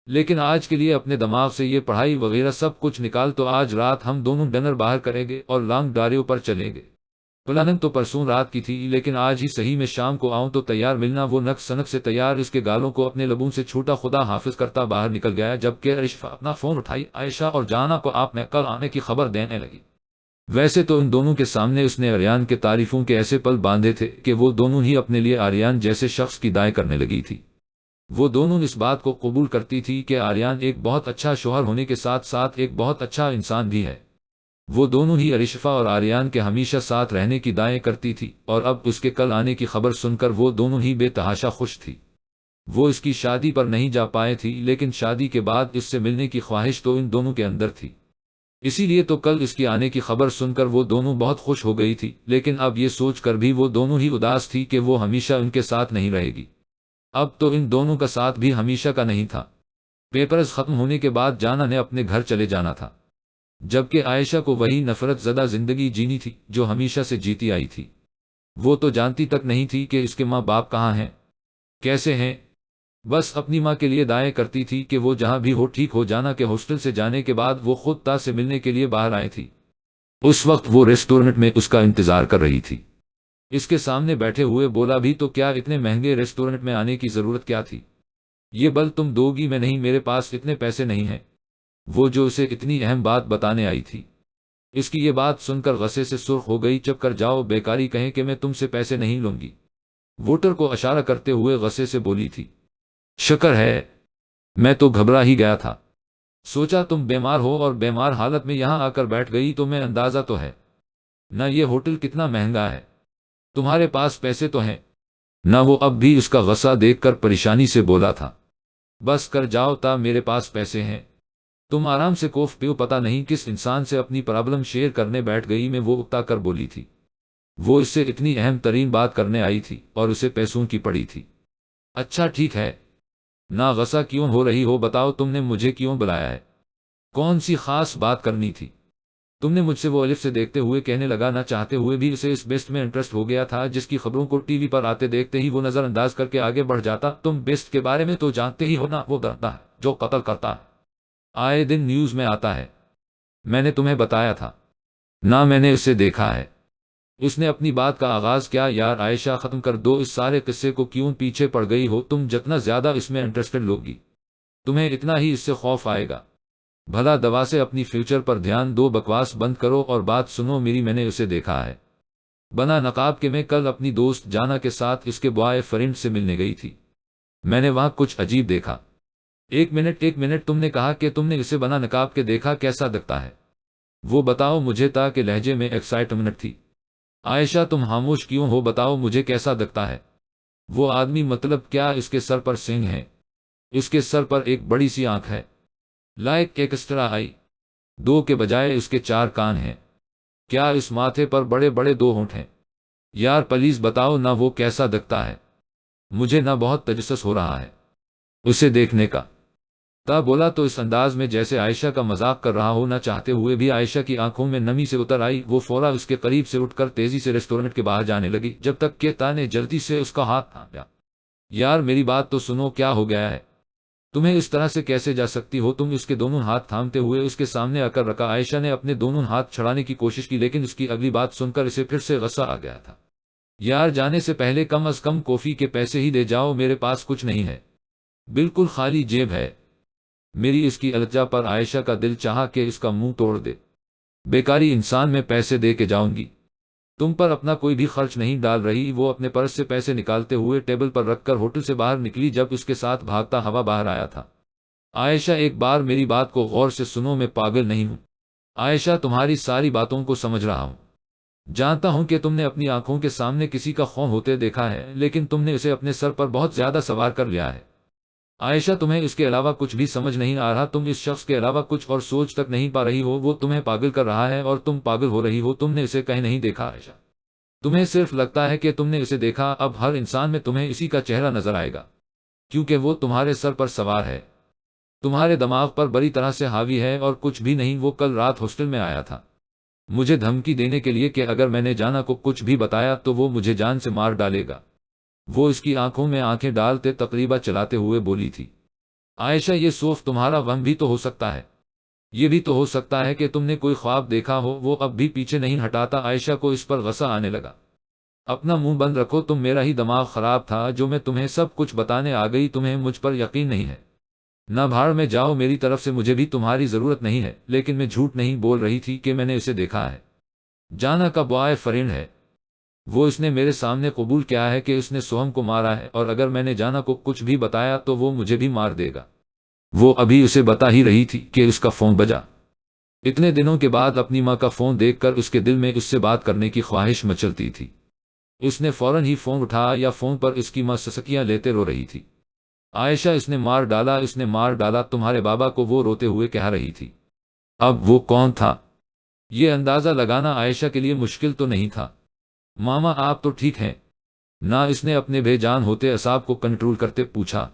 لیکن آج کے لیے اپنے دماغ سے یہ پڑھائی وغیرہ سب کچھ نکال تو آج رات ہم دونوں ڈنر باہر کریں گے اور لانگ ڈاریو پر چلیں گے۔ پلاننگ تو پرسوں رات کی تھی، لیکن آج ہی صحیح میں شام کو آؤں تو تیار ملنا۔ وہ نک سنک سے تیار اس کے گالوں کو اپنے لبوں سے چھوٹا خدا حافظ کرتا باہر نکل گیا، جبکہ ارشفا اپنا فون اٹھائی عائشہ اور جانا کو آپ نے کل آنے کی خبر دینے لگی۔ ویسے تو ان دونوں کے سامنے اس نے آریان کے تعریفوں کے ایسے پل باندھے تھے کہ وہ دونوں ہی اپنے لیے آریان جیسے شخص کی دائیں کرنے لگی تھی۔ وہ دونوں اس بات کو قبول کرتی تھی کہ آریان ایک بہت اچھا شوہر ہونے کے ساتھ ساتھ ایک بہت اچھا انسان بھی ہے۔ وہ دونوں ہی ارشفا اور آریان کے ہمیشہ ساتھ رہنے کی دعائیں کرتی تھی، اور اب اس کے کل آنے کی خبر سن کر وہ دونوں ہی بے تحاشا خوش تھی۔ وہ اس کی شادی پر نہیں جا پائے تھی، لیکن شادی کے بعد اس سے ملنے کی خواہش تو ان دونوں کے اندر تھی۔ اسی لیے تو کل اس کی آنے کی خبر سن کر وہ دونوں بہت خوش ہو گئی تھی، لیکن اب یہ سوچ کر بھی وہ دونوں ہی اداس تھی کہ وہ ہمیشہ ان کے ساتھ نہیں رہے گی۔ اب تو ان دونوں کا ساتھ بھی ہمیشہ کا نہیں تھا۔ پیپرز ختم ہونے کے بعد جانا نے اپنے گھر چلے جانا تھا، جبکہ عائشہ کو وہی نفرت زدہ زندگی جینی تھی جو ہمیشہ سے جیتی آئی تھی۔ وہ تو جانتی تک نہیں تھی کہ اس کے ماں باپ کہاں ہیں، کیسے ہیں۔ بس اپنی ماں کے لیے دعائیں کرتی تھی کہ وہ جہاں بھی ہو ٹھیک ہو جانا کہ ہاسٹل سے جانے کے بعد وہ خود تا سے ملنے کے لیے باہر آئی تھی۔ اس وقت وہ ریسٹورنٹ میں اس کا انتظار کر رہی تھی۔ اس کے سامنے بیٹھے ہوئے بولا بھی تو کیا اتنے مہنگے ریسٹورنٹ میں آنے کی ضرورت کیا تھی؟ یہ بل تم دو گی میں نہیں، میرے پاس اتنے پیسے نہیں ہیں۔ وہ جو اسے اتنی اہم بات بتانے آئی تھی، اس کی یہ بات سن کر غصے سے سرخ ہو گئی۔ چپ کر جاؤ، بیکاری کہیں کہ میں تم سے پیسے نہیں لوں گی، ووٹر کو اشارہ کرتے ہوئے غصے سے بولی تھی۔ شکر ہے، میں تو گھبرا ہی گیا تھا، سوچا تم بیمار ہو اور بیمار حالت میں یہاں آ کر بیٹھ گئی تو میں اندازہ تو ہے نہ یہ ہوٹل کتنا مہنگا ہے، تمہارے پاس پیسے تو ہیں نہ؟ وہ اب بھی اس کا غصہ دیکھ کر پریشانی سے بولا تھا۔ بس کر جاؤ تا، میرے پاس پیسے ہیں، تم آرام سے کوف پیو۔ پتہ نہیں کس انسان سے اپنی پرابلم شیئر کرنے بیٹھ گئی میں، وہ اکتا کر بولی تھی۔ وہ اس سے اتنی اہم ترین بات کرنے آئی تھی اور اسے پیسوں کی پڑی تھی۔ اچھا ٹھیک ہے، نہ غصہ کیوں ہو رہی ہو، بتاؤ تم نے مجھے کیوں بلایا ہے؟ کون سی خاص بات کرنی تھی تم نے مجھ سے؟ وہ الف سے دیکھتے ہوئے کہنے لگا، نہ چاہتے ہوئے بھی اسے اس بیسٹ میں انٹرسٹ ہو گیا تھا جس کی خبروں کو ٹی وی پر آتے دیکھتے ہی وہ نظر انداز کر کے آگے بڑھ جاتا۔ تم بیسٹ کے بارے میں تو جانتے ہی ہو نا، وہ درندہ ہے جو قتل کرتا ہے، آئے دن نیوز میں آتا ہے، میں نے تمہیں بتایا تھا نہ، میں نے اسے دیکھا ہے۔ اس نے اپنی بات کا آغاز کیا۔ یار عائشہ، ختم کر دو اس سارے قصے کو، کیوں پیچھے پڑ گئی ہو؟ تم جتنا زیادہ اس میں انٹرسٹڈ لوگی تمہیں اتنا ہی اس سے خوف آئے گا۔ بھلا دوا سے اپنی فیوچر پر دھیان دو، بکواس بند کرو اور بات سنو میری، میں نے اسے دیکھا ہے بنا نقاب کے۔ میں کل اپنی دوست جانا کے ساتھ اس کے بوائے فرینڈ سے ملنے گئی تھی، میں نے وہاں کچھ عجیب دیکھا۔ ایک منٹ، تم نے کہا کہ تم نے اسے بنا نقاب کے دیکھا، کیسا دکھتا ہے وہ بتاؤ مجھے؟ تا کے لہجے میں ایکسائٹمنٹ تھی۔ عائشہ تم خاموش کیوں ہو، بتاؤ مجھے کیسا دکھتا ہے وہ آدمی؟ مطلب کیا اس کے سر پر سینگ ہے؟ اس کے سر پر ایک بڑی سی آنکھ ہے، لائک ایکسٹرا آئی، دو کے بجائے اس کے چار کان ہیں۔ کیا اس ماتھے پر بڑے بڑے دو ہونٹ ہیں؟ یار پلیز بتاؤ نہ، وہ کیسا دکھتا ہے؟ مجھے نہ بہت تجسس ہو رہا ہے اسے دیکھنے کا۔ تا بولا تو اس انداز میں جیسے عائشہ کا مذاق کر رہا ہو۔ نہ چاہتے ہوئے بھی عائشہ کی آنکھوں میں نمی سے اتر آئی، وہ فورا اس کے قریب سے اٹھ کر تیزی سے ریسٹورنٹ کے باہر جانے لگی، جب تک کہ تا نے جلدی سے اس کا ہاتھ تھام لیا۔ یار میری بات تو سنو، کیا ہو گیا ہے تمہیں؟ اس طرح سے کیسے جا سکتی ہو تم؟ اس کے دونوں ہاتھ تھامتے ہوئے اس کے سامنے آ کر رکھا۔ عائشہ نے اپنے دونوں ہاتھ چھڑانے کی کوشش کی، لیکن اس کی اگلی بات سن کر اسے پھر سے غصہ آ گیا تھا۔ یار جانے سے پہلے کم از کم کافی کے پیسے ہی دے جاؤ، میرے پاس کچھ نہیں ہے، بالکل خالی جیب ہے میری۔ اس کی الجا پر عائشہ کا دل چاہا کہ اس کا منہ توڑ دے۔ بیکاری انسان میں پیسے دے کے جاؤں گی، تم پر اپنا کوئی بھی خرچ نہیں ڈال رہی۔ وہ اپنے پرس سے پیسے نکالتے ہوئے ٹیبل پر رکھ کر ہوٹل سے باہر نکلی، جب اس کے ساتھ بھاگتا ہوا باہر آیا تھا۔ عائشہ ایک بار میری بات کو غور سے سنو، میں پاگل نہیں ہوں عائشہ، تمہاری ساری باتوں کو سمجھ رہا ہوں۔ جانتا ہوں کہ تم نے اپنی آنکھوں کے سامنے کسی کا خون ہوتے دیکھا ہے، لیکن تم نے اسے اپنے سر پر بہت زیادہ سوار کر لیا ہے۔ عائشہ تمہیں اس کے علاوہ کچھ بھی سمجھ نہیں آ رہا، تم اس شخص کے علاوہ کچھ اور سوچ تک نہیں پا رہی ہو۔ وہ تمہیں پاگل کر رہا ہے اور تم پاگل ہو رہی ہو۔ تم نے اسے کہیں نہیں دیکھا عائشہ، تمہیں صرف لگتا ہے کہ تم نے اسے دیکھا۔ اب ہر انسان میں تمہیں اسی کا چہرہ نظر آئے گا، کیونکہ وہ تمہارے سر پر سوار ہے، تمہارے دماغ پر بری طرح سے حاوی ہے اور کچھ بھی نہیں۔ وہ کل رات ہاسٹل میں آیا تھا مجھے دھمکی دینے کے لیے کہ اگر میں نے جانا کو کچھ بھی بتایا تو وہ مجھے جان سے مار ڈالے گا۔ وہ اس کی آنکھوں میں آنکھیں ڈالتے تقریبا چلاتے ہوئے بولی تھی۔ عائشہ یہ صرف تمہارا وہم بھی تو ہو سکتا ہے، یہ بھی تو ہو سکتا ہے کہ تم نے کوئی خواب دیکھا ہو۔ وہ اب بھی پیچھے نہیں ہٹاتا۔ عائشہ کو اس پر غصہ آنے لگا۔ اپنا منہ بند رکھو تم، میرا ہی دماغ خراب تھا جو میں تمہیں سب کچھ بتانے آ گئی۔ تمہیں مجھ پر یقین نہیں ہے، نہ بھاڑ میں جاؤ میری طرف سے، مجھے بھی تمہاری ضرورت نہیں ہے۔ لیکن میں جھوٹ نہیں بول رہی تھی کہ میں نے اسے دیکھا ہے، جانا کا بوائے فرینڈ ہے۔ وہ اس نے میرے سامنے قبول کیا ہے کہ اس نے سوہم کو مارا ہے، اور اگر میں نے جانا کو کچھ بھی بتایا تو وہ مجھے بھی مار دے گا۔ وہ ابھی اسے بتا ہی رہی تھی کہ اس کا فون بجا۔ اتنے دنوں کے بعد اپنی ماں کا فون دیکھ کر اس کے دل میں اس سے بات کرنے کی خواہش مچلتی تھی۔ اس نے فوراً ہی فون اٹھایا یا فون پر اس کی ماں سسکیاں لیتے رو رہی تھی۔ عائشہ، اس نے مار ڈالا، اس نے مار ڈالا تمہارے بابا کو، وہ روتے ہوئے کہہ رہی تھی۔ اب وہ کون تھا؟ یہ اندازہ لگانا عائشہ کے لیے مشکل تو نہیں تھا۔ ماما آپ تو ٹھیک ہیں نا؟ اس نے اپنے بے جان ہوتے اعصاب کو کنٹرول کرتے پوچھا۔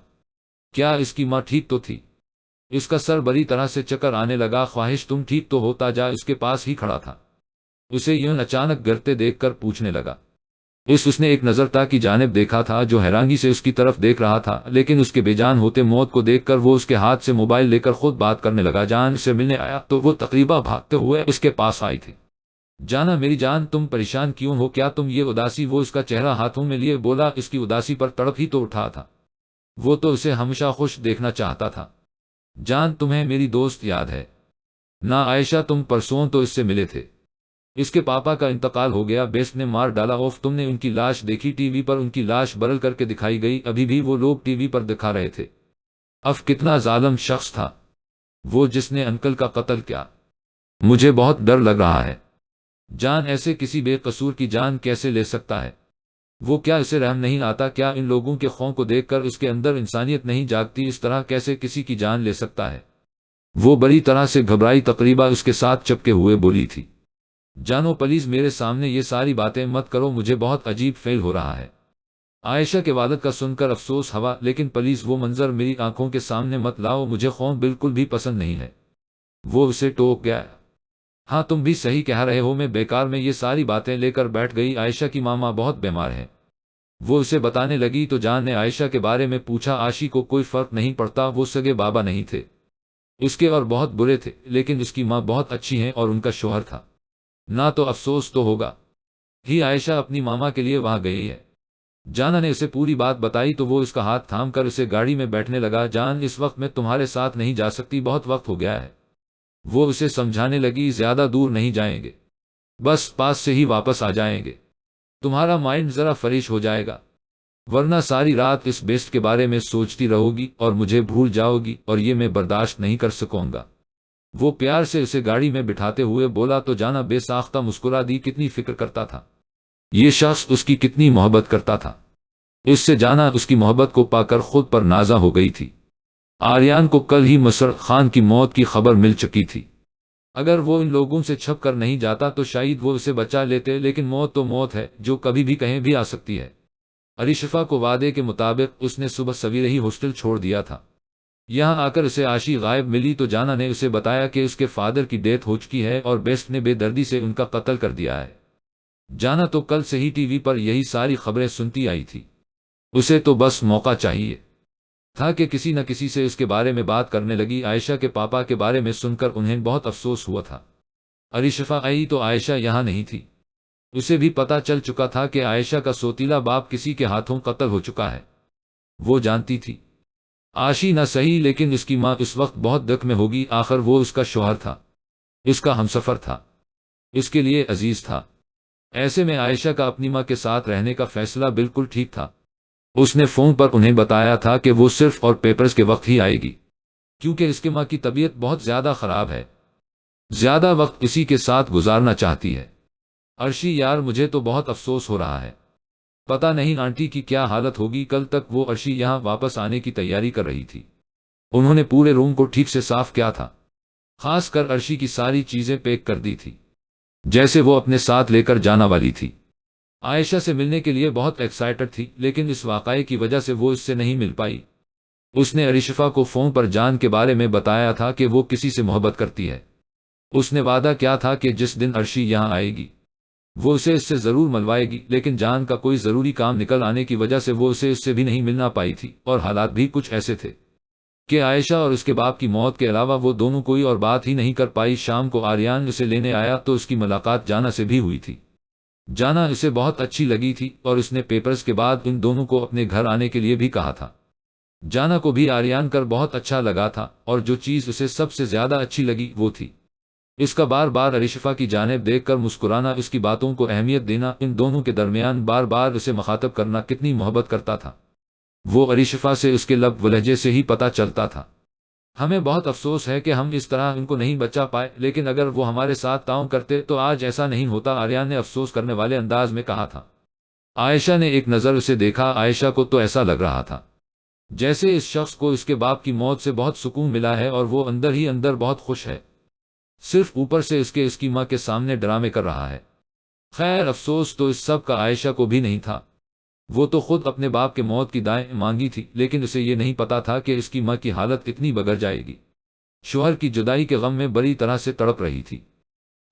کیا اس کی ماں ٹھیک تو تھی؟ اس کا سر بری طرح سے چکر آنے لگا۔ خواہش تم ٹھیک تو ہوتا جا، اس کے پاس ہی کھڑا تھا۔ اسے یوں اچانک گرتے دیکھ کر پوچھنے لگا۔ اس نے ایک نظر تا کی جانب دیکھا تھا جو حیرانگی سے اس کی طرف دیکھ رہا تھا، لیکن اس کے بے جان ہوتے موت کو دیکھ کر وہ اس کے ہاتھ سے موبائل لے کر خود بات کرنے لگا۔ جان سے ملنے آیا تو وہ تقریبا بھاگتے ہوئے اس کے پاس آئی تھی۔ جانا میری جان، تم پریشان کیوں ہو؟ کیا تم یہ اداسی؟ وہ اس کا چہرہ ہاتھوں میں لیے بولا۔ اس کی اداسی پر تڑپ ہی تو اٹھا تھا۔ وہ تو اسے ہمیشہ خوش دیکھنا چاہتا تھا۔ جان، تمہیں میری دوست یاد ہے نا؟ عائشہ، تم پرسوں تو اس سے ملے تھے۔ اس کے پاپا کا انتقال ہو گیا، بیسٹ نے مار ڈالا۔ اوف، تم نے ان کی لاش دیکھی؟ ٹی وی پر ان کی لاش برل کر کے دکھائی گئی، ابھی بھی وہ لوگ ٹی وی پر دکھا رہے تھے۔ اف، کتنا ظالم شخص تھا وہ جس نے انکل کا قتل کیا۔ مجھے بہت ڈر لگ رہا ہے۔ جان، ایسے کسی بے قصور کی جان کیسے لے سکتا ہے وہ؟ کیا اسے رحم نہیں آتا؟ کیا ان لوگوں کے خون کو دیکھ کر اس کے اندر انسانیت نہیں جاگتی؟ اس طرح کیسے کسی کی جان لے سکتا ہے؟ وہ بڑی طرح سے گھبرائی، تقریبا اس کے ساتھ چپکے ہوئے بولی تھی۔ جانو پلیز میرے سامنے یہ ساری باتیں مت کرو، مجھے بہت عجیب فیل ہو رہا ہے۔ عائشہ کے والد کا سن کر افسوس ہوا، لیکن پلیز وہ منظر میری آنکھوں کے سامنے مت لاؤ، مجھے خون بالکل بھی پسند نہیں ہے۔ وہ اسے ٹوک گیا۔ ہاں تم بھی صحیح کہہ رہے ہو، میں بیکار میں یہ ساری باتیں لے کر بیٹھ گئی۔ عائشہ کی ماما بہت بیمار ہے، وہ اسے بتانے لگی تو جان نے عائشہ کے بارے میں پوچھا۔ عاشی کو کوئی فرق نہیں پڑتا، وہ سگے بابا نہیں تھے اس کے اور بہت برے تھے، لیکن اس کی ماں بہت اچھی ہیں اور ان کا شوہر تھا نہ، تو افسوس تو ہوگا ہی۔ عائشہ اپنی ماما کے لیے وہاں گئی ہے۔ جانا نے اسے پوری بات بتائی تو وہ اس کا ہاتھ تھام کر اسے گاڑی میں بیٹھنے لگا۔ جان، اس وقت میں تمہارے ساتھ نہیں جا سکتی، بہت وقت ہو گیا ہے۔ وہ اسے سمجھانے لگی، زیادہ دور نہیں جائیں گے، بس پاس سے ہی واپس آ جائیں گے، تمہارا مائنڈ ذرا فریش ہو جائے گا، ورنہ ساری رات اس بیسٹ کے بارے میں سوچتی رہو گی اور مجھے بھول جاؤ گی، اور یہ میں برداشت نہیں کر سکوں گا۔ وہ پیار سے اسے گاڑی میں بٹھاتے ہوئے بولا تو جانا بے ساختہ مسکرا دی۔ کتنی فکر کرتا تھا یہ شخص، اس کی کتنی محبت کرتا تھا اس سے۔ جانا اس کی محبت کو پا کر خود پر نازا ہو گئی تھی۔ آریان کو کل ہی مسر خان کی موت کی خبر مل چکی تھی۔ اگر وہ ان لوگوں سے چھپ کر نہیں جاتا تو شاید وہ اسے بچا لیتے، لیکن موت تو موت ہے جو کبھی بھی کہیں بھی آ سکتی ہے۔ عریشفہ کو وعدے کے مطابق اس نے صبح سویرے ہی ہاسٹل چھوڑ دیا تھا۔ یہاں آ کر اسے عاشی غائب ملی تو جانا نے اسے بتایا کہ اس کے فادر کی ڈیتھ ہو چکی ہے اور بیسٹ نے بے دردی سے ان کا قتل کر دیا ہے۔ جانا تو کل سے ہی ٹی وی پر یہی ساری خبریں سنتی آئی تھی، اسے تو بس موقع چاہیے تھا کہ کسی نہ کسی سے اس کے بارے میں بات کرنے لگی۔ عائشہ کے پاپا کے بارے میں سن کر انہیں بہت افسوس ہوا تھا۔ عریشفہ آئی تو عائشہ یہاں نہیں تھی۔ اسے بھی پتا چل چکا تھا کہ عائشہ کا سوتیلا باپ کسی کے ہاتھوں قتل ہو چکا ہے۔ وہ جانتی تھی عاشی نہ صحیح، لیکن اس کی ماں اس وقت بہت دکھ میں ہوگی، آخر وہ اس کا شوہر تھا، اس کا ہمسفر تھا، اس کے لیے عزیز تھا۔ ایسے میں عائشہ کا اپنی ماں کے ساتھ رہنے کا فیصلہ بالکل ٹھیک تھا۔ اس نے فون پر انہیں بتایا تھا کہ وہ صرف اور پیپرز کے وقت ہی آئے گی، کیونکہ اس کے ماں کی طبیعت بہت زیادہ خراب ہے، زیادہ وقت اسی کے ساتھ گزارنا چاہتی ہے۔ عرشی یار، مجھے تو بہت افسوس ہو رہا ہے، پتہ نہیں آنٹی کی کیا حالت ہوگی۔ کل تک وہ عرشی یہاں واپس آنے کی تیاری کر رہی تھی، انہوں نے پورے روم کو ٹھیک سے صاف کیا تھا، خاص کر عرشی کی ساری چیزیں پیک کر دی تھی جیسے وہ اپنے ساتھ لے کر جانا والی تھی۔ عائشہ سے ملنے کے لیے بہت ایکسائٹڈ تھی، لیکن اس واقعے کی وجہ سے وہ اس سے نہیں مل پائی۔ اس نے عریشفہ کو فون پر جان کے بارے میں بتایا تھا کہ وہ کسی سے محبت کرتی ہے۔ اس نے وعدہ کیا تھا کہ جس دن عرشی یہاں آئے گی وہ اسے اس سے ضرور ملوائے گی، لیکن جان کا کوئی ضروری کام نکل آنے کی وجہ سے وہ اسے اس سے بھی نہیں ملنا پائی تھی، اور حالات بھی کچھ ایسے تھے کہ عائشہ اور اس کے باپ کی موت کے علاوہ وہ دونوں کوئی اور بات ہی نہیں کر پائی۔ شام کو آریان اسے لینے آیا تو اس کی ملاقات جانا سے بھی ہوئی تھی۔ جانا اسے بہت اچھی لگی تھی اور اس نے پیپرز کے بعد ان دونوں کو اپنے گھر آنے کے لیے بھی کہا تھا۔ جانا کو بھی آریان کر بہت اچھا لگا تھا، اور جو چیز اسے سب سے زیادہ اچھی لگی وہ تھی اس کا بار بار عریشفہ کی جانب دیکھ کر مسکرانا، اس کی باتوں کو اہمیت دینا، ان دونوں کے درمیان بار بار اسے مخاطب کرنا کتنی محبت کرتا تھا، وہ عریشفہ سے اس کے لب و لہجے سے ہی پتہ چلتا تھا۔ ہمیں بہت افسوس ہے کہ ہم اس طرح ان کو نہیں بچا پائے، لیکن اگر وہ ہمارے ساتھ تعاون کرتے تو آج ایسا نہیں ہوتا، آریان نے افسوس کرنے والے انداز میں کہا تھا۔ عائشہ نے ایک نظر اسے دیکھا۔ عائشہ کو تو ایسا لگ رہا تھا جیسے اس شخص کو اس کے باپ کی موت سے بہت سکون ملا ہے اور وہ اندر ہی اندر بہت خوش ہے، صرف اوپر سے اس کی ماں کے سامنے ڈرامے کر رہا ہے۔ خیر افسوس تو اس سب کا عائشہ کو بھی نہیں تھا، وہ تو خود اپنے باپ کے موت کی دعائیں مانگی تھی، لیکن اسے یہ نہیں پتا تھا کہ اس کی ماں کی حالت اتنی بگڑ جائے گی، شوہر کی جدائی کے غم میں بڑی طرح سے تڑپ رہی تھی۔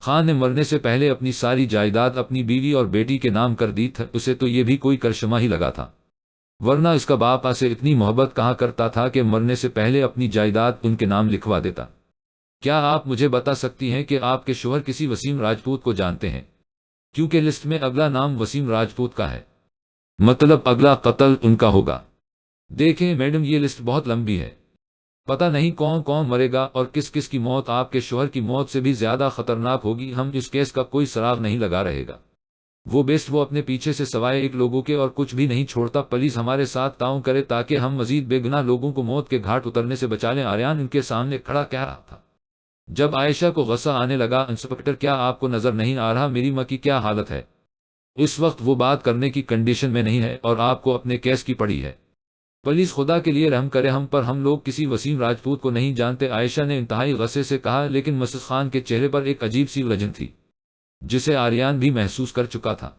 خان نے مرنے سے پہلے اپنی ساری جائیداد اپنی بیوی اور بیٹی کے نام کر دی تھی، اسے تو یہ بھی کوئی کرشمہ ہی لگا تھا، ورنہ اس کا باپ سے اتنی محبت کہاں کرتا تھا کہ مرنے سے پہلے اپنی جائیداد ان کے نام لکھوا دیتا۔ کیا آپ مجھے بتا سکتی ہیں کہ آپ کے شوہر کسی وسیم راجپوت کو جانتے ہیں؟ کیونکہ لسٹ میں اگلا نام وسیم راجپوت کا ہے، مطلب اگلا قتل ان کا ہوگا۔ دیکھیں میڈم، یہ لسٹ بہت لمبی ہے، پتہ نہیں کون کون مرے گا اور کس کس کی موت آپ کے شوہر کی موت سے بھی زیادہ خطرناک ہوگی، ہم اس کیس کا کوئی سراغ نہیں لگا رہے گا۔ وہ بیسٹ وہ اپنے پیچھے سے سوائے ایک لوگوں کے اور کچھ بھی نہیں چھوڑتا، پلیز ہمارے ساتھ تعاون کرے تاکہ ہم مزید بے گناہ لوگوں کو موت کے گھاٹ اترنے سے بچا لیں۔ آریان ان کے سامنے کھڑا کہہ رہا تھا۔ جب عائشہ کو غصہ آنے لگا، انسپکٹر کیا آپ کو نظر نہیں آ رہا میری ماں کی کیا حالت ہے؟ اس وقت وہ بات کرنے کی کنڈیشن میں نہیں ہے اور آپ کو اپنے کیس کی پڑی ہے، پلیز خدا کے لیے رحم کرے ہم پر، ہم لوگ کسی وسیم راجپوت کو نہیں جانتے، عائشہ نے انتہائی غصے سے کہا، لیکن مسز خان کے چہرے پر ایک عجیب سی الجھن تھی جسے آریان بھی محسوس کر چکا تھا۔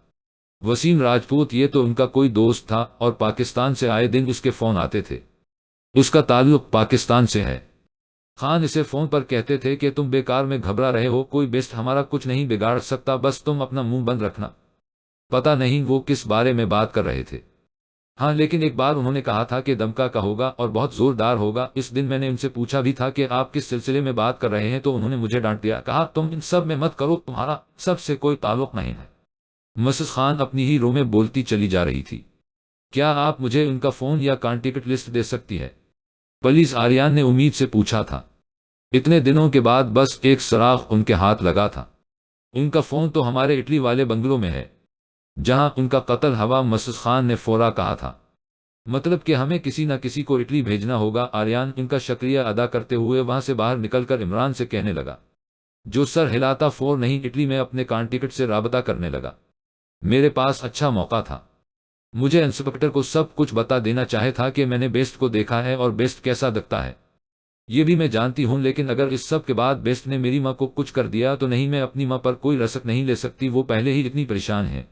وسیم راجپوت یہ تو ان کا کوئی دوست تھا اور پاکستان سے آئے دن اس کے فون آتے تھے، اس کا تعلق پاکستان سے ہے۔ خان اسے فون پر کہتے تھے کہ تم بیکار میں گھبرا رہے ہو، کوئی بیسٹ ہمارا کچھ نہیں بگاڑ سکتا، بس تم اپنا منہ بند رکھنا۔ پتہ نہیں وہ کس بارے میں بات کر رہے تھے، ہاں لیکن ایک بار انہوں نے کہا تھا کہ دمکا کا ہوگا اور بہت زوردار ہوگا، اس دن میں نے ان سے پوچھا بھی تھا کہ آپ کس سلسلے میں بات کر رہے ہیں تو انہوں نے مجھے ڈانٹ دیا، کہا تم ان سب میں مت کرو، تمہارا سب سے کوئی تعلق نہیں ہے۔ مسز خان اپنی ہی رو میں بولتی چلی جا رہی تھی، کیا آپ مجھے ان کا فون یا کانٹیکٹ لسٹ دے سکتی ہے پلیز؟ آریان نے امید سے پوچھا تھا، اتنے دنوں کے بعد بس ایک سراغ ان کے ہاتھ لگا تھا۔ ان کا فون تو ہمارے اٹلی والے بنگلو میں ہے جہاں ان کا قتل ہوا، مسز خان نے فورا کہا تھا، مطلب کہ ہمیں کسی نہ کسی کو اٹلی بھیجنا ہوگا۔ آریان ان کا شکریہ ادا کرتے ہوئے وہاں سے باہر نکل کر عمران سے کہنے لگا، جو سر ہلاتا فور نہیں، اٹلی میں اپنے کانٹیکٹ سے رابطہ کرنے لگا، میرے پاس اچھا موقع تھا، مجھے انسپکٹر کو سب کچھ بتا دینا چاہے تھا کہ میں نے بیسٹ کو دیکھا ہے اور بیسٹ کیسا دکھتا ہے یہ بھی میں جانتی ہوں، لیکن اگر اس سب کے بعد بیسٹ نے میری ماں کو کچھ کر دیا تو نہیں، میں اپنی ماں پر کوئی رسک نہیں لے سکتی، وہ پہلے ہی اتنی پریشان ہے،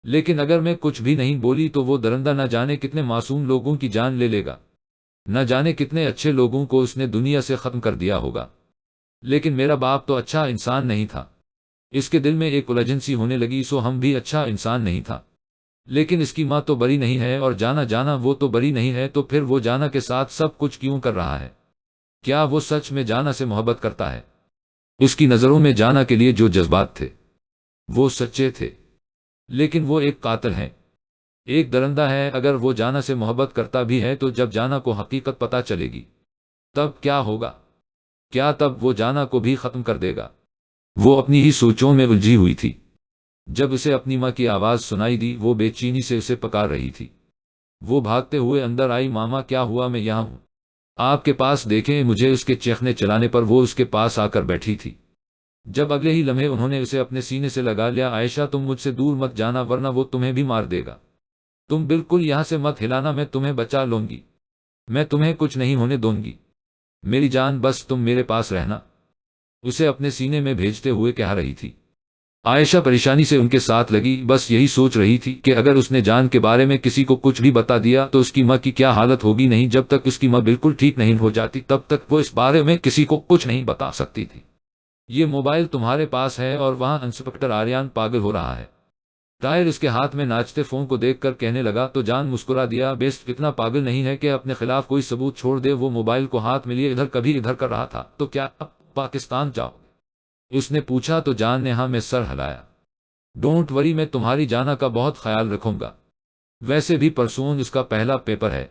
لیکن اگر میں کچھ بھی نہیں بولی تو وہ درندہ نہ جانے کتنے معصوم لوگوں کی جان لے لے گا، نہ جانے کتنے اچھے لوگوں کو اس نے دنیا سے ختم کر دیا ہوگا۔ لیکن میرا باپ تو اچھا انسان نہیں تھا، اس کے دل میں ایک الجھن سی ہونے لگی، سو ہم بھی اچھا انسان نہیں تھا، لیکن اس کی ماں تو بری نہیں ہے اور جانا وہ تو بری نہیں ہے، تو پھر وہ جانا کے ساتھ سب کچھ کیوں کر رہا ہے؟ کیا وہ سچ میں جانا سے محبت کرتا ہے؟ اس کی نظروں میں جانا کے لیے جو جذبات تھے وہ سچے تھے، لیکن وہ ایک قاتل ہے، ایک درندہ ہے، اگر وہ جانا سے محبت کرتا بھی ہے تو جب جانا کو حقیقت پتہ چلے گی تب کیا ہوگا؟ کیا تب وہ جانا کو بھی ختم کر دے گا؟ وہ اپنی ہی سوچوں میں الجھی ہوئی تھی، جب اسے اپنی ماں کی آواز سنائی دی، وہ بے چینی سے اسے پکار رہی تھی، وہ بھاگتے ہوئے اندر آئی، ماما کیا ہوا؟ میں یہاں ہوں، آپ کے پاس دیکھیں مجھے، اس کے چیخنے چلانے پر وہ اس کے پاس آ کر بیٹھی تھی، جب اگلے ہی لمحے انہوں نے اسے اپنے سینے سے لگا لیا، عائشہ تم مجھ سے دور مت جانا ورنہ وہ تمہیں بھی مار دے گا، تم بالکل یہاں سے مت ہلانا، میں تمہیں بچا لوں گی، میں تمہیں کچھ نہیں ہونے دوں گی، میری جان بس تم میرے پاس رہنا، اسے اپنے سینے میں بھیجتے ہوئے کہہ رہی تھی۔ عائشہ پریشانی سے ان کے ساتھ لگی، بس یہی سوچ رہی تھی کہ اگر اس نے جان کے بارے میں کسی کو کچھ بھی بتا دیا تو اس کی ماں کی کیا حالت ہوگی، نہیں جب تک اس کی ماں بالکل ٹھیک نہیں ہو جاتی تب تک وہ اس بارے میں کسی کو کچھ نہیں بتا سکتی تھی۔ یہ موبائل تمہارے پاس ہے اور وہاں انسپکٹر آریان پاگل ہو رہا ہے، ٹائر اس کے ہاتھ میں ناچتے فون کو دیکھ کر کہنے لگا، تو جان مسکرا دیا، بیسٹ اتنا پاگل نہیں ہے کہ اپنے خلاف کوئی ثبوت چھوڑ دے، وہ موبائل کو ہاتھ میں لیے ادھر کبھی ادھر کر رہا تھا، تو کیا اب پاکستان جاؤ گے؟ اس نے پوچھا تو جان نے ہاں میں سر ہلایا، ڈونٹ وری میں تمہاری جانا کا بہت خیال رکھوں گا، ویسے بھی پرسوں اس کا پہلا پیپر ہے،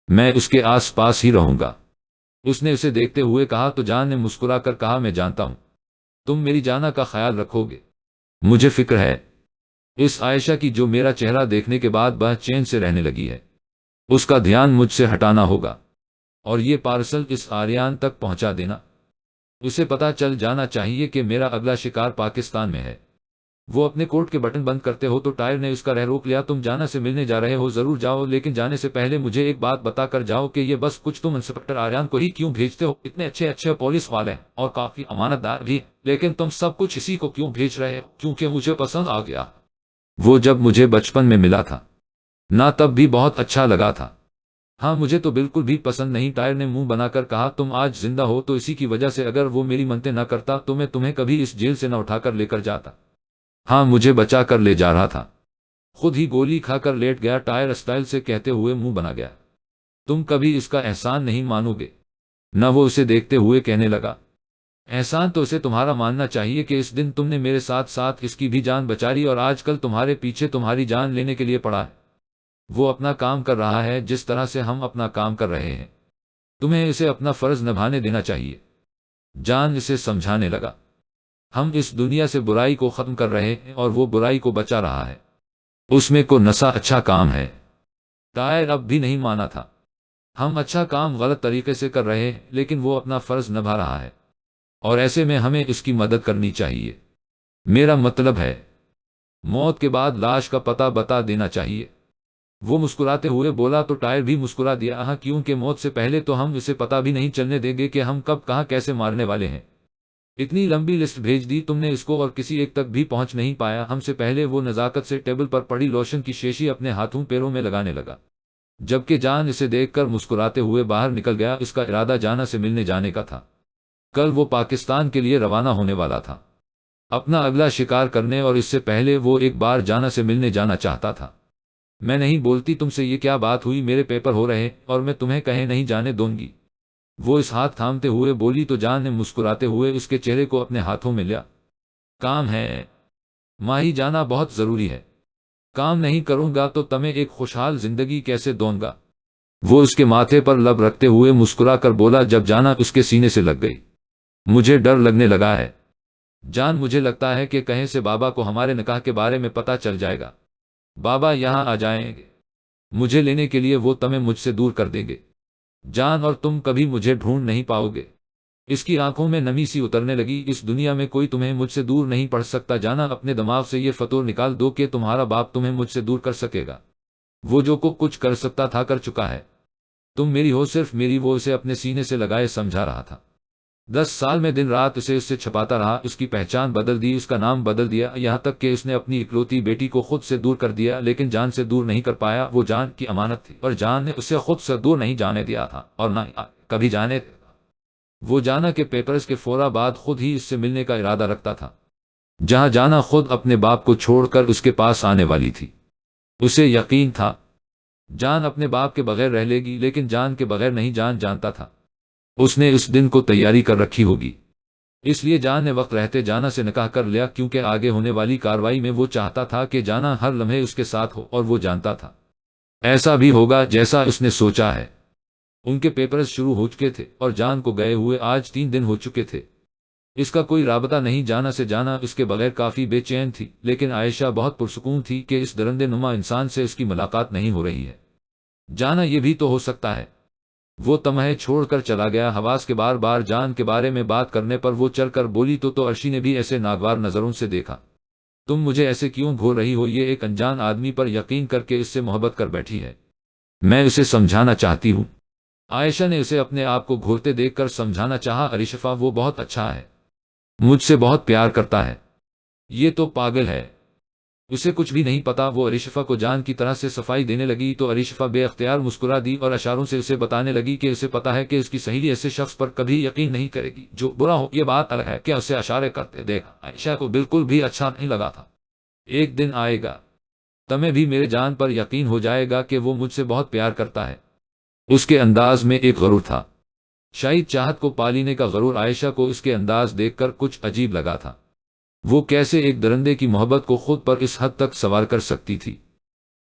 میں اس کے آس پاس ہی رہوں گا، اس نے اسے دیکھتے ہوئے کہا، تو جان نے مسکرا کر کہا میں جانتا ہوں، تم میری جانا کا خیال رکھو گے؟ مجھے فکر ہے اس عائشہ کی جو میرا چہرہ دیکھنے کے بعد بے چین سے رہنے لگی ہے، اس کا دھیان مجھ سے ہٹانا ہوگا اور یہ پارسل اس آریان تک پہنچا دینا۔ اسے پتا چل جانا چاہیے کہ میرا اگلا شکار پاکستان میں ہے۔ وہ اپنے کوٹ کے بٹن بند کرتے ہو تو ٹائر نے اس کا رہ روک لیا۔ تم جانا سے ملنے جا رہے ہو، ضرور جاؤ، لیکن جانے سے پہلے مجھے ایک بات بتا کر جاؤ کہ یہ بس کچھ تم انسپکٹر آریان کو ہی کیوں بھیجتے ہو؟ اتنے اچھے اچھے پولیس والے ہیں اور کافی امانت دار بھی، لیکن تم سب کچھ اسی کو کیوں بھیج رہے ہو؟ کیونکہ مجھے پسند آ گیا۔ وہ جب مجھے بچپن میں ملا تھا نہ تب بھی بہت اچھا لگا تھا۔ ہاں مجھے تو بالکل بھی پسند نہیں، ٹائر نے منہ بنا کر کہا۔ تم آج زندہ ہو تو اسی کی وجہ سے، اگر وہ میری منتیں نہ کرتا تو میں تمہیں کبھی اس جیل سے نہ اٹھا کر لے کر جاتا۔ ہاں مجھے بچا کر لے جا رہا تھا، خود ہی گولی کھا کر لیٹ گیا، ٹائر اسٹائل سے کہتے ہوئے منہ بنا گیا۔ تم کبھی اس کا احسان نہیں مانو گے نہ؟ وہ اسے دیکھتے ہوئے کہنے لگا۔ احسان تو اسے تمہارا ماننا چاہیے کہ اس دن تم نے میرے ساتھ ساتھ اس کی بھی جان بچائی اور آج کل تمہارے پیچھے تمہاری جان لینے کے لیے پڑا ہے۔ وہ اپنا کام کر رہا ہے جس طرح سے ہم اپنا کام کر رہے ہیں، تمہیں اسے اپنا فرض نبھانے دینا چاہیے۔ جان اسے سمجھانے لگا۔ ہم اس دنیا سے برائی کو ختم کر رہے ہیں اور وہ برائی کو بچا رہا ہے، اس میں کو نسا اچھا کام ہے۔ ٹائر اب بھی نہیں مانا تھا۔ ہم اچھا کام غلط طریقے سے کر رہے ہیں، لیکن وہ اپنا فرض نبھا رہا ہے اور ایسے میں ہمیں اس کی مدد کرنی چاہیے۔ میرا مطلب ہے موت کے بعد لاش کا پتہ بتا دینا چاہیے۔ وہ مسکراتے ہوئے بولا تو ٹائر بھی مسکرا دیا۔ ہاں کیونکہ موت سے پہلے تو ہم اسے پتہ بھی نہیں چلنے دیں گے کہ ہم کب کہاں کیسے مارنے والے ہیں۔ اتنی لمبی لسٹ بھیج دی تم نے اس کو اور کسی ایک تک بھی پہنچ نہیں پایا ہم سے پہلے۔ وہ نزاکت سے ٹیبل پر پڑی لوشن کی شیشی اپنے ہاتھوں پیروں میں لگانے لگا، جبکہ جان اسے دیکھ کر مسکراتے ہوئے باہر نکل گیا۔ اس کا ارادہ جانا سے ملنے جانے کا تھا۔ کل وہ پاکستان کے لیے روانہ ہونے والا تھا اپنا اگلا شکار کرنے، اور اس سے پہلے وہ ایک بار جانا سے ملنے جانا چاہتا تھا۔ میں نہیں بولتی تم سے یہ کیا بات ہوئی؟ میرے پیپر ہو رہے اور میں تمہیں کہیں نہیں جانے دوں گی۔ وہ اس ہاتھ تھامتے ہوئے بولی تو جان نے مسکراتے ہوئے اس کے چہرے کو اپنے ہاتھوں میں لیا۔ کام ہے ماہی، جانا بہت ضروری ہے۔ کام نہیں کروں گا تو تمہیں ایک خوشحال زندگی کیسے دوں گا؟ وہ اس کے ماتھے پر لب رکھتے ہوئے مسکرا کر بولا جب جانا اس کے سینے سے لگ گئی۔ مجھے ڈر لگنے لگا ہے جان، مجھے لگتا ہے کہ کہیں سے بابا کو ہمارے نکاح کے بارے میں پتہ چل جائے گا۔ بابا یہاں آ جائیں گے مجھے لینے کے لیے، وہ تمہیں مجھ سے دور کر دیں گے جان، اور تم کبھی مجھے ڈھونڈ نہیں پاؤ گے۔ اس کی آنکھوں میں نمی سی اترنے لگی۔ اس دنیا میں کوئی تمہیں مجھ سے دور نہیں پڑ سکتا جانا، اپنے دماغ سے یہ فطور نکال دو کہ تمہارا باپ تمہیں مجھ سے دور کر سکے گا۔ وہ جو کچھ کر سکتا تھا کر چکا ہے، تم میری ہو صرف میری۔ وہ اسے اپنے سینے سے لگائے سمجھا رہا تھا۔ 10 سال میں دن رات اسے اس سے چھپاتا رہا، اس کی پہچان بدل دی، اس کا نام بدل دیا، یہاں تک کہ اس نے اپنی اکلوتی بیٹی کو خود سے دور کر دیا، لیکن جان سے دور نہیں کر پایا۔ وہ جان کی امانت تھی اور جان نے اسے خود سے دور نہیں جانے دیا تھا اور نہ کبھی جانے دے گا۔ وہ جانا کے پیپرز کے فوراً بعد خود ہی اس سے ملنے کا ارادہ رکھتا تھا، جہاں جانا خود اپنے باپ کو چھوڑ کر اس کے پاس آنے والی تھی۔ اسے یقین تھا جان اپنے باپ کے بغیر رہ لے گی، لیکن جان کے بغیر نہیں۔ جان جانتا تھا اس نے اس دن کو تیاری کر رکھی ہوگی، اس لیے جان نے وقت رہتے جانا سے نکاح کر لیا، کیونکہ آگے ہونے والی کارروائی میں وہ چاہتا تھا کہ جانا ہر لمحے اس کے ساتھ ہو، اور وہ جانتا تھا ایسا بھی ہوگا جیسا اس نے سوچا ہے۔ ان کے پیپرز شروع ہو چکے تھے اور جان کو گئے ہوئے آج 3 دن ہو چکے تھے۔ اس کا کوئی رابطہ نہیں جانا سے، جانا اس کے بغیر کافی بے چین تھی، لیکن عائشہ بہت پرسکون تھی کہ اس درندے نما انسان سے اس کی ملاقات نہیں ہو رہی ہے۔ جانا یہ بھی تو ہو سکتا ہے۔ وہ تمہیں چھوڑ کر چلا گیا۔ حواس کے بار بار جان کے بارے میں بات کرنے پر وہ چل کر بولی تو عرشی نے بھی ایسے ناگوار نظروں سے دیکھا۔ تم مجھے ایسے کیوں گھور رہی ہو؟ یہ ایک انجان آدمی پر یقین کر کے اس سے محبت کر بیٹھی ہے، میں اسے سمجھانا چاہتی ہوں۔ عائشہ نے اسے اپنے آپ کو گھورتے دیکھ کر سمجھانا چاہا، ارشفا وہ بہت اچھا ہے، مجھ سے بہت پیار کرتا ہے، یہ تو پاگل ہے، اسے کچھ بھی نہیں پتا۔ وہ ارشفا کو جان کی طرح سے صفائی دینے لگی تو ارشفا بے اختیار مسکرا دی اور اشاروں سے اسے بتانے لگی کہ اسے پتا ہے کہ اس کی سہیلی ایسے شخص پر کبھی یقین نہیں کرے گی جو برا ہو۔ یہ بات الگ ہے کہ اسے اشارے کرتے دیکھا عائشہ کو بالکل بھی اچھا نہیں لگا تھا۔ ایک دن آئے گا تمہیں بھی میرے جان پر یقین ہو جائے گا کہ وہ مجھ سے بہت پیار کرتا ہے۔ اس کے انداز میں ایک غرور تھا، شاید چاہت کو پالینے کا غرور۔ عائشہ کو اس کے انداز دیکھ کر کچھ عجیب لگا تھا، وہ کیسے ایک درندے کی محبت کو خود پر اس حد تک سوار کر سکتی تھی۔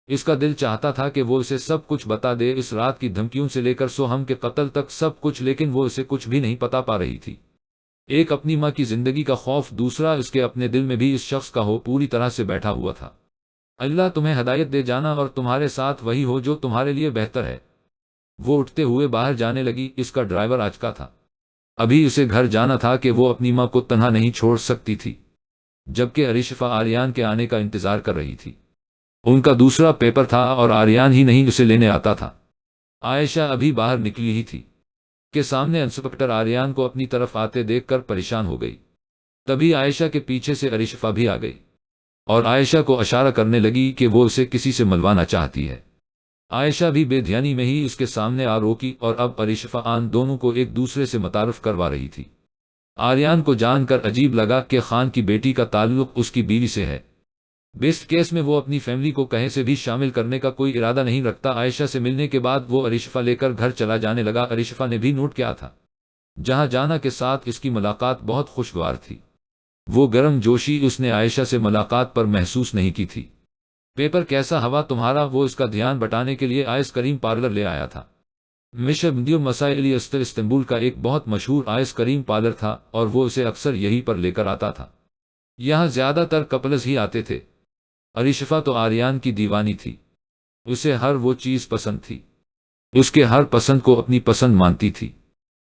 اس کا دل چاہتا تھا کہ وہ اسے سب کچھ بتا دے، اس رات کی دھمکیوں سے لے کر سوہم کے قتل تک سب کچھ، لیکن وہ اسے کچھ بھی نہیں بتا پا رہی تھی۔ ایک اپنی ماں کی زندگی کا خوف، دوسرا اس کے اپنے دل میں بھی اس شخص کا ہو پوری طرح سے بیٹھا ہوا تھا۔ اللہ تمہیں ہدایت دے جانا اور تمہارے ساتھ وہی ہو جو تمہارے لیے بہتر ہے۔ وہ اٹھتے ہوئے باہر جانے لگی۔ اس کا ڈرائیور آ چکا تھا، ابھی اسے گھر جانا تھا کہ وہ اپنی ماں کو تنہا نہیں چھوڑ سکتی تھی، جبکہ ارشفا آریان کے آنے کا انتظار کر رہی تھی۔ ان کا دوسرا پیپر تھا اور آریان ہی نہیں اسے لینے آتا تھا۔ عائشہ ابھی باہر نکلی ہی تھی کہ سامنے انسپکٹر آریان کو اپنی طرف آتے دیکھ کر پریشان ہو گئی۔ تبھی عائشہ کے پیچھے سے ارشفا بھی آ گئی اور عائشہ کو اشارہ کرنے لگی کہ وہ اسے کسی سے ملوانا چاہتی ہے۔ عائشہ بھی بے دھیانی میں ہی اس کے سامنے آ روکی اور اب ارشفا آن دونوں کو ایک دوسرے سے متعارف کروا رہی تھی۔ آریان کو جان کر عجیب لگا کہ خان کی بیٹی کا تعلق اس کی بیوی سے ہے۔ بیسٹ کیس میں وہ اپنی فیملی کو کہیں سے بھی شامل کرنے کا کوئی ارادہ نہیں رکھتا۔ عائشہ سے ملنے کے بعد وہ ارشفا لے کر گھر چلا جانے لگا۔ ارشفا نے بھی نوٹ کیا تھا جہاں جانا کے ساتھ اس کی ملاقات بہت خوشگوار تھی۔ وہ گرم جوشی اس نے عائشہ سے ملاقات پر محسوس نہیں کی تھی۔ پیپر کیسا ہوا تمہارا؟ وہ اس کا دھیان بٹانے کے لیے آئس کریم پارلر لے آیا تھا۔ مشبندیو مسائلی استر استنبول کا ایک بہت مشہور آئس کریم پارلر تھا اور وہ اسے اکثر یہی پر لے کر آتا تھا۔ یہاں زیادہ تر کپلز ہی آتے تھے۔ ارشفا تو آریان کی دیوانی تھی، اسے ہر وہ چیز پسند تھی، اس کے ہر پسند کو اپنی پسند مانتی تھی۔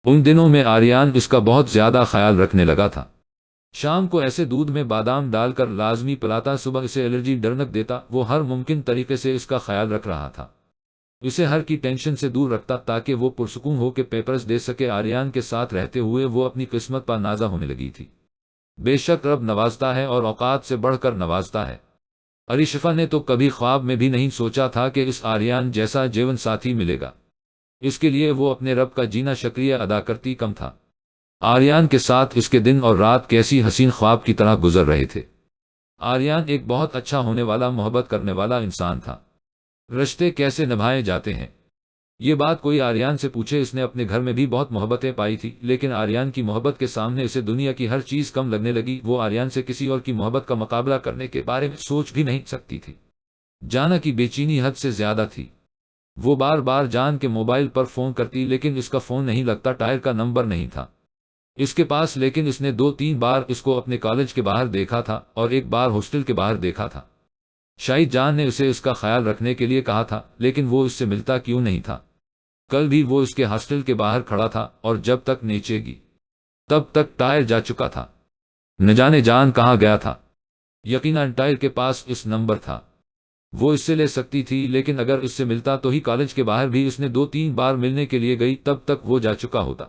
ان دنوں میں آریان اس کا بہت زیادہ خیال رکھنے لگا تھا۔ شام کو ایسے دودھ میں بادام ڈال کر لازمی پلاتا، صبح اسے الرجی ڈرنک دیتا۔ وہ ہر ممکن طریقے سے اس کا خیال رکھ رہا تھا، اسے ہر کی ٹینشن سے دور رکھتا تاکہ وہ پرسکون ہو کے پیپرز دے سکے۔ آریان کے ساتھ رہتے ہوئے وہ اپنی قسمت پر نازا ہونے لگی تھی۔ بے شک رب نوازتا ہے اور اوقات سے بڑھ کر نوازتا ہے۔ ارشفا نے تو کبھی خواب میں بھی نہیں سوچا تھا کہ اس آریان جیسا جیون ساتھی ملے گا۔ اس کے لیے وہ اپنے رب کا جینا شکریہ ادا کرتی کم تھا۔ آریان کے ساتھ اس کے دن اور رات کیسی حسین خواب کی طرح گزر رہے تھے۔ آریان ایک بہت اچھا ہونے والا، محبت کرنے والا انسان تھا۔ رشتے کیسے نبھائے جاتے ہیں، یہ بات کوئی آریان سے پوچھے۔ اس نے اپنے گھر میں بھی بہت محبتیں پائی تھی، لیکن آریان کی محبت کے سامنے اسے دنیا کی ہر چیز کم لگنے لگی۔ وہ آریان سے کسی اور کی محبت کا مقابلہ کرنے کے بارے میں سوچ بھی نہیں سکتی تھی۔ جانا کی بے چینی حد سے زیادہ تھی۔ وہ بار بار جان کے موبائل پر فون کرتی، لیکن اس کا فون نہیں لگتا۔ ٹائر کا نمبر نہیں تھا اس کے پاس، لیکن اس نے 2-3 بار اس کو اپنے کالج کے باہر دیکھا تھا اور ایک بار ہاسٹل کے باہر دیکھا تھا۔ شاہد جان نے اسے اس کا خیال رکھنے کے لیے کہا تھا، لیکن وہ اس سے ملتا کیوں نہیں تھا؟ کل بھی وہ اس کے ہاسٹل کے باہر کھڑا تھا اور جب تک نیچے گی تب تک ٹائر جا چکا تھا۔ نہ جانے جان کہاں گیا تھا۔ یقیناً ٹائر کے پاس اس نمبر تھا، وہ اس سے لے سکتی تھی، لیکن اگر اس سے ملتا تو ہی کالج کے باہر بھی اس نے 2-3 بار ملنے کے لیے گئی، تب تک وہ جا چکا ہوتا۔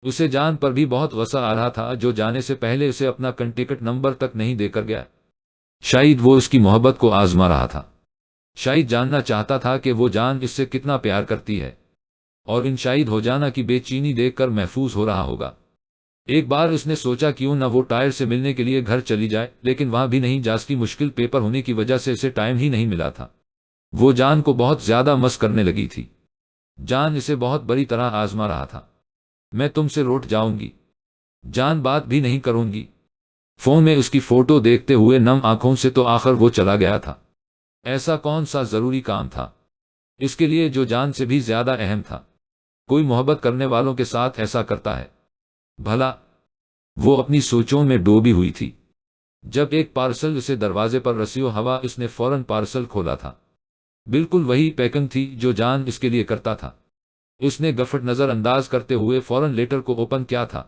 اسے جان پر بھی بہت غصہ آ رہا تھا جو جانے سے پہلے اسے اپنا کنٹیکٹ نمبر تک نہیں دے کر گیا۔ شاید وہ اس کی محبت کو آزما رہا تھا۔ شاید جاننا چاہتا تھا کہ وہ جان اس سے کتنا پیار کرتی ہے، اور ان شاہد ہو جانا کی بے چینی دیکھ کر محفوظ ہو رہا ہوگا۔ ایک بار اس نے سوچا کیوں نہ وہ ٹائر سے ملنے کے لیے گھر چلی جائے، لیکن وہاں بھی نہیں جا سکی۔ مشکل پیپر ہونے کی وجہ سے اسے ٹائم ہی نہیں ملا تھا۔ وہ جان کو بہت زیادہ مس کرنے لگی تھی۔ جان اسے بہت بری طرح آزما رہا تھا۔ میں تم سے روٹ جاؤں گی جان، بات بھی نہیں کروں گی۔ فون میں اس کی فوٹو دیکھتے ہوئے نم آنکھوں سے تو آخر وہ چلا گیا تھا۔ ایسا کون سا ضروری کام تھا اس کے لیے جو جان سے بھی زیادہ اہم تھا؟ کوئی محبت کرنے والوں کے ساتھ ایسا کرتا ہے بھلا؟ وہ اپنی سوچوں میں ڈوبی ہوئی تھی۔ جب ایک پارسل اسے دروازے پر رسیو ہوا، اس نے فوراً پارسل کھولا تھا۔ بالکل وہی پیکنگ تھی جو جان اس کے لیے کرتا تھا۔ اس نے گفٹ نظر انداز کرتے ہوئے فوراً لیٹر کو اوپن کیا تھا۔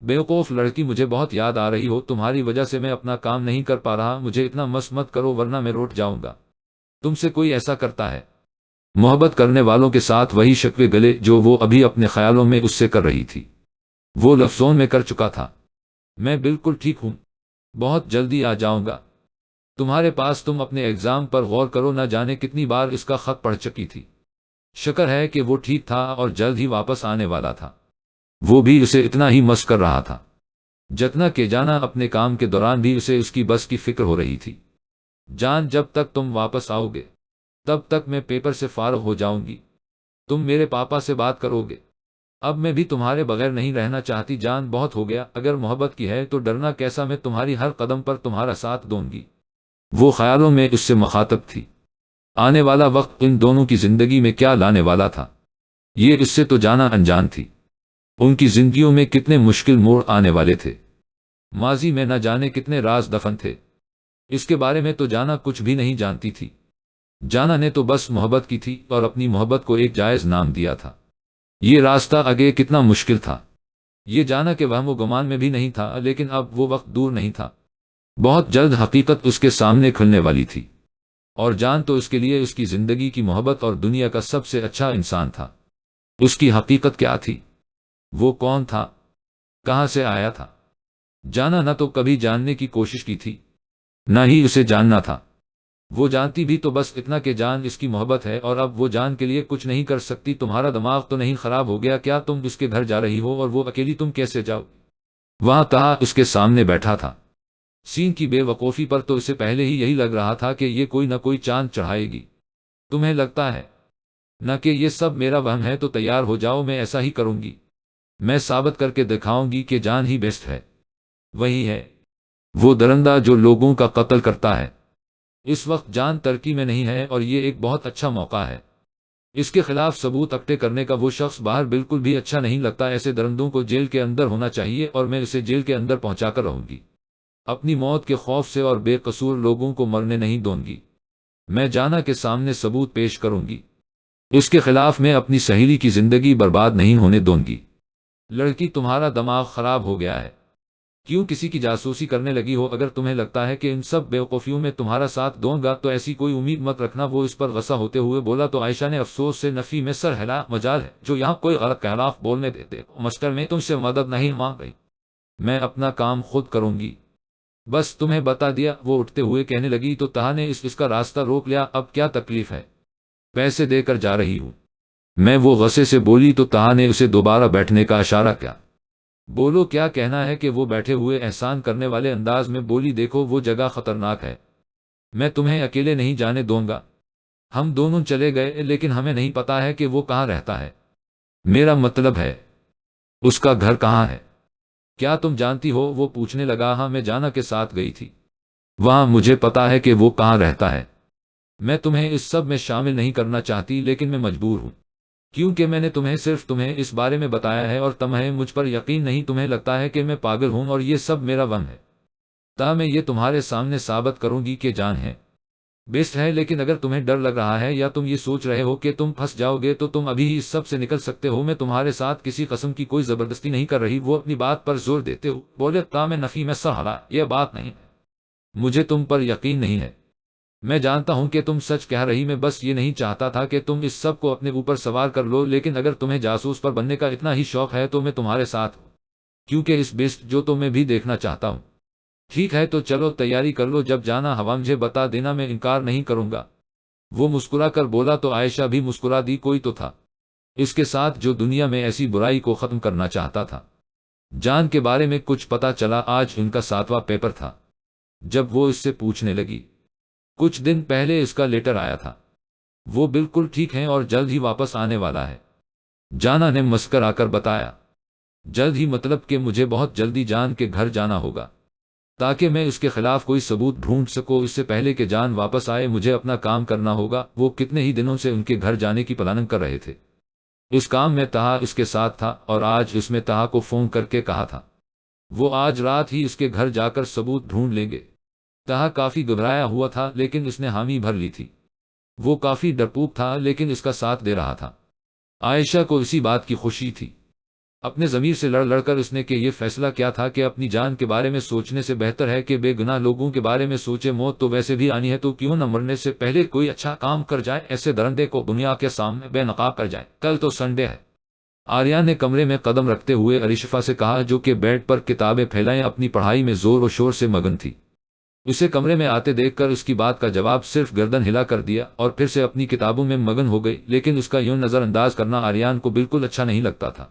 بیوقوف لڑکی، مجھے بہت یاد آ رہی ہو، تمہاری وجہ سے میں اپنا کام نہیں کر پا رہا، مجھے اتنا مس مت کرو ورنہ میں روٹ جاؤں گا۔ تم سے کوئی ایسا کرتا ہے؟ محبت کرنے والوں کے ساتھ وہی شکوے گلے جو وہ ابھی اپنے خیالوں میں اس سے کر رہی تھی، وہ لفظوں میں کر چکا تھا۔ میں بالکل ٹھیک ہوں، بہت جلدی آ جاؤں گا تمہارے پاس، تم اپنے ایگزام پر غور کرو۔ نہ جانے کتنی بار اس کا خط پڑھ چکی تھی۔ شکر ہے کہ وہ ٹھیک تھا اور جلد ہی واپس آنے والا تھا۔ وہ بھی اسے اتنا ہی مس کر رہا تھا جتنا کہ جانا اپنے کام کے دوران بھی اسے اس کی بس کی فکر ہو رہی تھی۔ جان، جب تک تم واپس آؤ گے تب تک میں پیپر سے فارغ ہو جاؤں گی۔ تم میرے پاپا سے بات کرو گے؟ اب میں بھی تمہارے بغیر نہیں رہنا چاہتی جان، بہت ہو گیا۔ اگر محبت کی ہے تو ڈرنا کیسا، میں تمہاری ہر قدم پر تمہارا ساتھ دوں گی۔ وہ خیالوں میں اس سے مخاطب تھی۔ آنے والا وقت ان دونوں کی زندگی میں کیا لانے والا تھا، یہ اس سے تو جانا انجان تھی۔ ان کی زندگیوں میں کتنے مشکل موڑ آنے والے تھے، ماضی میں نہ جانے کتنے راز دفن تھے۔ اس کے بارے میں تو جانا کچھ بھی نہیں جانتی تھی۔ جانا نے تو بس محبت کی تھی اور اپنی محبت کو ایک جائز نام دیا تھا۔ یہ راستہ آگے کتنا مشکل تھا، یہ جانا کہ وہم و گمان میں بھی نہیں تھا، لیکن اب وہ وقت دور نہیں تھا۔ بہت جلد حقیقت اس کے سامنے کھلنے والی تھی، اور جان تو اس کے لیے اس کی زندگی کی محبت اور دنیا کا سب سے اچھا انسان تھا۔ اس کی حقیقت کیا تھی؟ وہ کون تھا؟ کہاں سے آیا تھا؟ جانا نہ تو کبھی جاننے کی کوشش کی تھی، نہ ہی اسے جاننا تھا۔ وہ جانتی بھی تو بس اتنا کہ جان اس کی محبت ہے، اور اب وہ جان کے لیے کچھ نہیں کر سکتی۔ تمہارا دماغ تو نہیں خراب ہو گیا کیا؟ تم اس کے گھر جا رہی ہو اور وہ اکیلی، تم کیسے جاؤ؟ وہاں تہا اس کے سامنے بیٹھا تھا۔ سین کی بے وقوفی پر تو اسے پہلے ہی یہی لگ رہا تھا کہ یہ کوئی نہ کوئی چاند چڑھائے گی۔ تمہیں لگتا ہے نہ کہ یہ سب میرا وہم ہے؟ تو تیار ہو جاؤ، میں ایسا ہی کروں گی۔ میں ثابت کر کے دکھاؤں گی کہ جان ہی بیسٹ ہے۔ وہی ہے وہ درندہ جو لوگوں کا قتل کرتا ہے۔ اس وقت جان ترکی میں نہیں ہے اور یہ ایک بہت اچھا موقع ہے۔ اس کے خلاف ثبوت اکٹھے کرنے کا۔ وہ شخص باہر بالکل بھی اچھا نہیں لگتا، ایسے درندوں کو جیل کے اندر ہونا چاہیے، اور میں اسے جیل کے اندر پہنچا کر رہوں گی، اپنی موت کے خوف سے، اور بے قصور لوگوں کو مرنے نہیں دوں گی۔ میں جانا کے سامنے ثبوت پیش کروں گی، اس کے خلاف میں اپنی سہیلی کی زندگی برباد نہیں ہونے دوں گی۔ لڑکی، تمہارا دماغ خراب ہو گیا ہے، کیوں کسی کی جاسوسی کرنے لگی ہو؟ اگر تمہیں لگتا ہے کہ ان سب بیوقوفیوں میں تمہارا ساتھ دوں گا تو ایسی کوئی امید مت رکھنا۔ وہ اس پر غصہ ہوتے ہوئے بولا تو عائشہ نے افسوس سے نفی میں سر ہلا۔ مجال ہے جو یہاں کوئی غلط خلاف بولنے دیتے، مسٹر میں تم سے مدد نہیں مانگ رہی، میں اپنا کام خود کروں گی، بس تمہیں بتا دیا۔ وہ اٹھتے ہوئے کہنے لگی تو تہا نے اس کا راستہ روک لیا۔ اب کیا تکلیف ہے؟ پیسے دے کر جا رہی ہوں میں، وہ غصے سے بولی تو تہا نے اسے دوبارہ بیٹھنے کا اشارہ کیا۔ بولو کیا کہنا ہے؟ کہ وہ بیٹھے ہوئے احسان کرنے والے انداز میں بولی، دیکھو وہ جگہ خطرناک ہے، میں تمہیں اکیلے نہیں جانے دوں گا۔ ہم دونوں چلے گئے لیکن ہمیں نہیں پتا ہے کہ وہ کہاں رہتا ہے۔ میرا مطلب ہے اس کا گھر کہاں ہے؟ کیا تم جانتی ہو؟ وہ پوچھنے لگا۔ ہاں، میں جانا کے ساتھ گئی تھی وہاں، مجھے پتا ہے کہ وہ کہاں رہتا ہے۔ میں تمہیں اس سب میں شامل نہیں کرنا چاہتی، لیکن میں مجبور ہوں، کیونکہ میں نے صرف تمہیں اس بارے میں بتایا ہے اور تمہیں مجھ پر یقین نہیں۔ تمہیں لگتا ہے کہ میں پاگل ہوں اور یہ سب میرا وہم ہے، تا میں یہ تمہارے سامنے ثابت کروں گی کہ جان ہے بیسٹ ہے۔ لیکن اگر تمہیں ڈر لگ رہا ہے یا تم یہ سوچ رہے ہو کہ تم پھنس جاؤ گے تو تم ابھی ہی اس سب سے نکل سکتے ہو۔ میں تمہارے ساتھ کسی قسم کی کوئی زبردستی نہیں کر رہی۔ وہ اپنی بات پر زور دیتے ہو بولے۔ تا میں نفی میں سر ہلا۔ یہ بات نہیں ہے، مجھے تم پر یقین نہیں ہے، میں جانتا ہوں کہ تم سچ کہہ رہی، میں بس یہ نہیں چاہتا تھا کہ تم اس سب کو اپنے اوپر سوار کر لو۔ لیکن اگر تمہیں جاسوس پر بننے کا اتنا ہی شوق ہے تو میں تمہارے ساتھ ہوں، کیونکہ اس بیسٹ جو تو میں بھی دیکھنا چاہتا ہوں۔ ٹھیک ہے تو چلو تیاری کر لو، جب جانا ہوا مجھے بتا دینا، میں انکار نہیں کروں گا۔ وہ مسکرا کر بولا تو عائشہ بھی مسکرا دی۔ کوئی تو تھا اس کے ساتھ جو دنیا میں ایسی برائی کو ختم کرنا چاہتا تھا۔ جان کے بارے میں کچھ پتا چلا؟ آج ان کا 7واں پیپر تھا۔ جب وہ اس سے پوچھنے لگی، کچھ دن پہلے اس کا لیٹر آیا تھا، وہ بالکل ٹھیک ہے اور جلد ہی واپس آنے والا ہے، جانا نے مسکرا کر بتایا۔ جلد ہی مطلب کہ مجھے بہت جلدی جان کے گھر جانا ہوگا تاکہ میں اس کے خلاف کوئی ثبوت ڈھونڈ سکوں۔ اس سے پہلے کہ جان واپس آئے مجھے اپنا کام کرنا ہوگا۔ وہ کتنے ہی دنوں سے ان کے گھر جانے کی پلاننگ کر رہے تھے۔ اس کام میں تہا اس کے ساتھ تھا اور آج اس میں تہا کو فون کر کے کہا تھا وہ آج رات ہی اس کے گھر جا کر ثبوت ڈھونڈ لیں گے۔ تہا کافی گھبرایا ہوا تھا لیکن اس نے حامی بھر لی تھی۔ وہ کافی ڈرپوک تھا لیکن اس کا ساتھ دے رہا تھا۔ عائشہ کو اسی بات کی خوشی تھی۔ اپنے ضمیر سے لڑ لڑ کر اس نے کہ یہ فیصلہ کیا تھا کہ اپنی جان کے بارے میں سوچنے سے بہتر ہے کہ بے گناہ لوگوں کے بارے میں سوچے۔ موت تو ویسے بھی آنی ہے تو کیوں نہ مرنے سے پہلے کوئی اچھا کام کر جائے، ایسے درندے کو دنیا کے سامنے بے نقاب کر جائے۔ کل تو سنڈے ہے۔ آریان نے کمرے میں قدم رکھتے ہوئے ارشفا سے کہا جو کہ بیڈ پر کتابیں پھیلائے اپنی پڑھائی میں زور و شور سے مگن تھی۔ اسے کمرے میں آتے دیکھ کر اس کی بات کا جواب صرف گردن ہلا کر دیا اور پھر سے اپنی کتابوں میں مگن ہو گئی، لیکن اس کا یوں نظر انداز کرنا آریان کو بالکل اچھا نہیں لگتا تھا۔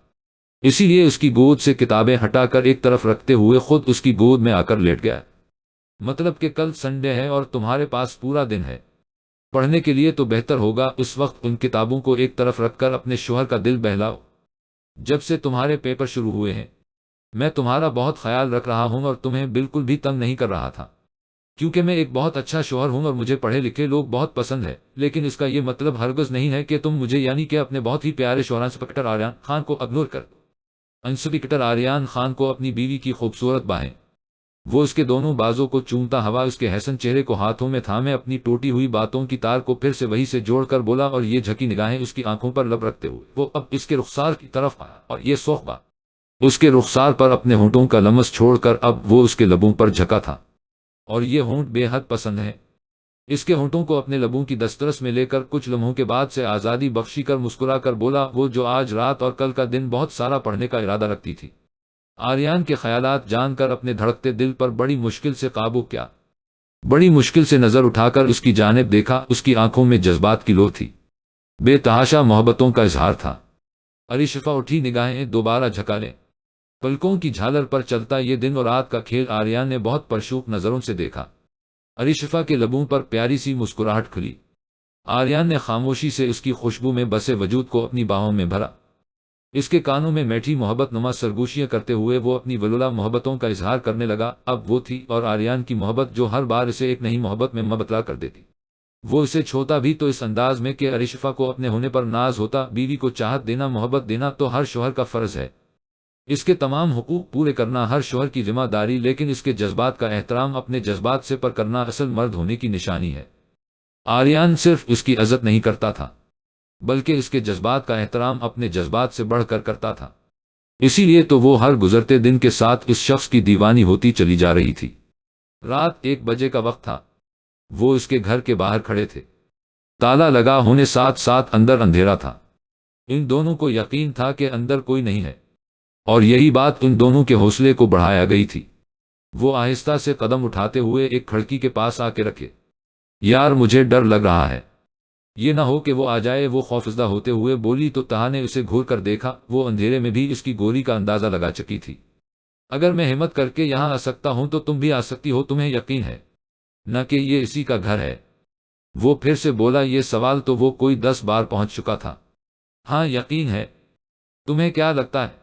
اسی لیے اس کی گود سے کتابیں ہٹا کر ایک طرف رکھتے ہوئے خود اس کی گود میں آ کر لیٹ گیا۔ مطلب کہ کل سنڈے ہے اور تمہارے پاس پورا دن ہے پڑھنے کے لیے، تو بہتر ہوگا اس وقت ان کتابوں کو ایک طرف رکھ کر اپنے شوہر کا دل بہلاؤ۔ جب سے تمہارے پیپر شروع ہوئے ہیں میں تمہارا بہت خیال رکھ رہا ہوں اور تمہیں بالکل بھی تنگ نہیں کر رہا تھا، کیونکہ میں ایک بہت اچھا شوہر ہوں اور مجھے پڑھے لکھے لوگ بہت پسند ہے۔ لیکن اس کا یہ مطلب ہرگز نہیں ہے کہ تم مجھے یعنی کہ اپنے بہت ہی پیارے شوہر انسپکٹر آریان خان کو اگنور کر انسپکٹر آریان خان کو اپنی بیوی کی خوبصورت باہیں، وہ اس کے دونوں بازوں کو چومتا ہوا اس کے حسن چہرے کو ہاتھوں میں تھامے اپنی ٹوٹی ہوئی باتوں کی تار کو پھر سے وہی سے جوڑ کر بولا، اور یہ جھکی نگاہیں اس کی آنکھوں پر لب رکھتے ہوئے وہ اب اس کے رخسار کی طرف آیا، اور یہ سوخبا اس کے رخسار پر اپنے ہونٹوں کا لمس چھوڑ کر اب وہ اس کے لبوں پر جھکا تھا، اور یہ ہونٹ بے حد پسند ہے۔ اس کے ہونٹوں کو اپنے لبوں کی دسترس میں لے کر کچھ لمحوں کے بعد سے آزادی بخشی کر مسکرا کر بولا، وہ جو آج رات اور کل کا دن بہت سارا پڑھنے کا ارادہ رکھتی تھی۔ آریان کے خیالات جان کر اپنے دھڑکتے دل پر بڑی مشکل سے قابو کیا، بڑی مشکل سے نظر اٹھا کر اس کی جانب دیکھا، اس کی آنکھوں میں جذبات کی لو تھی، بے تحاشا محبتوں کا اظہار تھا۔ ارشفا اٹھی، نگاہیں دوبارہ جھکا لیں، پلکوں کی جھالر پر چلتا یہ دن اور رات کا کھیل آریان نے بہت پرشوق نظروں سے دیکھا۔ ارشفا کے لبوں پر پیاری سی مسکراہٹ کھلی، آریان نے خاموشی سے اس کی خوشبو میں بسے وجود کو اپنی باہوں میں بھرا، اس کے کانوں میں میٹھی محبت نما سرگوشیاں کرتے ہوئے وہ اپنی ولولہ محبتوں کا اظہار کرنے لگا۔ اب وہ تھی اور آریان کی محبت جو ہر بار اسے ایک نئی محبت میں مبتلا کر دیتی۔ وہ اسے چھوتا بھی تو اس انداز میں کہ ارشفا کو اپنے ہونے پر ناز ہوتا، بیوی کو چاہت دینا، محبت دینا تو ہر شوہر کا فرض ہے، اس کے تمام حقوق پورے کرنا ہر شوہر کی ذمہ داری، لیکن اس کے جذبات کا احترام، اپنے جذبات سے پر کرنا اصل مرد ہونے کی نشانی ہے۔ آریان صرف اس کی عزت نہیں کرتا تھا بلکہ اس کے جذبات کا احترام اپنے جذبات سے بڑھ کر کرتا تھا، اسی لیے تو وہ ہر گزرتے دن کے ساتھ اس شخص کی دیوانی ہوتی چلی جا رہی تھی۔ رات 1 بجے کا وقت تھا، وہ اس کے گھر کے باہر کھڑے تھے، تالا لگا ہونے ساتھ ساتھ اندر اندھیرا تھا۔ ان دونوں کو یقین تھا کہ اندر کوئی نہیں ہے، اور یہی بات ان دونوں کے حوصلے کو بڑھایا گئی تھی۔ وہ آہستہ سے قدم اٹھاتے ہوئے ایک کھڑکی کے پاس آ کے رکھے۔ یار مجھے ڈر لگ رہا ہے، یہ نہ ہو کہ وہ آ جائے، وہ خوفزدہ ہوتے ہوئے بولی تو تہا نے اسے گھور کر دیکھا، وہ اندھیرے میں بھی اس کی گولی کا اندازہ لگا چکی تھی۔ اگر میں ہمت کر کے یہاں آ سکتا ہوں تو تم بھی آ سکتی ہو، تمہیں یقین ہے نہ کہ یہ اسی کا گھر ہے؟ وہ پھر سے بولا، یہ سوال تو وہ کوئی 10 بار پہنچ چکا تھا۔ ہاں یقین ہے، تمہیں کیا لگتا ہے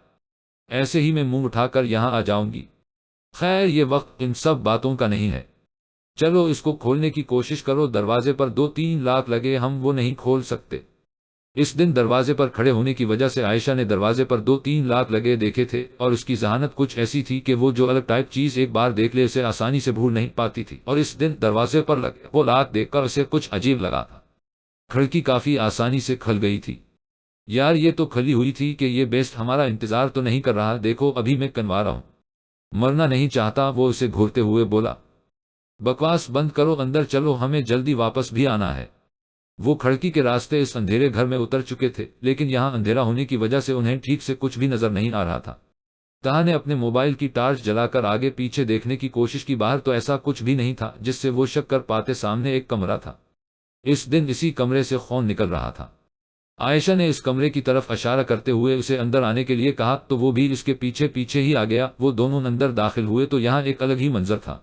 ایسے ہی میں منہ اٹھا کر یہاں آ جاؤں گی؟ خیر یہ وقت ان سب باتوں کا نہیں ہے، چلو اس کو کھولنے کی کوشش کرو۔ دروازے پر 2-3 لاکھ لگے، ہم وہ نہیں کھول سکتے۔ اس دن دروازے پر کھڑے ہونے کی وجہ سے عائشہ نے دروازے پر 2-3 لاکھ لگے دیکھے تھے، اور اس کی ذہانت کچھ ایسی تھی کہ وہ جو الگ ٹائپ چیز ایک بار دیکھ لے اسے آسانی سے بھول نہیں پاتی تھی، اور اس دن دروازے پر لگے وہ لاکھ دیکھ کر اسے کچھ عجیب لگا تھا۔ کھڑکی کافی آسانی سے کھل گئی تھی۔ یار یہ تو کھلی ہوئی تھی کہ یہ بیسٹ ہمارا انتظار تو نہیں کر رہا؟ دیکھو ابھی میں کنوا رہا ہوں، مرنا نہیں چاہتا، وہ اسے گھورتے ہوئے بولا۔ بکواس بند کرو، اندر چلو، ہمیں جلدی واپس بھی آنا ہے۔ وہ کھڑکی کے راستے اس اندھیرے گھر میں اتر چکے تھے، لیکن یہاں اندھیرا ہونے کی وجہ سے انہیں ٹھیک سے کچھ بھی نظر نہیں آ رہا تھا۔ تہا نے اپنے موبائل کی ٹارچ جلا کر آگے پیچھے دیکھنے کی کوشش کی، باہر تو ایسا کچھ بھی نہیں تھا جس سے وہ شک کر پاتے، سامنے ایک کمرہ تھا، اس دن اسی کمرے سے خون نکل رہا تھا۔ عائشہ نے اس کمرے کی طرف اشارہ کرتے ہوئے اسے اندر آنے کے لیے کہا تو وہ بھی اس کے پیچھے پیچھے ہی آ گیا۔ وہ دونوں اندر داخل ہوئے تو یہاں ایک الگ ہی منظر تھا،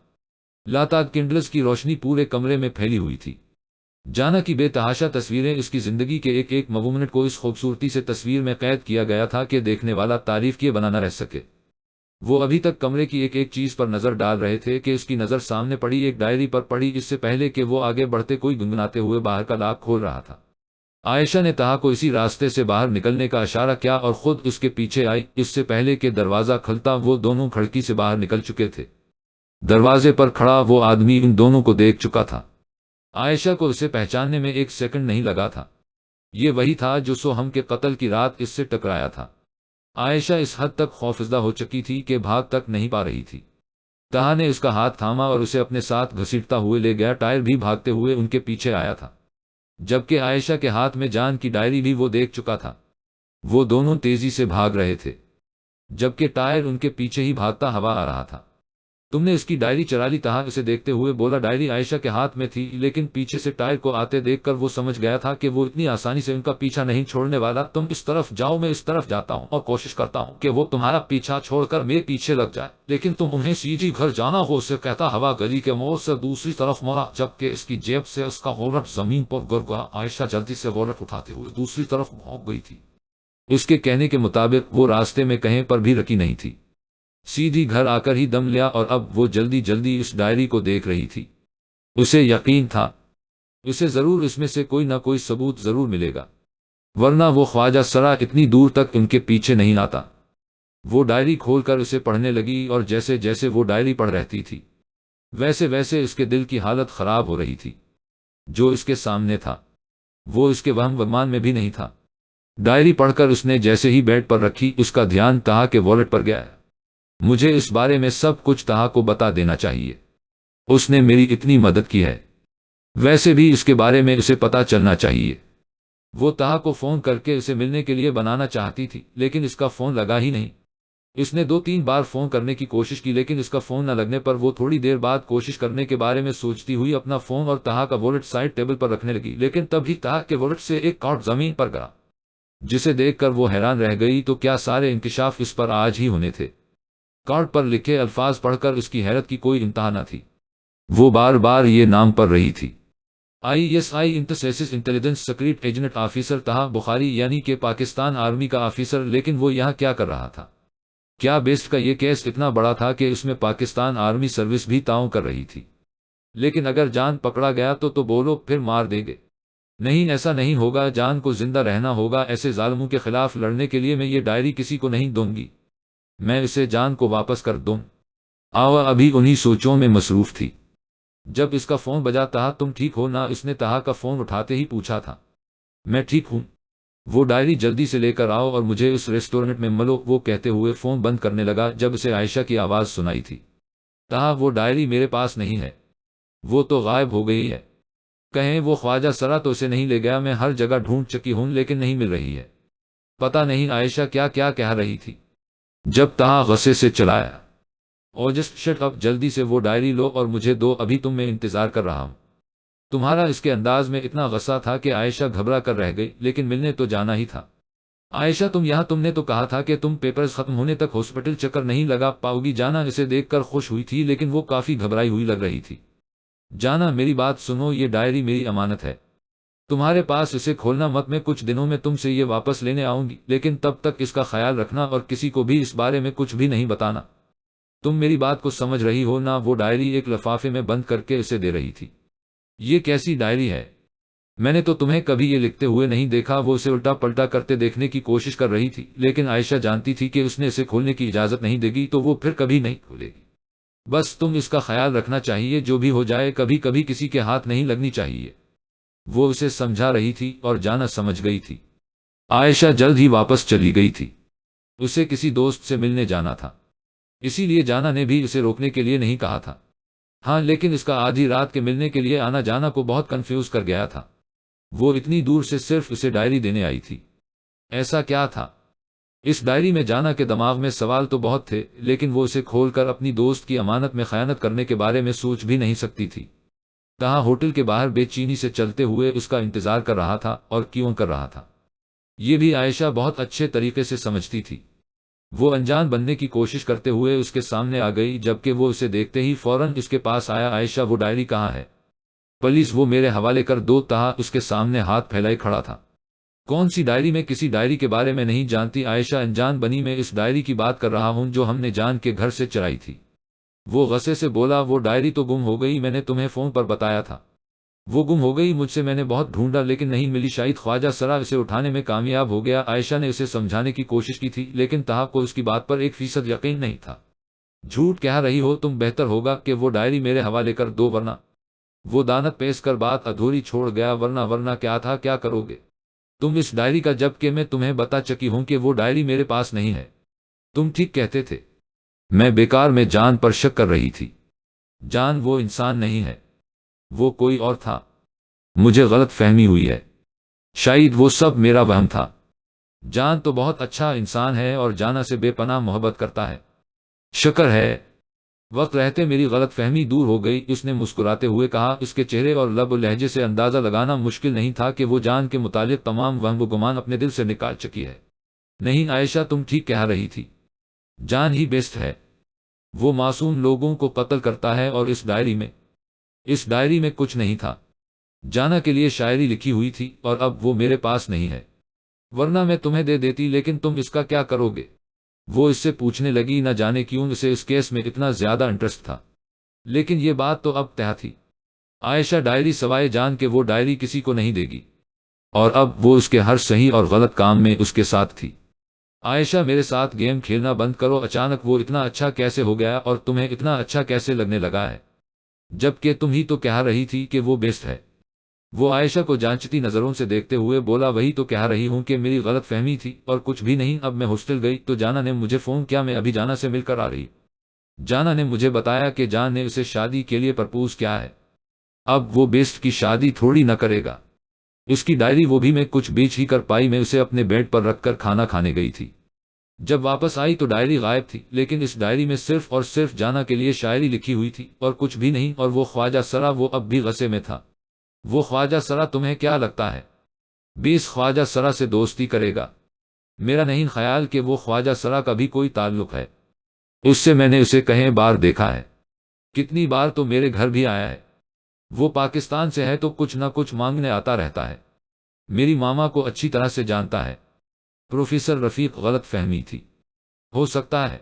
لاتعداد کینڈلز کی روشنی پورے کمرے میں پھیلی ہوئی تھی، جانا کی بے تحاشا تصویریں، اس کی زندگی کے ایک ایک مومنٹ کو اس خوبصورتی سے تصویر میں قید کیا گیا تھا کہ دیکھنے والا تعریف کیے بنا نہ رہ سکے۔ وہ ابھی تک کمرے کی ایک ایک چیز پر نظر ڈال رہے تھے کہ اس کی نظر سامنے پڑی ایک ڈائری پر پڑی، اس سے پہلے کہ وہ آگے بڑھتے کوئی گنگناتے ہوئے باہر کا لاک کھول رہا تھا۔ عائشہ نے تہا کو اسی راستے سے باہر نکلنے کا اشارہ کیا اور خود اس کے پیچھے آئی۔ اس سے پہلے کہ دروازہ کھلتا وہ دونوں کھڑکی سے باہر نکل چکے تھے۔ دروازے پر کھڑا وہ آدمی ان دونوں کو دیکھ چکا تھا۔ عائشہ کو اسے پہچاننے میں 1 سیکنڈ نہیں لگا تھا، یہ وہی تھا جو سوہم کے قتل کی رات اس سے ٹکرایا تھا۔ عائشہ اس حد تک خوفزدہ ہو چکی تھی کہ بھاگ تک نہیں پا رہی تھی۔ تہا نے اس کا ہاتھ تھاما اور اسے اپنے ساتھ گھسیٹتا ہوئے لے گیا، ٹائر بھی بھاگتے ہوئے ان کے پیچھے آیا تھا، جبکہ عائشہ کے ہاتھ میں جان کی ڈائری بھی وہ دیکھ چکا تھا۔ وہ دونوں تیزی سے بھاگ رہے تھے، جبکہ ٹائر ان کے پیچھے ہی بھاگتا ہوا آ رہا تھا۔ تم نے اس کی ڈائری چرا لی؟ تہا اسے دیکھتے ہوئے بولا۔ ڈائری عائشہ کے ہاتھ میں تھی، لیکن پیچھے سے ٹائر کو آتے دیکھ کر وہ سمجھ گیا تھا کہ وہ اتنی آسانی سے ان کا پیچھا نہیں چھوڑنے والا۔ تم اس طرف جاؤ، میں اس طرف جاتا ہوں، اور کوشش کرتا ہوں کہ وہ تمہارا پیچھا چھوڑ کر میرے پیچھے لگ جائے، لیکن تم انہیں سیدھی گھر جانا ہو، اسے کہتا ہوا گلی کے موڑ سے دوسری طرف مڑا، جبکہ اس کی جیب سے اس کا والٹ زمین پر گر گیا۔ عائشہ جلدی سے والٹ اٹھاتے ہوئے دوسری طرف بھاگ گئی تھی۔ اس کے کہنے کے مطابق وہ راستے میں کہیں پر بھی رکی نہیں تھی، سیدھی گھر آ کر ہی دم لیا، اور اب وہ جلدی جلدی اس ڈائری کو دیکھ رہی تھی۔ اسے یقین تھا اسے ضرور اس میں سے کوئی نہ کوئی ثبوت ضرور ملے گا، ورنہ وہ خواجہ سرا اتنی دور تک ان کے پیچھے نہیں آتا۔ وہ ڈائری کھول کر اسے پڑھنے لگی اور جیسے جیسے وہ ڈائری پڑھ رہتی تھی ویسے ویسے اس کے دل کی حالت خراب ہو رہی تھی۔ جو اس کے سامنے تھا وہ اس کے وہم گمان میں بھی نہیں تھا۔ ڈائری پڑھ کر اس نے جیسے ہی بیڈ پر رکھی اس کا دھیان تہا کے والٹ پر گیا۔ مجھے اس بارے میں سب کچھ تہا کو بتا دینا چاہیے، اس نے میری اتنی مدد کی ہے، ویسے بھی اس کے بارے میں اسے پتا چلنا چاہیے۔ وہ تہا کو فون کر کے اسے ملنے کے لیے بنانا چاہتی تھی لیکن اس کا فون لگا ہی نہیں۔ اس نے 2-3 بار فون کرنے کی کوشش کی لیکن اس کا فون نہ لگنے پر وہ تھوڑی دیر بعد کوشش کرنے کے بارے میں سوچتی ہوئی اپنا فون اور تہا کا والٹ سائڈ ٹیبل پر رکھنے لگی، لیکن تبھی تہا کے والٹ سے ایک کارڈ زمین پر گرا جسے دیکھ کر وہ حیران رہ گئی تو کیا سارے انکشاف اس پر آج ہی ہونے تھے۔ کارڈ پر لکھے الفاظ پڑھ کر اس کی حیرت کی کوئی انتہا نہ تھی۔ وہ بار بار یہ نام پڑھ رہی تھی، ISI interservices intelligence secret agent officer Taha Bukhari, یعنی کہ پاکستان آرمی کا آفیسر۔ لیکن وہ یہاں کیا کر رہا تھا؟ کیا بیسٹ کا یہ کیس اتنا بڑا تھا کہ اس میں پاکستان آرمی سروس بھی تعاون کر رہی تھی؟ لیکن اگر جان پکڑا گیا تو بولو پھر مار دیں گے۔ نہیں، ایسا نہیں ہوگا، جان کو زندہ رہنا ہوگا۔ ایسے ظالموں کے خلاف لڑنے کے لیے میں یہ ڈائری کسی کو نہیں دوں گی، میں اسے جان کو واپس کر دوں۔ آوا ابھی انہی سوچوں میں مصروف تھی جب اس کا فون بجا۔ تہا تم ٹھیک ہو نا؟ اس نے تہا کا فون اٹھاتے ہی پوچھا تھا۔ میں ٹھیک ہوں، وہ ڈائری جلدی سے لے کر آؤ اور مجھے اس ریسٹورنٹ میں ملو، وہ کہتے ہوئے فون بند کرنے لگا جب اسے عائشہ کی آواز سنائی تھی۔ تہا وہ ڈائری میرے پاس نہیں ہے، وہ تو غائب ہو گئی ہے۔ کہیں وہ خواجہ سرا تو اسے نہیں لے گیا؟ میں ہر جگہ ڈھونڈ چکی ہوں لیکن نہیں مل رہی ہے۔ پتہ نہیں عائشہ کیا کیا کہہ رہی تھی جب تہا غصے سے چلایا۔ اور جسٹ شٹ اپ، جلدی سے وہ ڈائری لو اور مجھے دو، ابھی تم میں انتظار کر رہا ہوں۔ تمہارا اس کے انداز میں اتنا غصہ تھا کہ عائشہ گھبرا کر رہ گئی، لیکن ملنے تو جانا ہی تھا۔ عائشہ تم یہاں، تم نے تو کہا تھا کہ تم پیپرز ختم ہونے تک ہاسپٹل چکر نہیں لگا پاؤ گی۔ جانا اسے دیکھ کر خوش ہوئی تھی لیکن وہ کافی گھبرائی ہوئی لگ رہی تھی۔ جانا میری بات سنو، یہ ڈائری میری امانت ہے، تمہارے پاس اسے کھولنا مت۔ میں کچھ دنوں میں تم سے یہ واپس لینے آؤں گی، لیکن تب تک اس کا خیال رکھنا اور کسی کو بھی اس بارے میں کچھ بھی نہیں بتانا۔ تم میری بات کو سمجھ رہی ہو نا؟ وہ ڈائری ایک لفافے میں بند کر کے اسے دے رہی تھی۔ یہ کیسی ڈائری ہے؟ میں نے تو تمہیں کبھی یہ لکھتے ہوئے نہیں دیکھا۔ وہ اسے الٹا پلٹا کرتے دیکھنے کی کوشش کر رہی تھی لیکن عائشہ جانتی تھی کہ اس نے اسے کھولنے کی اجازت نہیں دے گی تو وہ پھر کبھی نہیں کھولے گی۔ بس تم اس کا خیال رکھنا چاہیے، جو بھی ہو جائے کبھی کبھی کسی کے ہاتھ نہیں لگنی چاہیے۔ وہ اسے سمجھا رہی تھی اور جانا سمجھ گئی تھی۔ عائشہ جلد ہی واپس چلی گئی تھی، اسے کسی دوست سے ملنے جانا تھا، اسی لیے جانا نے بھی اسے روکنے کے لیے نہیں کہا تھا۔ ہاں، لیکن اس کا آدھی رات کے ملنے کے لیے آنا جانا کو بہت کنفیوز کر گیا تھا۔ وہ اتنی دور سے صرف اسے ڈائری دینے آئی تھی، ایسا کیا تھا اس ڈائری میں؟ جانا کے دماغ میں سوال تو بہت تھے لیکن وہ اسے کھول کر اپنی دوست کی امانت میں خیانت کرنے کے بارے میں سوچ بھی نہیں سکتی تھی۔ تہا ہوٹل کے باہر بے چینی سے چلتے ہوئے اس کا انتظار کر رہا تھا، اور کیوں کر رہا تھا یہ بھی عائشہ بہت اچھے طریقے سے سمجھتی تھی۔ وہ انجان بننے کی کوشش کرتے ہوئے اس کے سامنے آ گئی، جبکہ وہ اسے دیکھتے ہی فوراً اس کے پاس آیا۔ عائشہ، وہ ڈائری کہاں ہے؟ پلیز وہ میرے حوالے کر دو۔ تہا اس کے سامنے ہاتھ پھیلائے کھڑا تھا۔ کون سی ڈائری؟ میں کسی ڈائری کے بارے میں نہیں جانتی عائشہ، انجان بنی میں اس ڈائری کی بات کر رہا ہوں جو ہم نے جان کے گھر سے چرائی تھی۔ وہ غصے سے بولا، وہ ڈائری تو گم ہو گئی، میں نے تمہیں فون پر بتایا تھا وہ گم ہو گئی مجھ سے، میں نے بہت ڈھونڈا لیکن نہیں ملی، شاید خواجہ سرا اسے اٹھانے میں کامیاب ہو گیا۔ عائشہ نے اسے سمجھانے کی کوشش کی تھی لیکن تہا کو اس کی بات پر 1% یقین نہیں تھا۔ جھوٹ کہہ رہی ہو تم، بہتر ہوگا کہ وہ ڈائری میرے حوالے کر دو ورنہ… وہ دانت پیس کر بات ادھوری چھوڑ گیا۔ ورنہ کیا تھا؟ کیا کرو گے تم اس ڈائری کا، جب کہ میں تمہیں بتا چکی ہوں کہ وہ ڈائری میرے پاس نہیں ہے؟ تم ٹھیک کہتے تھے، میں بیکار میں جان پر شک کر رہی تھی۔ جان وہ انسان نہیں ہے، وہ کوئی اور تھا، مجھے غلط فہمی ہوئی ہے، شاید وہ سب میرا وہم تھا۔ جان تو بہت اچھا انسان ہے اور جانا سے بے پناہ محبت کرتا ہے۔ شکر ہے وقت رہتے میری غلط فہمی دور ہو گئی، اس نے مسکراتے ہوئے کہا۔ اس کے چہرے اور لب و لہجے سے اندازہ لگانا مشکل نہیں تھا کہ وہ جان کے متعلق تمام وہم و گمان اپنے دل سے نکال چکی ہے۔ نہیں عائشہ، تم ٹھیک کہہ رہی تھی، جان ہی بیسٹ ہے، وہ معصوم لوگوں کو قتل کرتا ہے اور اس ڈائری میں کچھ نہیں تھا۔ جانا کے لیے شاعری لکھی ہوئی تھی اور اب وہ میرے پاس نہیں ہے، ورنہ میں تمہیں دے دیتی، لیکن تم اس کا کیا کرو گے؟ وہ اس سے پوچھنے لگی، نہ جانے کیوں اسے اس کیس میں اتنا زیادہ انٹرسٹ تھا، لیکن یہ بات تو اب طے تھی۔ عائشہ، ڈائری سوائے جان کے وہ ڈائری کسی کو نہیں دے گی، اور اب وہ اس کے ہر صحیح اور غلط کام میں اس کے ساتھ تھی۔ عائشہ میرے ساتھ گیم کھیلنا بند کرو، اچانک وہ اتنا اچھا کیسے ہو گیا اور تمہیں اتنا اچھا کیسے لگنے لگا ہے، جبکہ تم ہی تو کہہ رہی تھی کہ وہ بیسٹ ہے۔ وہ عائشہ کو جانچتی نظروں سے دیکھتے ہوئے بولا، وہی تو کہہ رہی ہوں کہ میری غلط فہمی تھی اور کچھ بھی نہیں۔ اب میں ہاسٹل گئی تو جانا نے مجھے فون کیا، میں ابھی جانا سے مل کر آ رہی۔ جانا نے مجھے بتایا کہ جان نے اسے شادی کے لیے پرپوز کیا ہے۔ اب وہ بیسٹ کی شادی تھوڑی نہ کرے گا۔ اس کی ڈائری وہ بھی میں کچھ بیچ ہی کر پائی، میں اسے اپنے بیڈ پر رکھ کر کھانا کھانے گئی تھی۔ جب واپس آئی تو ڈائری غائب تھی، لیکن اس ڈائری میں صرف اور صرف جانا کے لیے شاعری لکھی ہوئی تھی اور کچھ بھی نہیں۔ اور وہ خواجہ سرا، وہ اب بھی غصے میں تھا۔ وہ خواجہ سرا، تمہیں کیا لگتا ہے بیس خواجہ سرا سے دوستی کرے گا؟ میرا نہیں خیال کہ وہ خواجہ سرا کا بھی کوئی تعلق ہے۔ اس سے میں نے اسے کئی بار دیکھا ہے، کتنی بار تو میرے گھر بھی آیا ہے۔ وہ پاکستان سے ہے تو کچھ نہ کچھ مانگنے آتا رہتا ہے، میری ماما کو اچھی طرح سے جانتا ہے۔ پروفیسر رفیق، غلط فہمی تھی، ہو سکتا ہے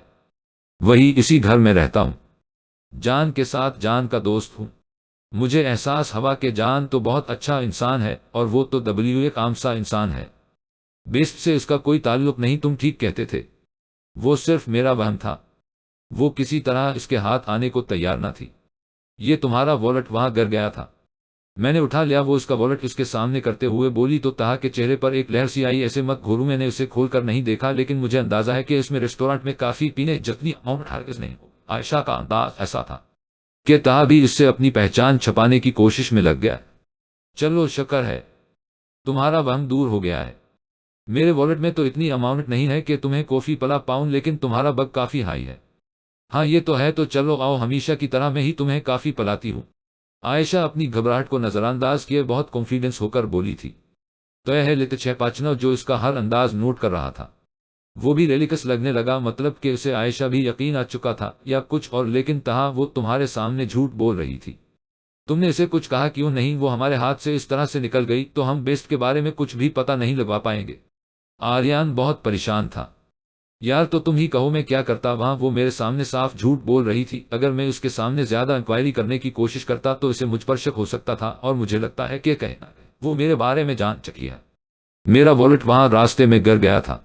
وہی اسی گھر میں رہتا ہوں، جان کے ساتھ جان کا دوست ہوں۔ مجھے احساس ہوا کہ جان تو بہت اچھا انسان ہے اور وہ تو ایک عام سا انسان ہے، بیسٹ سے اس کا کوئی تعلق نہیں۔ تم ٹھیک کہتے تھے، وہ صرف میرا وہم تھا۔ وہ کسی طرح اس کے ہاتھ آنے کو تیار نہ تھی۔ یہ تمہارا والٹ وہاں گر گیا تھا، میں نے اٹھا لیا۔ وہ اس کا والٹ اس کے سامنے کرتے ہوئے بولی تو تہا کے چہرے پر ایک لہر سی آئی، ایسے مت گھورو، میں نے اسے کھول کر نہیں دیکھا، لیکن مجھے اندازہ ہے کہ اس میں ریسٹورانٹ میں کافی پینے جتنی اماؤنٹ ہرگز نہیں ہو۔ عائشہ کا انداز ایسا تھا کہ تہا بھی اس سے اپنی پہچان چھپانے کی کوشش میں لگ گیا۔ چلو شکر ہے تمہارا وہم دور ہو گیا ہے، میرے والٹ میں تو اتنی اماؤنٹ نہیں ہے کہ تمہیں کافی پلا پاؤں، لیکن تمہارا بگ کافی ہائی ہے۔ ہاں یہ تو ہے، تو چلو آؤ، ہمیشہ کی طرح میں ہی تمہیں کافی پلاتی ہوں۔ عائشہ اپنی گھبراہٹ کو نظر انداز کیے بہت کانفیڈنس ہو کر بولی تھی۔ تو یہ ہے لت چھ پاچنو، جو اس کا ہر انداز نوٹ کر رہا تھا، وہ بھی ریلیکس لگنے لگا، مطلب کہ اسے عائشہ بھی یقین آ چکا تھا یا کچھ اور۔ لیکن تہا وہ تمہارے سامنے جھوٹ بول رہی تھی، تم نے اسے کچھ کہا کیوں نہیں؟ وہ ہمارے ہاتھ سے اس طرح سے نکل گئی تو ہم بیسٹ کے بارے میں کچھ بھی پتہ نہیں لگوا پائیں گے۔ آریان بہت پریشان تھا۔ یار تو تم ہی کہو میں کیا کرتا وہاں؟ وہ میرے سامنے صاف جھوٹ بول رہی تھی، اگر میں اس کے سامنے زیادہ انکوائری کرنے کی کوشش کرتا تو اسے مجھ پر شک ہو سکتا تھا، اور مجھے لگتا ہے کہ کہنا وہ میرے بارے میں جان چکی ہے۔ میرا والٹ وہاں راستے میں گر گیا تھا،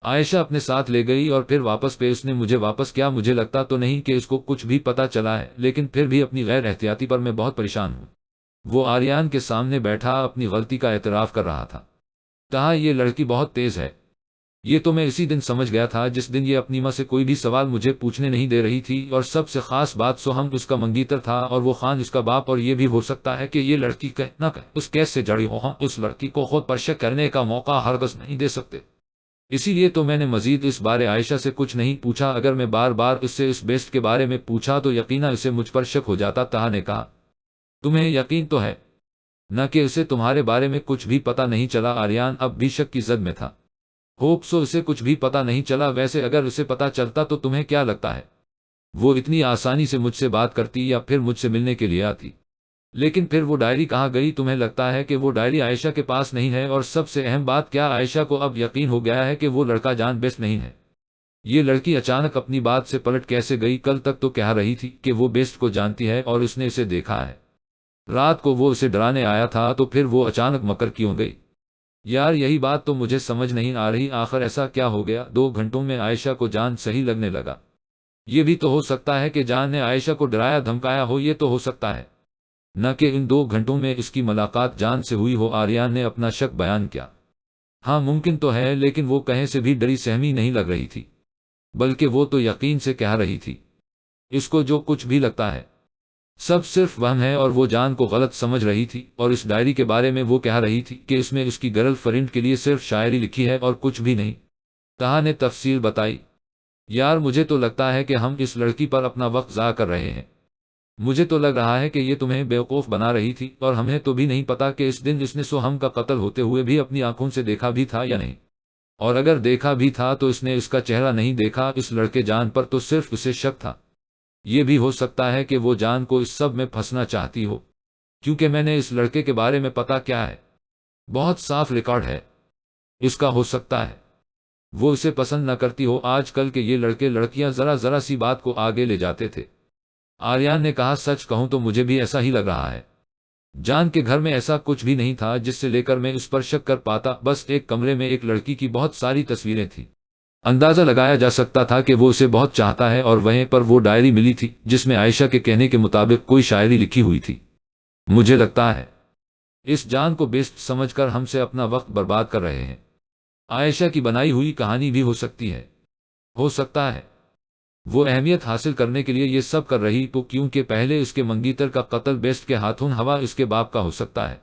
عائشہ اپنے ساتھ لے گئی اور پھر واپس پہ اس نے مجھے واپس کیا۔ مجھے لگتا تو نہیں کہ اس کو کچھ بھی پتا چلا ہے، لیکن پھر بھی اپنی غیر احتیاطی پر میں بہت پریشان ہوں۔ وہ آریان کے سامنے بیٹھا اپنی غلطی کا اعتراف کر رہا تھا۔ کہا یہ لڑکی بہت تیز ہے، یہ تو میں اسی دن سمجھ گیا تھا جس دن یہ اپنی ماں سے کوئی بھی سوال مجھے پوچھنے نہیں دے رہی تھی، اور سب سے خاص بات سوہم اس کا منگیتر تھا اور وہ خان اس کا باپ، اور یہ بھی ہو سکتا ہے کہ یہ لڑکی نہ اس کیس سے جڑی ہو۔ ہم اس لڑکی کو خود پر شک کرنے کا موقع ہرگز نہیں دے سکتے، اسی لیے تو میں نے مزید اس بارے عائشہ سے کچھ نہیں پوچھا۔ اگر میں بار بار اس سے اس بیسٹ کے بارے میں پوچھا تو یقینا اسے مجھ پر شک ہو جاتا۔ تہا نے کہا، تمہیں یقین تو ہے نہ کہ اسے تمہارے بارے میں کچھ بھی پتا نہیں چلا؟ آریان اب بھی شک کی زد میں تھا۔ ہوپ سو اسے کچھ بھی پتا نہیں چلا، ویسے اگر اسے پتا چلتا تو تمہیں کیا لگتا ہے وہ اتنی آسانی سے مجھ سے بات کرتی یا پھر مجھ سے ملنے کے لیے آتی؟ لیکن پھر وہ ڈائری کہاں گئی؟ تمہیں لگتا ہے کہ وہ ڈائری عائشہ کے پاس نہیں ہے؟ اور سب سے اہم بات، کیا عائشہ کو اب یقین ہو گیا ہے کہ وہ لڑکا جان بیسٹ نہیں ہے؟ یہ لڑکی اچانک اپنی بات سے پلٹ کیسے گئی؟ کل تک تو کہہ رہی تھی کہ وہ بیسٹ کو جانتی ہے اور اس نے اسے دیکھا ہے، رات کو وہ اسے ڈرانے آیا تھا، تو پھر وہ اچانک مکر کیوں گئی؟ یار یہی بات تو مجھے سمجھ نہیں آ رہی، آخر ایسا کیا ہو گیا 2 گھنٹوں میں عائشہ کو جان صحیح لگنے لگا؟ یہ بھی تو ہو سکتا ہے کہ جان نے عائشہ کو ڈرایا دھمکایا ہو، یہ تو ہو سکتا ہے نہ کہ ان 2 گھنٹوں میں اس کی ملاقات جان سے ہوئی ہو۔ آریان نے اپنا شک بیان کیا۔ ہاں ممکن تو ہے، لیکن وہ کہیں سے بھی ڈری سہمی نہیں لگ رہی تھی، بلکہ وہ تو یقین سے کہہ رہی تھی اس کو جو کچھ بھی لگتا ہے سب صرف وہم ہے، اور وہ جان کو غلط سمجھ رہی تھی۔ اور اس ڈائری کے بارے میں وہ کہہ رہی تھی کہ اس میں اس کی گرل فرینڈ کے لیے صرف شاعری لکھی ہے اور کچھ بھی نہیں۔ تہا نے تفصیل بتائی، یار مجھے تو لگتا ہے کہ ہم اس لڑکی پر اپنا وقت ضائع کر رہے ہیں، مجھے تو لگ رہا ہے کہ یہ تمہیں بیوقوف بنا رہی تھی، اور ہمیں تو بھی نہیں پتا کہ اس دن اس نے سوہم کا قتل ہوتے ہوئے بھی اپنی آنکھوں سے دیکھا بھی تھا یا نہیں، اور اگر دیکھا بھی تھا تو اس نے اس کا چہرہ نہیں دیکھا۔ اس لڑکے جان پر تو صرف اسے شک تھا، یہ بھی ہو سکتا ہے کہ وہ جان کو اس سب میں پھنسنا چاہتی ہو، کیونکہ میں نے اس لڑکے کے بارے میں پتا کیا ہے، بہت صاف ریکارڈ ہے اس کا۔ ہو سکتا ہے وہ اسے پسند نہ کرتی ہو، آج کل کے یہ لڑکے لڑکیاں ذرا سی بات کو آگے لے جاتے تھے۔ آریان نے کہا، سچ کہوں تو مجھے بھی ایسا ہی لگ رہا ہے، جان کے گھر میں ایسا کچھ بھی نہیں تھا جس سے لے کر میں اس پر شک کر پاتا، بس ایک کمرے میں ایک لڑکی کی بہت ساری تصویریں تھیں۔ اندازہ لگایا جا سکتا تھا کہ وہ اسے بہت چاہتا ہے، اور وہیں پر وہ ڈائری ملی تھی جس میں عائشہ کے کہنے کے مطابق کوئی شاعری لکھی ہوئی تھی۔ مجھے لگتا ہے اس جان کو بیسٹ سمجھ کر ہم سے اپنا وقت برباد کر رہے ہیں۔ عائشہ کی بنائی ہوئی کہانی بھی ہو سکتی ہے، ہو سکتا ہے وہ اہمیت حاصل کرنے کے لیے یہ سب کر رہی تو، کیونکہ پہلے اس کے منگیتر کا قتل بیسٹ کے ہاتھوں ہوا اس کے باپ کا ہو سکتا ہے۔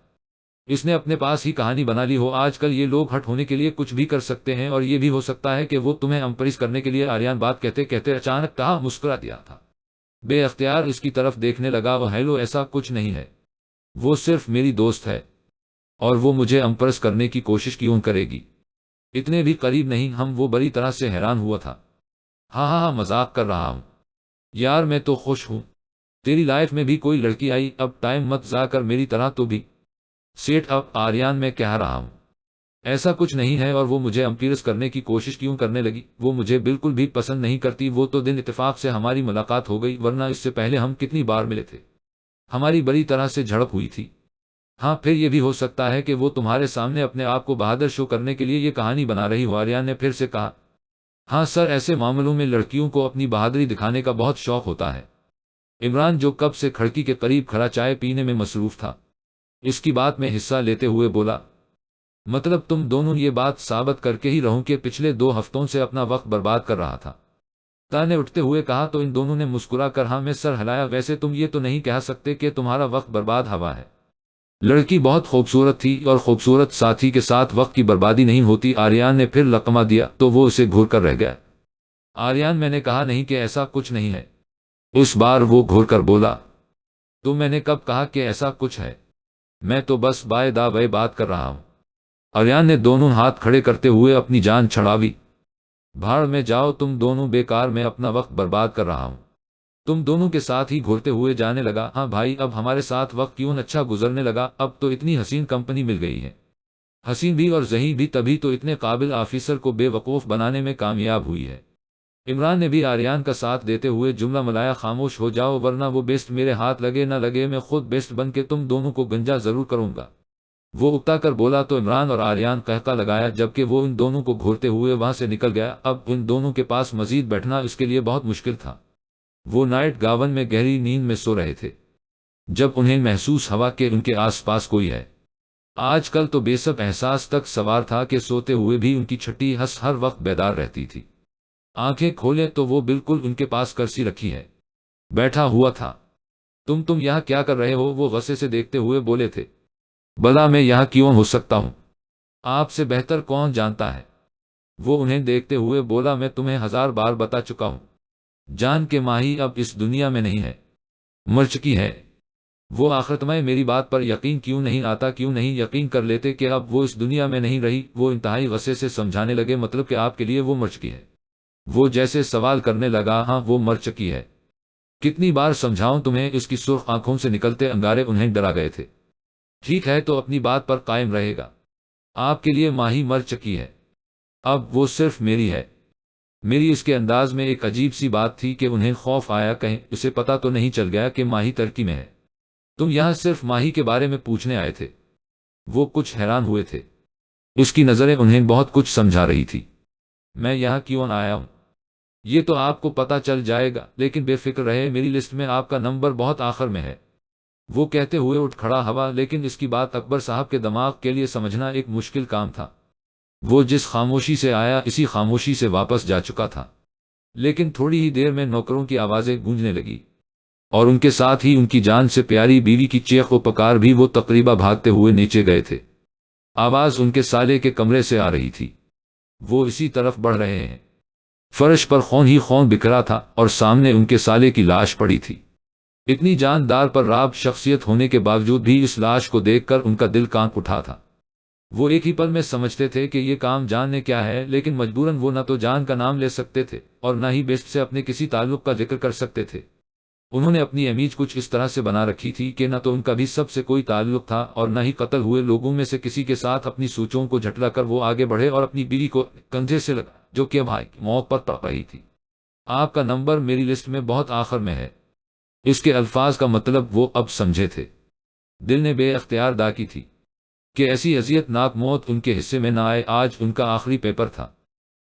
اس نے اپنے پاس ہی کہانی بنا لی ہو۔ آج کل یہ لوگ ہٹ ہونے کے لیے کچھ بھی کر سکتے ہیں، اور یہ بھی ہو سکتا ہے کہ وہ تمہیں امپریس کرنے کے لیے آریان بات کہتے کہتے اچانک کہا مسکرا دیا تھا۔ بے اختیار اس کی طرف دیکھنے لگا۔ وہ ہیلو، ایسا کچھ نہیں ہے، وہ صرف میری دوست ہے، اور وہ مجھے امپریس کرنے کی کوشش کیوں کرے گی؟ اتنے بھی قریب نہیں ہم۔ وہ بڑی طرح سے حیران ہوا تھا۔ ہاں ہاں ہاں، مذاق کر رہا ہوں یار، میں تو خوش ہوں تیری لائف میں بھی کوئی لڑکی آئی۔ اب ٹائم مت ضائع کر میری طرح تو بھی سیٹ اپ آریان، میں کہہ رہا ہوں ایسا کچھ نہیں ہے، اور وہ مجھے امپریس کرنے کی کوشش کیوں کرنے لگی؟ وہ مجھے بالکل بھی پسند نہیں کرتی۔ وہ تو دن اتفاق سے ہماری ملاقات ہو گئی، ورنہ اس سے پہلے ہم کتنی بار ملے تھے، ہماری بڑی طرح سے جھڑپ ہوئی تھی۔ ہاں پھر یہ بھی ہو سکتا ہے کہ وہ تمہارے سامنے اپنے آپ کو بہادر شو کرنے کے لیے یہ کہانی بنا رہی ہو۔ آریان نے پھر سے کہا ہاں سر، ایسے معاملوں میں لڑکیوں کو اپنی بہادری دکھانے کا بہت شوق ہوتا ہے۔ عمران، جو کب سے کھڑکی کے قریب کھڑا چائے پینے میں مصروف تھا، اس کی بات میں حصہ لیتے ہوئے بولا، مطلب تم دونوں یہ بات ثابت کر کے ہی رہو کہ پچھلے 2 ہفتوں سے اپنا وقت برباد کر رہا تھا؟ تا نے اٹھتے ہوئے کہا تو ان دونوں نے مسکرا کر ہاں میں سر ہلایا۔ ویسے تم یہ تو نہیں کہہ سکتے کہ تمہارا وقت برباد ہوا ہے؟ لڑکی بہت خوبصورت تھی، اور خوبصورت ساتھی کے ساتھ وقت کی بربادی نہیں ہوتی۔ آریان نے پھر لقمہ دیا تو وہ اسے گھور کر رہ گیا۔ آریان، میں نے کہا نہیں کہ ایسا کچھ نہیں ہے۔ اس بار وہ گھور کر بولا، تو میں نے کب کہا کہ ایسا کچھ ہے؟ میں تو بس بائے دا بائے بات کر رہا ہوں۔ آریان نے دونوں ہاتھ کھڑے کرتے ہوئے اپنی جان چھڑاوی۔ بھاڑ میں جاؤ تم دونوں، بیکار میں اپنا وقت برباد کر رہا ہوں۔ تم دونوں کے ساتھ ہی گھورتے ہوئے جانے لگا۔ ہاں بھائی، اب ہمارے ساتھ وقت کیوں اچھا گزرنے لگا؟ اب تو اتنی حسین کمپنی مل گئی ہے، حسین بھی اور ذہین بھی، تبھی تو اتنے قابل آفیسر کو بے وقوف بنانے میں کامیاب ہوئی ہے۔ عمران نے بھی آریان کا ساتھ دیتے ہوئے جملہ ملایا، خاموش ہو جاؤ ورنہ وہ بیسٹ میرے ہاتھ لگے نہ لگے میں خود بیسٹ بن کے تم دونوں کو گنجا ضرور کروں گا۔ وہ اکتا کر بولا تو عمران اور آریان قہقہ لگایا، جبکہ وہ ان دونوں کو گھورتے ہوئے وہاں سے نکل گیا۔ اب ان دونوں کے پاس مزید بیٹھنا اس کے لیے بہت مشکل تھا۔ وہ نائٹ گاون میں گہری نیند میں سو رہے تھے جب انہیں محسوس ہوا کہ ان کے آس پاس کوئی ہے۔ آج کل تو بے سب احساس تک سوار تھا کہ سوتے ہوئے بھی ان کی چھٹی ہنس ہر وقت بیدار رہتی تھی۔ آنکھیں کھولے تو وہ بالکل ان کے پاس کرسی رکھی ہے بیٹھا ہوا تھا۔ تم یہاں کیا کر رہے ہو؟ وہ غصے سے دیکھتے ہوئے بولے تھے۔ بھلا میں یہاں کیوں ہو سکتا ہوں؟ آپ سے بہتر کون جانتا ہے؟ وہ انہیں دیکھتے ہوئے بولا، میں تمہیں 1000 بار بتا چکا ہوں جان کے ماہی اب اس دنیا میں نہیں ہے، مر چکی ہے۔ وہ آخر تمہیں میری بات پر یقین کیوں نہیں آتا؟ کیوں نہیں یقین کر لیتے کہ اب وہ اس دنیا میں نہیں رہی؟ وہ انتہائی غصے سے سمجھانے لگے، مطلب کہ آپ کے لیے وہ مر چکی ہے؟ وہ جیسے سوال کرنے لگا، ہاں وہ مر چکی ہے۔ کتنی بار سمجھاؤں تمہیں؟ اس کی سرخ آنکھوں سے نکلتے انگارے انہیں ڈرا گئے تھے۔ ٹھیک ہے تو اپنی بات پر قائم رہے گا؟ آپ کے لیے ماہی مر چکی ہے، اب وہ صرف میری ہے۔ میری اس کے انداز میں ایک عجیب سی بات تھی کہ انہیں خوف آیا، کہیں اسے پتا تو نہیں چل گیا کہ ماہی ترکی میں ہے؟ تم یہاں صرف ماہی کے بارے میں پوچھنے آئے تھے؟ وہ کچھ حیران ہوئے تھے، اس کی نظریں انہیں بہت کچھ سمجھا رہی تھی۔ میں یہاں کیوں آیا ہوں یہ تو آپ کو پتا چل جائے گا، لیکن بے فکر رہے، میری لسٹ میں آپ کا نمبر بہت آخر میں ہے۔ وہ کہتے ہوئے اٹھ کھڑا ہوا، لیکن اس کی بات اکبر صاحب کے دماغ کے لیے سمجھنا ایک مشکل کام تھا۔ وہ جس خاموشی سے آیا اسی خاموشی سے واپس جا چکا تھا، لیکن تھوڑی ہی دیر میں نوکروں کی آوازیں گونجنے لگی، اور ان کے ساتھ ہی ان کی جان سے پیاری بیوی کی چیخ و پکار بھی۔ وہ تقریبا بھاگتے ہوئے نیچے گئے تھے، آواز ان کے سالے کے کمرے سے آ رہی تھی۔ وہ اسی طرف بڑھ رہے ہیں۔ فرش پر خون ہی خون بکھرا تھا، اور سامنے ان کے سالے کی لاش پڑی تھی۔ اتنی جاندار پر راب شخصیت ہونے کے باوجود بھی اس لاش کو دیکھ کر ان کا دل کانپ اٹھا تھا۔ وہ ایک ہی پل میں سمجھتے تھے کہ یہ کام جان نے کیا ہے، لیکن مجبوراً وہ نہ تو جان کا نام لے سکتے تھے اور نہ ہی بیسٹ سے اپنے کسی تعلق کا ذکر کر سکتے تھے۔ انہوں نے اپنی امیج کچھ اس طرح سے بنا رکھی تھی کہ نہ تو ان کا بھی سب سے کوئی تعلق تھا، اور نہ ہی قتل ہوئے لوگوں میں سے کسی کے ساتھ اپنی سوچوں کو جھٹلا کر وہ آگے بڑھے اور اپنی بیوی کو کندھے سے لگا، جو کہ بھائی کی موت پر تڑپ رہی تھی۔ آپ کا نمبر میری لسٹ میں بہت آخر میں ہے۔ اس کے الفاظ کا مطلب وہ اب سمجھے تھے۔ دل نے بے اختیار دا کی تھی کہ ایسی اذیت ناک موت ان کے حصے میں نہ آئے۔ آج ان کا آخری پیپر تھا۔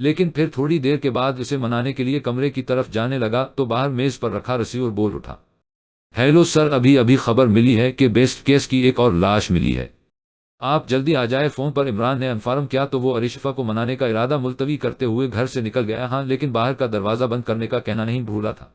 لیکن پھر تھوڑی دیر کے بعد اسے منانے کے لیے کمرے کی طرف جانے لگا تو باہر میز پر رکھا ریسیور بول اٹھا، ہیلو سر، ابھی خبر ملی ہے کہ بیسٹ کیس کی ایک اور لاش ملی ہے، آپ جلدی آ جائے۔ فون پر عمران نے انفارم کیا تو وہ ارشفا کو منانے کا ارادہ ملتوی کرتے ہوئے گھر سے نکل گیا، ہاں لیکن باہر کا دروازہ بند کرنے کا کہنا نہیں بھولا تھا۔